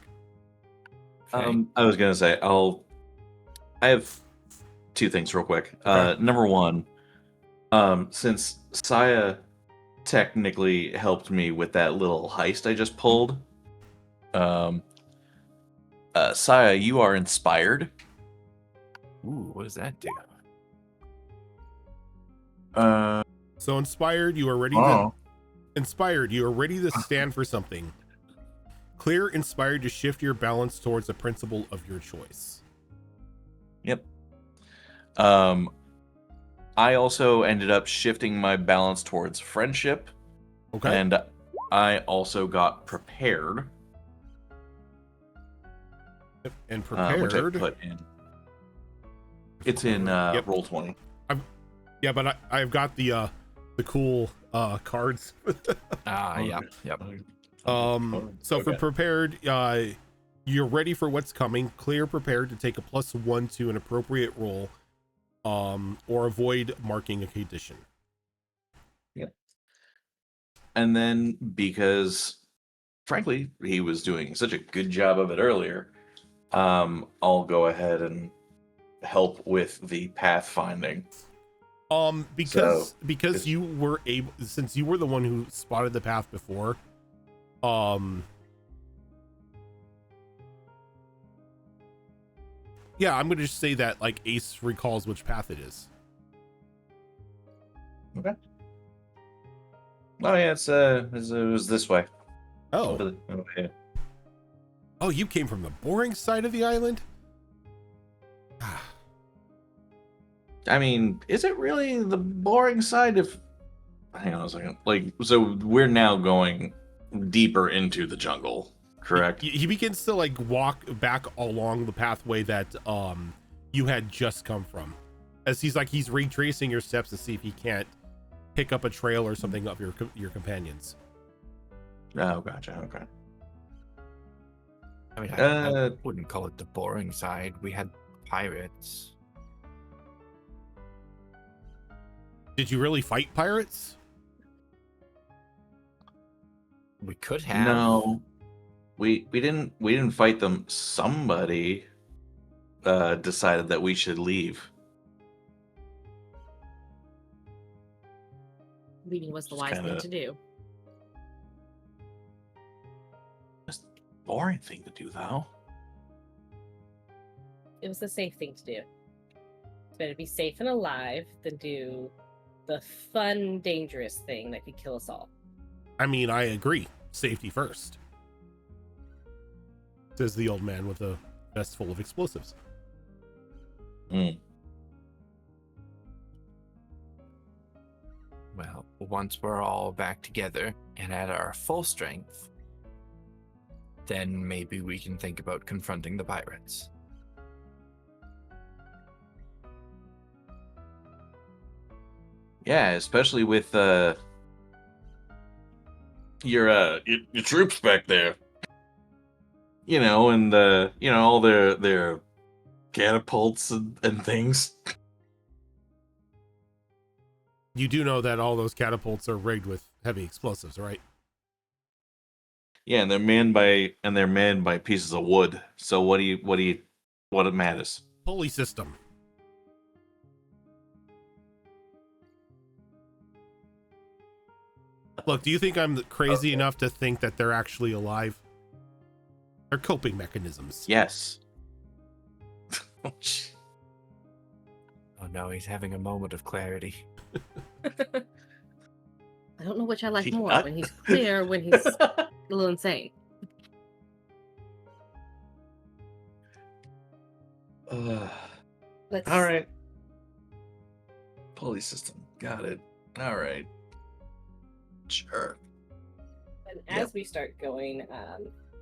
Okay.
I was gonna say I have two things real quick.
Okay.
Number one, since Saya technically helped me with that little heist I just pulled, Saya, you are inspired.
Ooh, what does that do?
So inspired, you are ready to stand for something. Clear inspired to shift your balance towards a principle of your choice.
Yep. I also ended up shifting my balance towards friendship.
Okay.
And I also got prepared.
And prepared.
Which I put in. It's in roll 20.
Yeah, but I've got the cool cards.
Yep.
So for prepared, you're ready for what's coming. Clear prepared to take a +1 to an appropriate roll, or avoid marking a condition.
Yep. And then because frankly he was doing such a good job of it earlier, I'll go ahead and help with the pathfinding.
Because you were able, since you were the one who spotted the path before, yeah, I'm gonna just say that like Ace recalls which path it is.
Okay. Oh yeah, it was this way.
Oh,
Yeah.
oh, you came from the boring side of the island.
I mean, is it really the boring side? Hang on a second. Like, so we're now going deeper into the jungle, correct?
He begins to like walk back along the pathway that you had just come from, as he's retracing your steps to see if he can't pick up a trail or something of your companions.
Oh, gotcha. Okay.
I mean, I wouldn't call it the boring side. We had pirates.
Did you really fight pirates?
We could have.
No, we didn't fight them. Somebody decided that we should leave.
Leaving was the
It's
wise thing
kinda-
to do.
Boring thing to do, though.
It was the safe thing to do. It's better to be safe and alive than do the fun, dangerous thing that could kill us all.
I mean, I agree. Safety first, says the old man with a vest full of explosives.
Well, once we're all back together and at our full strength, then maybe we can think about confronting the pirates.
Yeah, especially with your troops back there. You know, and all their catapults and things.
You do know that all those catapults are rigged with heavy explosives, right?
Yeah, and they're manned by pieces of wood. So what it matters?
Pulley system. Look, do you think I'm crazy enough to think that they're actually alive? They're coping mechanisms.
Yes.
Oh no, he's having a moment of clarity.
I don't know which I like
He's
more,
not.
when he's clear, when he's a little insane. Let's...
All right. Pulley system. Got it. All right. Sure.
And as we start going,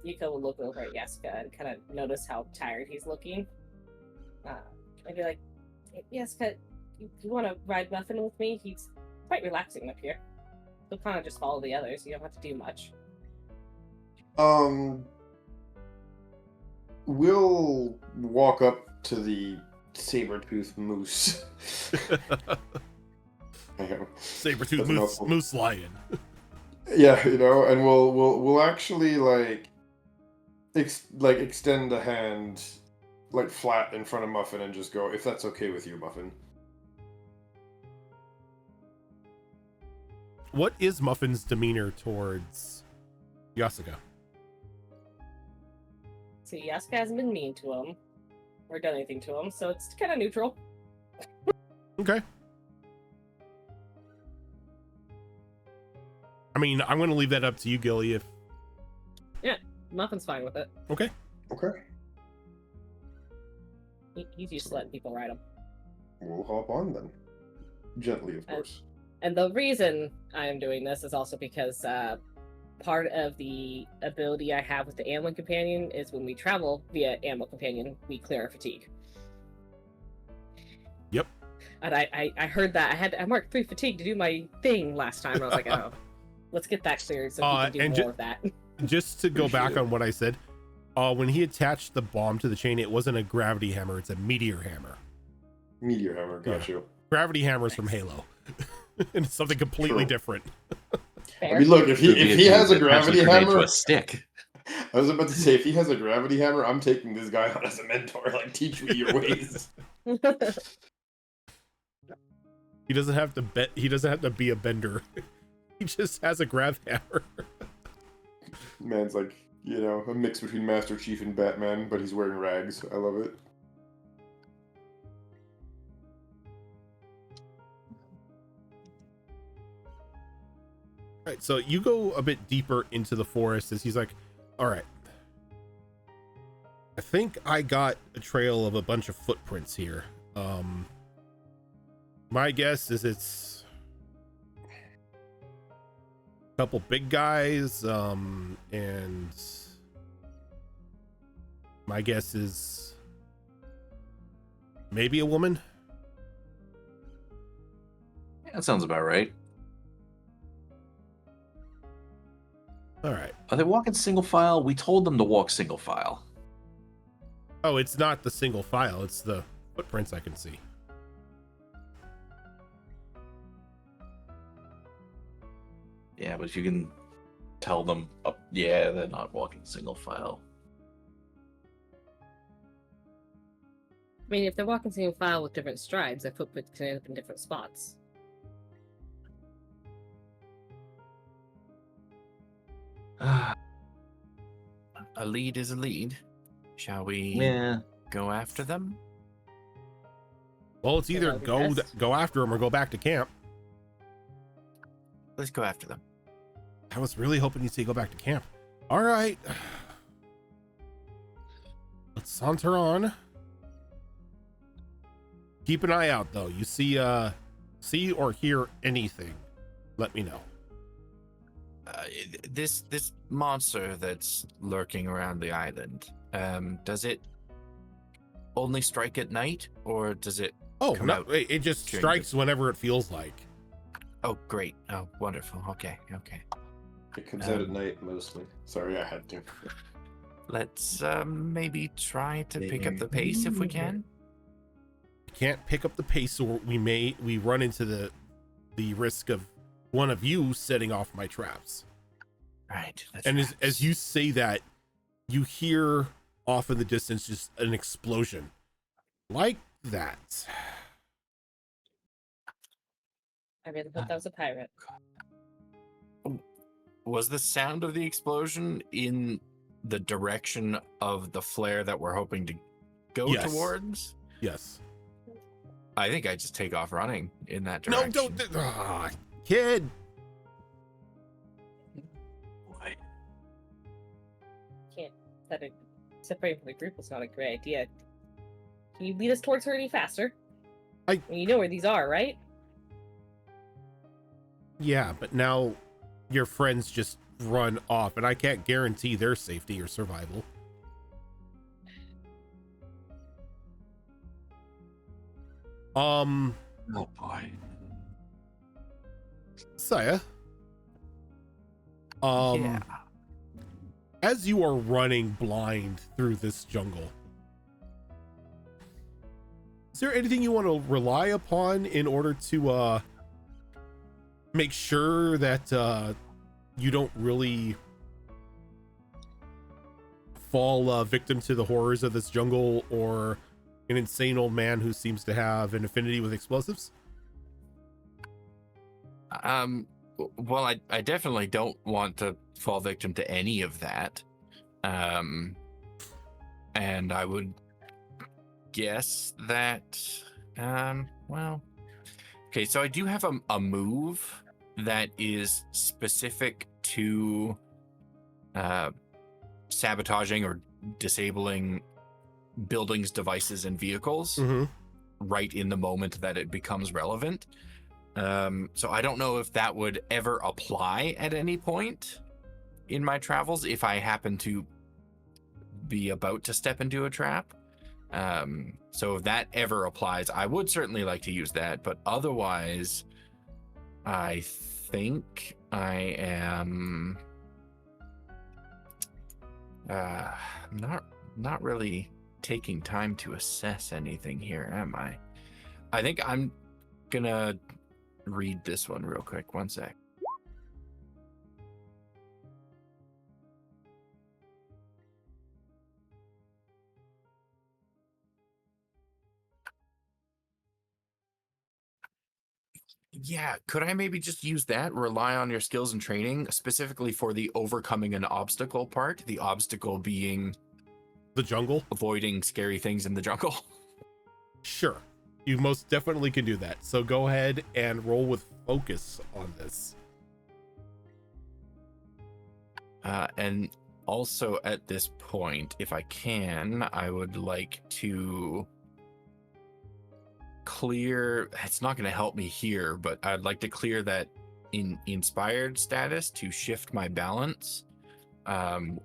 Yuko will look over at Yeska and kind of notice how tired he's looking. And be like, hey, Yeska, you want to ride Muffin with me? He's quite relaxing up here. He'll kind of just follow the others. You don't have to do much.
We'll walk up to the saber-toothed moose.
Saber-tooth
That's
moose lion.
Yeah, you know, and we'll actually extend the hand like flat in front of Muffin and just go, if that's okay with you, Muffin.
What is Muffin's demeanor towards Yasuka?
See, Yasuka hasn't been mean to him or done anything to him, so it's kind of neutral.
Okay. I mean, I'm going to leave that up to you, Gilly, if...
Yeah, Muffin's fine with it.
Okay.
Okay.
He's used to letting people ride him.
We'll hop on then. Gently, of course.
And the reason I am doing this is also because part of the ability I have with the Animal Companion is when we travel via Animal Companion, we clear our fatigue.
Yep.
And I heard that. I marked 3 fatigue to do my thing last time. I was like, oh, let's get that cleared so we can do more of that.
Just to go back on what I said, when he attached the bomb to the chain, it wasn't a gravity hammer, it's a meteor hammer.
Meteor hammer, got
Yeah.
you.
Gravity hammer's from Halo. And it's something completely
True.
different.
I mean, look, if he has a gravity hammer,
to a stick.
I was about to say, if he has a gravity hammer, I'm taking this guy on as a mentor. Like, teach me your ways.
He doesn't have to he doesn't have to be a bender. He just has a grav hammer.
Man's like, you know, a mix between Master Chief and Batman, but he's wearing rags. I love it.
All right, so you go a bit deeper into the forest as he's like, all right, I think I got a trail of a bunch of footprints here. My guess is it's a couple big guys, and my guess is maybe a woman.
That sounds about right.
All right.
Are they walking single file? We told them to walk single file.
Oh, it's not the single file, it's the footprints I can see.
Yeah, but if you can tell them, yeah, they're not walking single file.
I mean, if they're walking single file with different strides, their footprints can end up in different spots.
A lead is a lead. Shall we
Yeah.
go after them?
Well, it's either
that would be best.
go after them or go back to camp.
Let's go after them.
I was really hoping you'd say go back to camp. All right. Let's saunter on. Keep an eye out, though. You see or hear anything, let me know.
This monster that's lurking around the island, does it only strike at night, or does it
Oh,
come
no,
out
it just
during
strikes whenever it feels like.
Oh, great. Oh, wonderful. Okay.
It comes out at night, mostly. Sorry, I had to.
Let's maybe try to pick up the pace if we can.
Can't pick up the pace, or we run into the risk of one of you setting off my traps.
Right.
And as you say that, you hear off in the distance just an explosion like that.
I really thought that was a pirate.
Was the sound of the explosion in the direction of the flare that we're hoping to go
Yes.
towards?
Yes.
I think I just take off running in that
No,
direction.
don't. Kid.
Boy.
Can't that separating from the group was not a great idea. Can you lead us towards her any faster? You know where these are, right?
Yeah, but now your friends just run off, and I can't guarantee their safety or survival.
Oh boy.
Saya.
Yeah.
As you are running blind through this jungle, is there anything you want to rely upon in order to make sure that you don't really fall victim to the horrors of this jungle or an insane old man who seems to have an affinity with explosives?
Well, I definitely don't want to fall victim to any of that. And I would guess that, well, okay, so I do have a move that is specific to sabotaging or disabling buildings, devices, and vehicles right in the moment that it becomes relevant. So I don't know if that would ever apply at any point in my travels if I happen to be about to step into a trap. So if that ever applies, I would certainly like to use that, but otherwise I think I am not really taking time to assess anything here, am I? I think I'm gonna read this one real quick. One sec. Yeah, could I maybe just use that, rely on your skills and training, specifically for the overcoming an obstacle part, the obstacle being
The jungle?
avoiding scary things in the jungle?
Sure. You most definitely can do that. So go ahead and roll with focus on this.
And also at this point, if I can, I would like to clear, it's not going to help me here, but I'd like to clear that in inspired status to shift my balance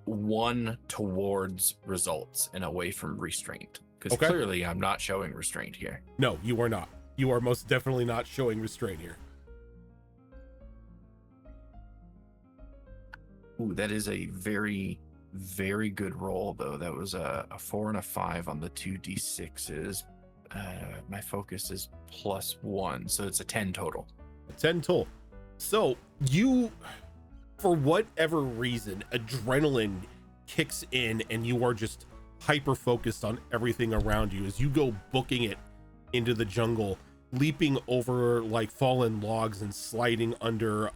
one towards results and away from restraint, because
Okay.
clearly I'm not showing restraint here.
No, you are not. You are most definitely not showing restraint here.
Ooh, that is a very, very good roll, though. That was a 4 and a 5 on the 2d6s. My focus is +1, so it's a 10 total.
10 total. So you, for whatever reason, adrenaline kicks in and you are just hyper focused on everything around you as you go booking it into the jungle, leaping over like fallen logs and sliding under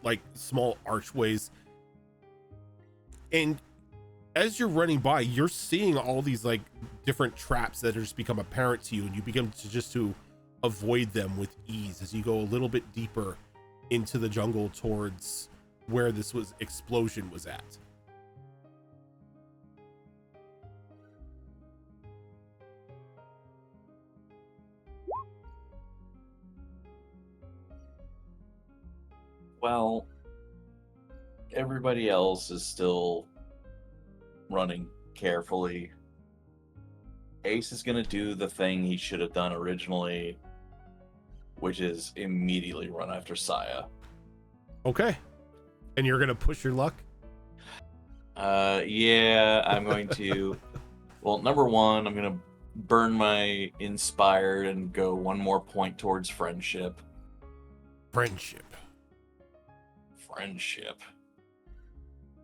like small archways. And as you're running by, you're seeing all these like different traps that have just become apparent to you, and you begin to avoid them with ease as you go a little bit deeper into the jungle towards where this explosion was at.
Well, everybody else is still running carefully. Ace is going to do the thing he should have done originally, which is immediately run after Saya.
Okay. And you're going to push your luck?
Yeah, I'm going to... Well, number one, I'm going to burn my inspired and go one more point towards friendship.
Friendship.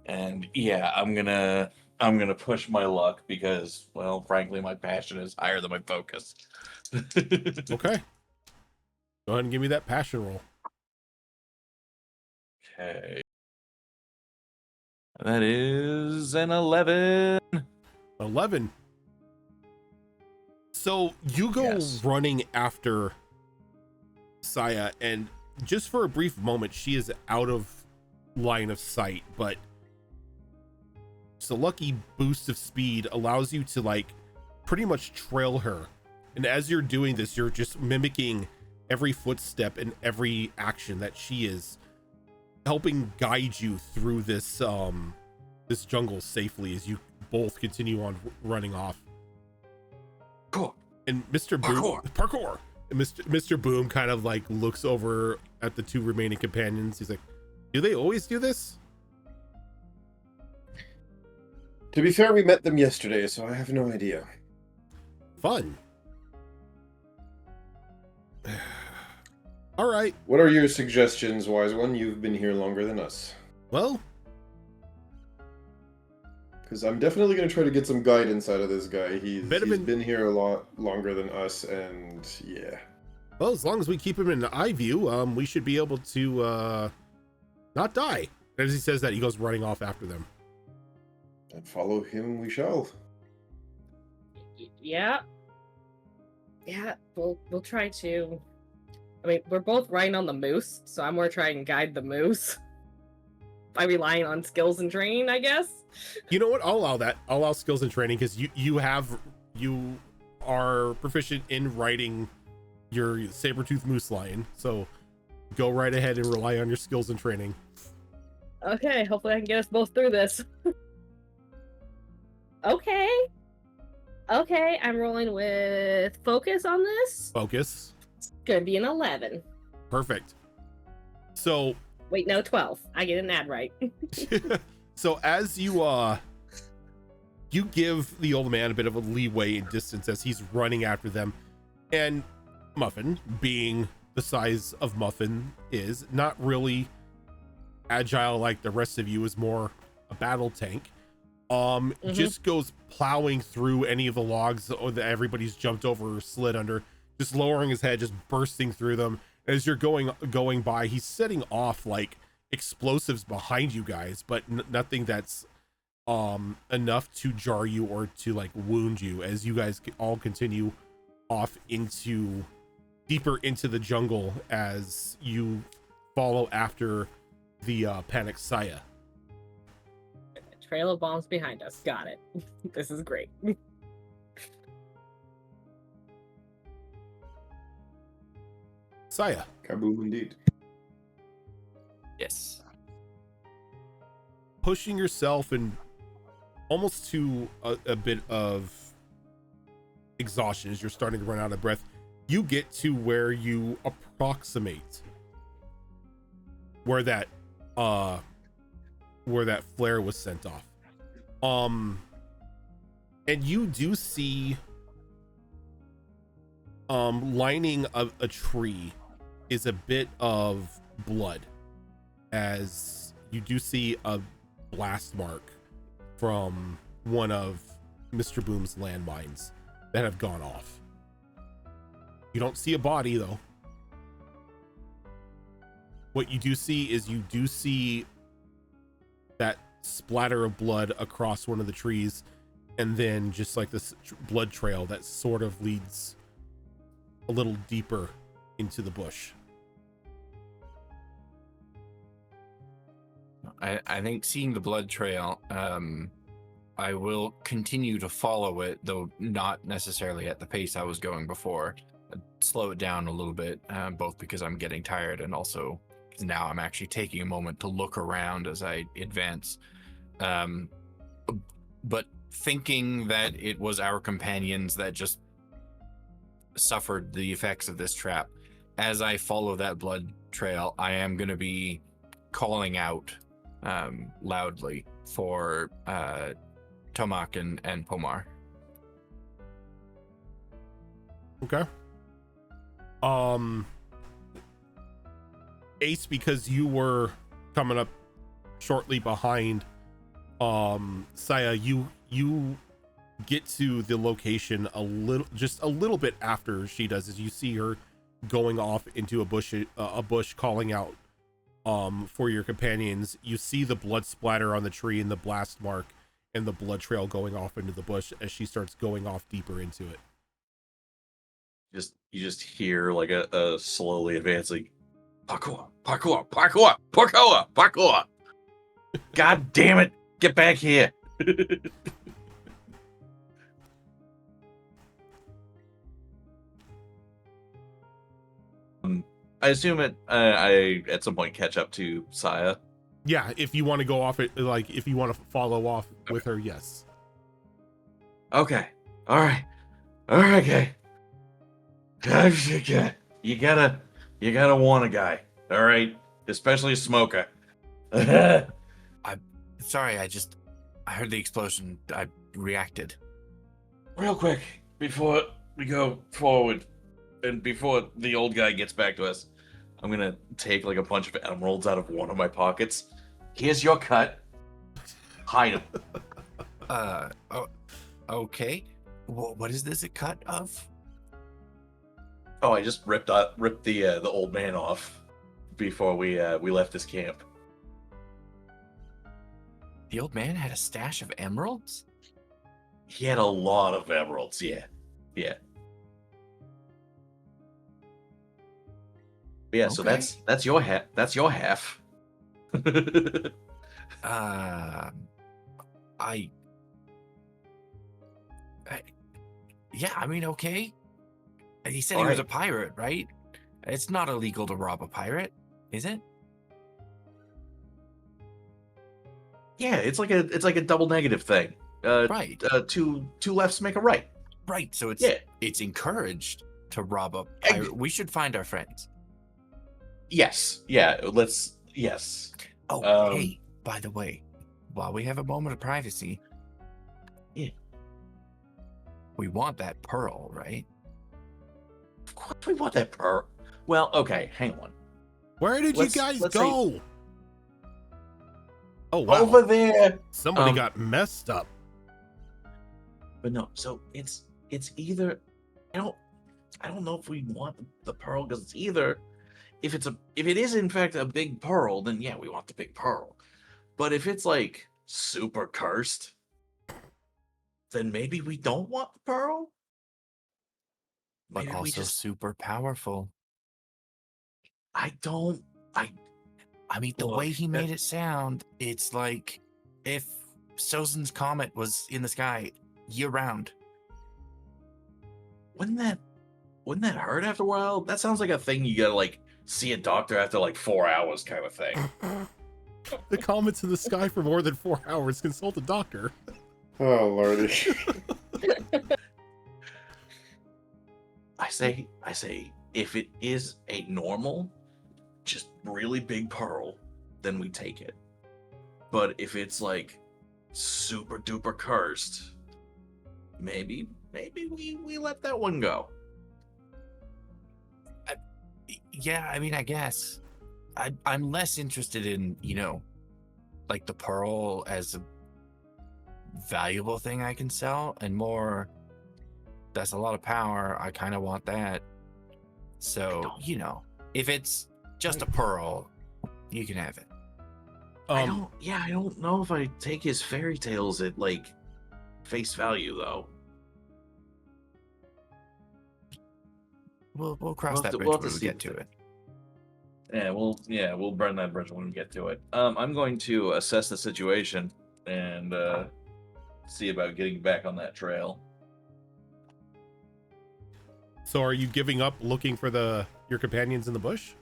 And yeah, I'm gonna push my luck because, well, frankly, my passion is higher than my focus.
Okay. Go ahead and give me that passion roll.
Okay. That is an 11.
11. So you go
Yes.
running after Saya, and just for a brief moment, she is out of line of sight, but just a lucky boost of speed allows you to like pretty much trail her. And as you're doing this, you're just mimicking every footstep and every action that she is, helping guide you through this this jungle safely as you both continue on running off.
Cool.
And Mr. Boom, parkour. And Mr. Boom kind of like looks over at the two remaining companions. He's like, "Do they always do this?"
To be fair, we met them yesterday, so I have no idea.
Fun. All right.
What are your suggestions, Wise One? You've been here longer than us.
Well,
Because I'm definitely going to try to get some guidance out of this guy. He's
Better
been here a lot longer than us, and yeah.
well, as long as we keep him in eye view, we should be able to not die. As he says that, he goes running off after them.
And follow him we shall.
Yeah. Yeah, we'll try to. I mean, we're both riding on the moose, so I'm more trying to guide the moose by relying on skills and training, I guess.
You know what? I'll allow that. I'll allow skills and training because you are proficient in riding your saber-toothed moose lion. So go right ahead and rely on your skills and training.
Okay, hopefully I can get us both through this. Okay, I'm rolling with focus on this.
Focus.
It's gonna be an 11.
Perfect. So
Wait, no, 12. I get an ad right.
so as you give the old man a bit of a leeway in distance as he's running after them, and Muffin, being the size of Muffin, is not really agile like the rest of you, is more a battle tank. Just goes plowing through any of the logs that everybody's jumped over or slid under, just lowering his head, just bursting through them. As you're going by, he's setting off like explosives behind you guys, but nothing that's enough to jar you or to like wound you, as you guys all continue off deeper into the jungle as you follow after the panicked Saya.
Trail of bombs behind us. Got it. This is great.
Saya.
Kaboom indeed.
Yes.
Pushing yourself and almost to a bit of exhaustion as you're starting to run out of breath, you get to where you approximate where that flare was sent off. And you do see lining of a tree is a bit of blood, as you do see a blast mark from one of Mr. Boom's landmines that have gone off. You don't see a body though. What you do see is that splatter of blood across one of the trees, and then just like this blood trail that sort of leads a little deeper into the bush.
I think seeing the blood trail, I will continue to follow it, though not necessarily at the pace I was going before. I'd slow it down a little bit, both because I'm getting tired and also because now I'm actually taking a moment to look around as I advance. But thinking that it was our companions that just suffered the effects of this trap, as I follow that blood trail, I am going to be calling out loudly for Tomak and Pomar.
Okay. Ace, because you were coming up shortly behind Saya, you get to the location a little bit after she does, as you see her going off into a bush calling out for your companions. You see the blood splatter on the tree and the blast mark and the blood trail going off into the bush as she starts going off deeper into it.
You just hear like a slowly advancing parkour, parkour, parkour, parkour, parkour. God damn it! Get back here! I assume I at some point catch up to Saya.
Yeah, if you want to go off it, like if you want to follow off with her, yes.
Okay. All right. Okay. You gotta want a guy. All right, especially a smoker.
Sorry, I heard the explosion. I reacted.
Real quick, before we go forward, and before the old guy gets back to us, I'm gonna take like a bunch of emeralds out of one of my pockets. Here's your cut. Hide them.
Okay. What is this a cut of?
Oh, I just ripped the old man off before we left this camp.
The old man had a stash of emeralds?
He had a lot of emeralds. Yeah. Yeah, so
Okay.
that's your half. That's your half.
Yeah, I mean, okay. He said
All
he was a
right.
pirate, right? It's not illegal to rob a pirate, is it?
Yeah, it's like a double negative thing.
Right.
Two lefts make a right.
Right. So
Yeah.
it's encouraged to rob a pirate. We should find our friends.
Yes. Yeah. Yes.
Oh, hey, by the way, while we have a moment of privacy,
yeah,
we want that pearl, right?
Of course we want that pearl. Well, okay, hang on.
Where did you guys go? Oh, wow.
Over there.
Somebody got messed up.
But no, so it's either I don't know if we want the pearl, because it's either if it is in fact a big pearl, then yeah, we want the big pearl. But if it's like super cursed, then maybe we don't want the pearl.
But
Maybe
also super powerful. I mean, the way he made it sound, it's like if Sozin's comet was in the sky year round.
Wouldn't that hurt after a while? That sounds like a thing you gotta like see a doctor after like 4 hours kind of thing.
The comets in the sky for more than 4 hours. Consult a doctor.
Oh lordy.
I say, if it is a normal, just really big pearl, then we take it. But if it's like super duper cursed, maybe we let that one go.
Yeah, I mean, I guess I'm less interested in, like the pearl as a valuable thing I can sell, and more, that's a lot of power. I kind of want that. So, if it's just a pearl, you can have it.
I don't know if I take his fairy tales at like face value though.
We'll cross that bridge when we get to it.
Yeah, we'll burn that bridge when we get to it. I'm going to assess the situation and see about getting back on that trail.
So are you giving up looking for your companions in the bush?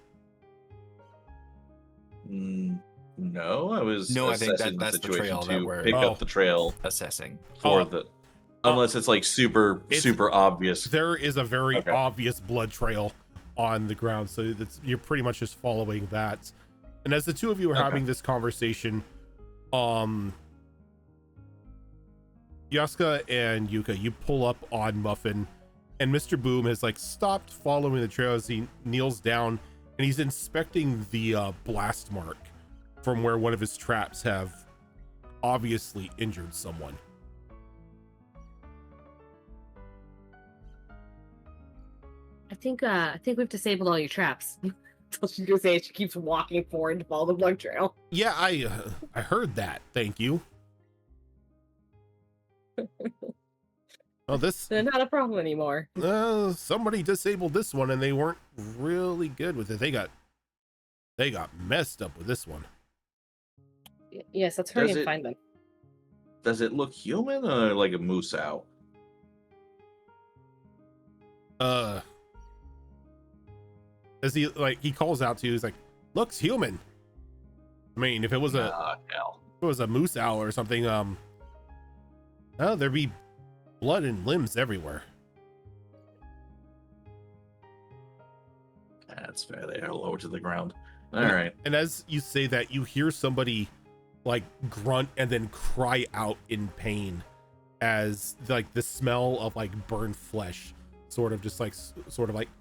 No, I was
I think
assessing
that's the trail
to
that we're
pick up the trail
assessing
for unless it's like super obvious.
There is a very obvious blood trail on the ground, so you're pretty much just following that. And as the two of you are having this conversation, Yaska and Yuka, you pull up on Muffin, and Mr. Boom has like stopped following the trail as he kneels down and he's inspecting the blast mark from where one of his traps have obviously injured someone.
I think we've disabled all your traps. All she's gonna say is she keeps walking forward to follow the blood trail.
Yeah, I heard that. Thank you. Oh, this
They're not a problem anymore.
somebody disabled this one, and they weren't really good with it. They got messed up with this one.
Yes, let's hurry
Does
and
it-
find them.
Does it look human or like a moose owl?
As he calls out to you, he's like, looks human. I mean, if it was
Hell.
a moose owl or something, oh, there'd be blood and limbs everywhere.
That's fair. They are lower to the ground. All right.
And as you say that, you hear somebody like grunt and then cry out in pain as like the smell of like burned flesh sort of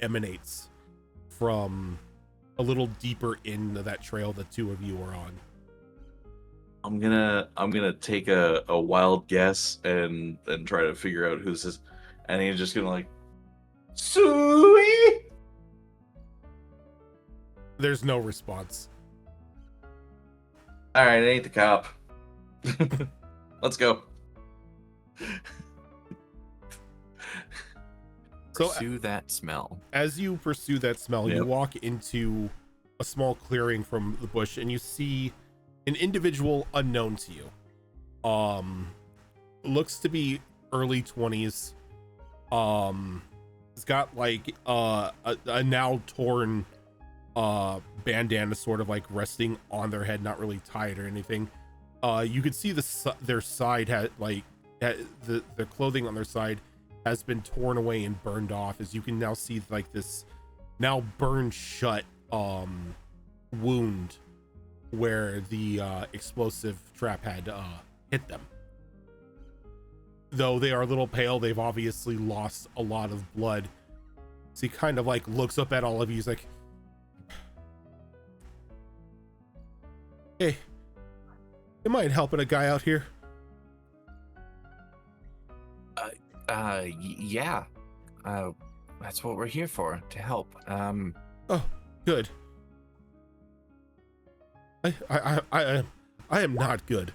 emanates from a little deeper into that trail the two of you are on.
I'm gonna take a wild guess and try to figure out who this is. And he's just gonna like Suey.
There's no response.
All right, it ain't the cop. Let's go.
So
Pursue that smell.
as you pursue that smell, you
Yep.
walk into a small clearing from the bush and you see an individual unknown to you. Looks to be early 20s. It's got like a now torn bandana sort of like resting on their head, not really tied or anything. You could see their side the clothing on their side has been torn away and burned off, as you can now see like this now burned shut wound where the explosive trap had hit them. Though they are a little pale, they've obviously lost a lot of blood. So he kind of like looks up at all of you. He's like, hey, you mind helping a guy out here?
Yeah. That's what we're here for, to help.
Oh, good. I am not good.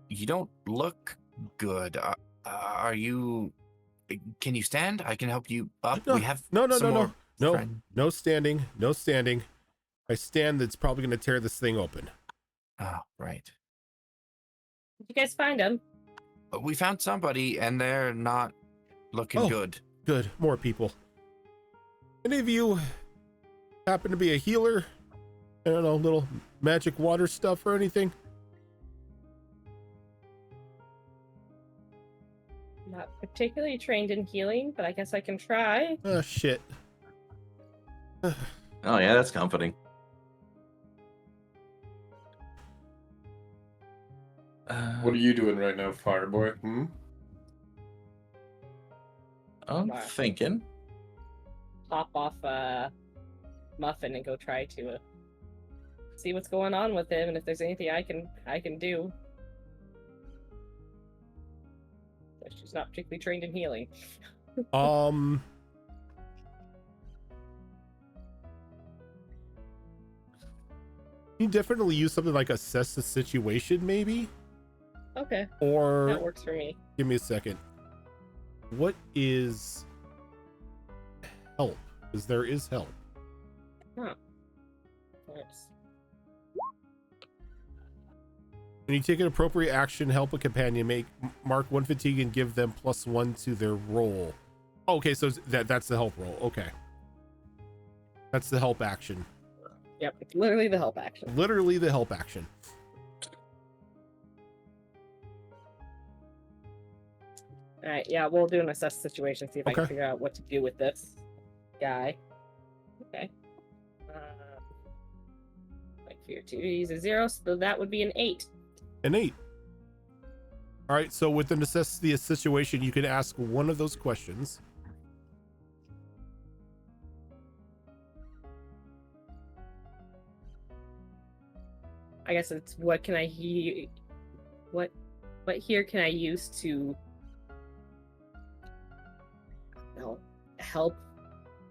You don't look good. Are you? Can you stand? I can help you up.
No,
We have
no,
some more friend-
no standing. If I stand, that's probably going to tear this thing open.
Oh, right.
Did you guys find them?
We found somebody, and they're not looking
Oh.
good.
Good, more people. Any of you happen to be a healer? I don't know, little magic water stuff or anything?
Not particularly trained in healing, but I guess I can try.
Oh, shit.
Oh yeah, that's comforting.
What are you doing right now, Fireboy? Hmm?
I'm
Wow.
thinking.
Pop off Muffin and go try to see what's going on with him, and if there's anything I can do. She's not particularly trained in healing.
You definitely use something like assess the situation, maybe?
Okay,
Or
that works for me.
give me a second. What is help? Because there is help.
Yes.
When you take an appropriate action, help a companion, mark one fatigue and give them +1 to their roll. Okay, so that's the help roll. Okay. That's the help action.
Yep, it's literally the help action.
Literally the help action.
All right, yeah, we'll do an assess situation, see if I can
Okay.
figure out what to do with this guy. Okay. Like fear 2, he's a 0, so that would be an 8.
An 8. All right, so with the necessity of situation, you can ask one of those questions.
I guess it's what can I what here can I use to help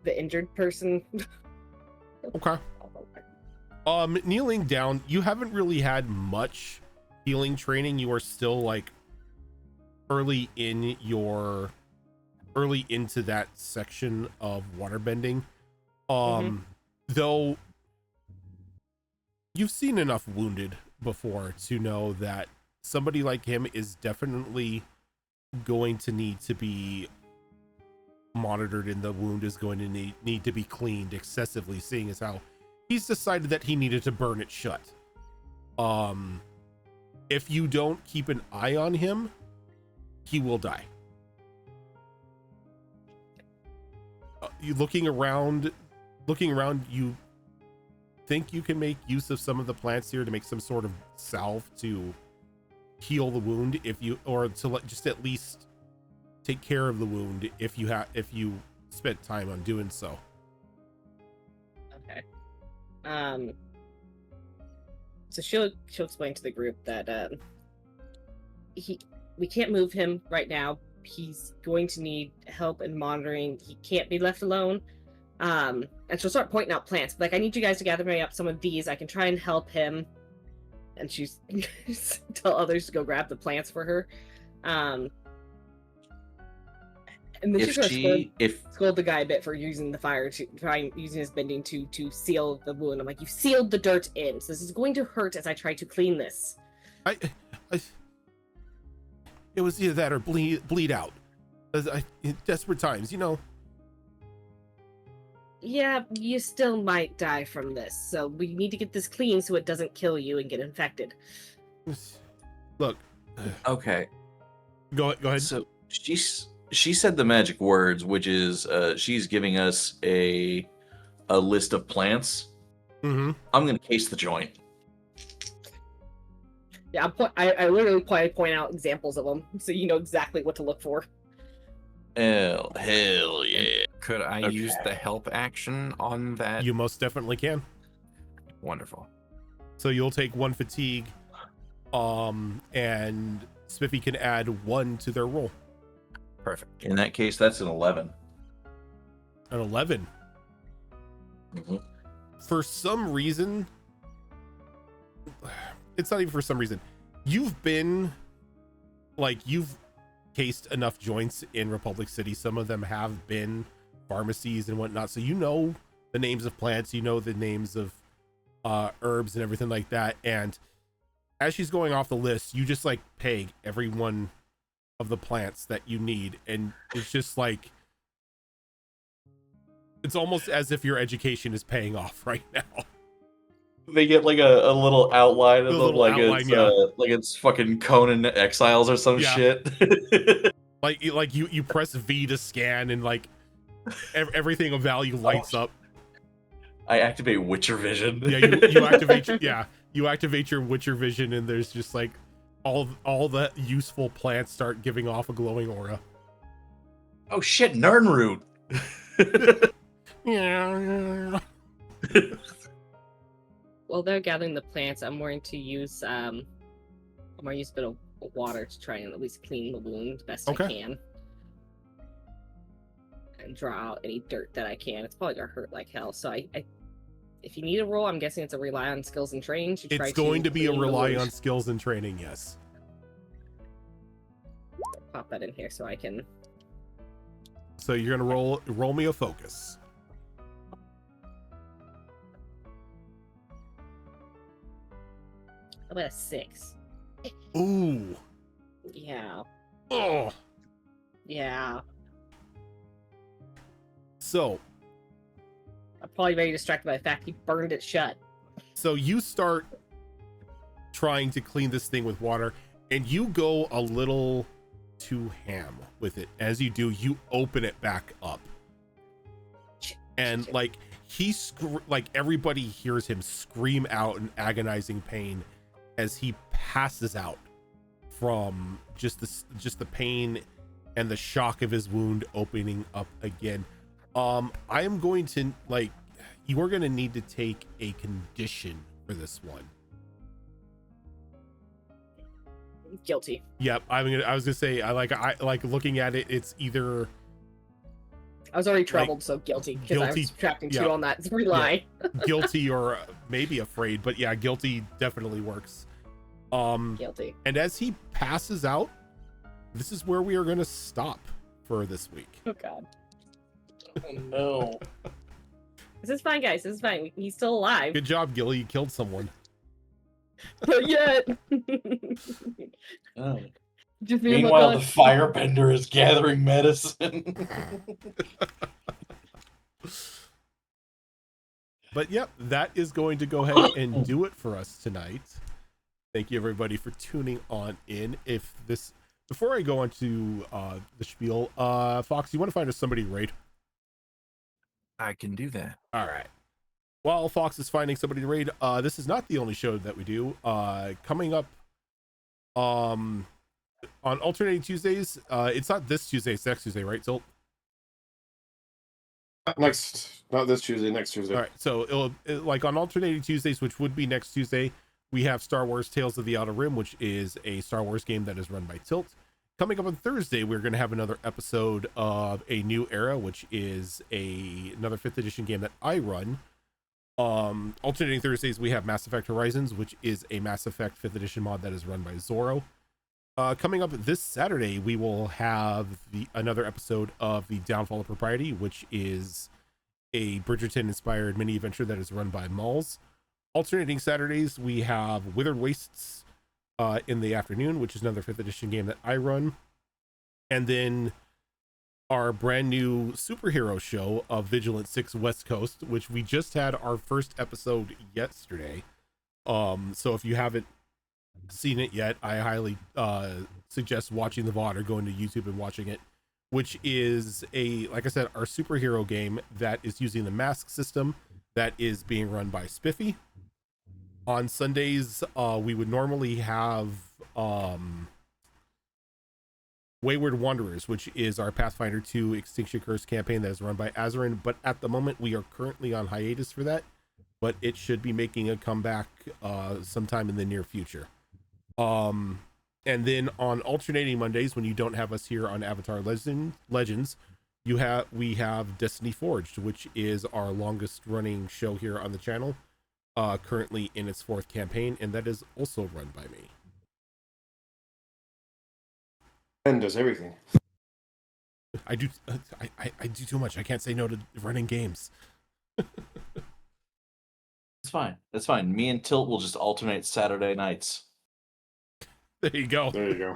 the injured person?
Okay. Kneeling down, you haven't really had much healing training. You are still like early into that section of waterbending. Though you've seen enough wounded before to know that somebody like him is definitely going to need to be monitored, and the wound is going to need to be cleaned excessively, seeing as how he's decided that he needed to burn it shut. If you don't keep an eye on him, he will die. You looking around, you think you can make use of some of the plants here to make some sort of salve to heal the wound, or to just at least take care of the wound if you spent time on doing so.
Okay. So she'll explain to the group that we can't move him right now. He's going to need help and monitoring. He can't be left alone. And she'll start pointing out plants. Like, I need you guys to gather me up some of these. I can try and help him. And she's tell others to go grab the plants for her. And then she's gonna scold the guy a bit for using the fire using his bending to seal the wound. I'm like, you've sealed the dirt in, so this is going to hurt as I try to clean this.
It was either that or bleed out. In desperate times, you know.
Yeah, you still might die from this, so we need to get this clean so it doesn't kill you and get infected.
Look.
Okay.
Go ahead.
So she said the magic words, which is she's giving us a list of plants.
Mm-hmm.
I'm gonna case the joint.
Yeah, I literally point out examples of them, so you know exactly what to look for.
Hell yeah!
Could I use the help action on that?
You most definitely can.
Wonderful.
So you'll take 1 fatigue, and Spiffy can add 1 to their roll.
Perfect.
In that case, that's an 11.
An 11.
Mm-hmm.
For some reason, it's not even for some reason. You've cased enough joints in Republic City. Some of them have been pharmacies and whatnot. So you know the names of plants, you know the names of herbs and everything like that. And as she's going off the list, you just like peg every one of the plants that you need. And it's just like, it's almost as if your education is paying off right now.
They get like a little outline of them, like
outline,
it's
yeah.
like it's fucking Conan Exiles or some shit.
like you press V to scan, and like everything of value lights up.
I activate Witcher Vision.
Yeah, you activate you activate your Witcher Vision, and there's just like all the useful plants start giving off a glowing aura.
Oh shit, Nernroot.
Yeah.
While they're gathering the plants, I'm going to use a bit of water to try and at least clean the wound best I can, and draw out any dirt that I can. It's probably gonna hurt like hell. So I if you need a roll, I'm guessing it's a rely on skills and training.
It's going to be a rely on skills and training. Yes.
Pop that in here so I can.
So you're gonna roll me a focus.
How about a 6?
Ooh.
Yeah.
Oh.
Yeah.
So.
I'm probably very distracted by the fact he burned it shut.
So you start trying to clean this thing with water, and you go a little too ham with it. As you do, you open it back up. And like everybody hears him scream out in agonizing pain as he passes out from just the pain and the shock of his wound opening up again. I am going to you are going to need to take a condition for this one.
Guilty.
Yep, I was gonna say I like looking at it. It's either
I was already troubled, so guilty, because I
guilty-
was subtracting 2
yeah.
on that 3 line.
Guilty or maybe afraid, but yeah, guilty definitely works.
Guilty.
And as he passes out, this is where we are going to stop for this week.
Oh god.
Oh, no.
This is fine, guys. This is fine. He's still alive.
Good job, Gilly. You killed someone.
Not yet.
Oh.
Just me and my
Meanwhile,
gun.
the firebender is gathering medicine.
But yep, that is going to go ahead and do it for us tonight. Thank you everybody for tuning on in. Before I go on to the spiel, Fox, you want to find us somebody to raid?
I can do that.
All right. While Fox is finding somebody to raid, this is not the only show that we do. Coming up on alternating Tuesdays, it's not this Tuesday, it's next Tuesday, right? So
Not this Tuesday, next Tuesday.
all right, so like on alternating Tuesdays, which would be next Tuesday, we have Star Wars Tales of the Outer Rim, which is a Star Wars game that is run by Tilt. Coming up on Thursday, we're going to have another episode of A New Era, which is another 5th edition game that I run. Alternating Thursdays, we have Mass Effect Horizons, which is a Mass Effect 5th edition mod that is run by Zorro. Coming up this Saturday, we will have another episode of The Downfall of Propriety, which is a Bridgerton-inspired mini-adventure that is run by Malls. Alternating Saturdays, we have Withered Wastes in the afternoon, which is another 5th edition game that I run. And then our brand new superhero show of Vigilant 6 West Coast, which we just had our first episode yesterday. So if you haven't seen it yet, I highly suggest watching the VOD or going to YouTube and watching it, which is like I said, our superhero game that is using the mask system that is being run by Spiffy. On Sundays, we would normally have Wayward Wanderers, which is our Pathfinder 2 Extinction Curse campaign that is run by Azarin, but at the moment we are currently on hiatus for that, but it should be making a comeback sometime in the near future. And then on alternating Mondays, when you don't have us here on Avatar Legends, we have Destiny Forged, which is our longest running show here on the channel, currently in its 4th campaign, and that is also run by me.
And does everything.
I do too much. I can't say no to running games.
It's fine. That's fine. Me and Tilt will just alternate Saturday nights.
There you go.
There you go.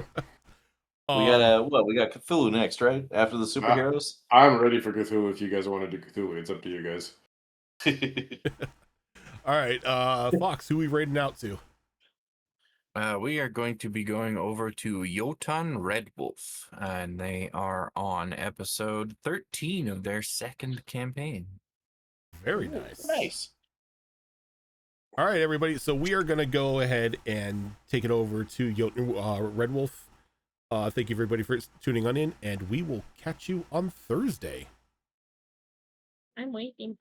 We got we got Cthulhu next, right? After the superheroes?
I'm ready for Cthulhu if you guys want to do Cthulhu. It's up to you guys.
All right, Fox, who we raiding out to?
We are going to be going over to Jotun Red Wolf, and they are on episode 13 of their 2nd campaign.
Very nice.
Nice.
All right, everybody. So we are going to go ahead and take it over to Jotun Red Wolf. Thank you, everybody, for tuning on in, and we will catch you on Thursday.
I'm waiting.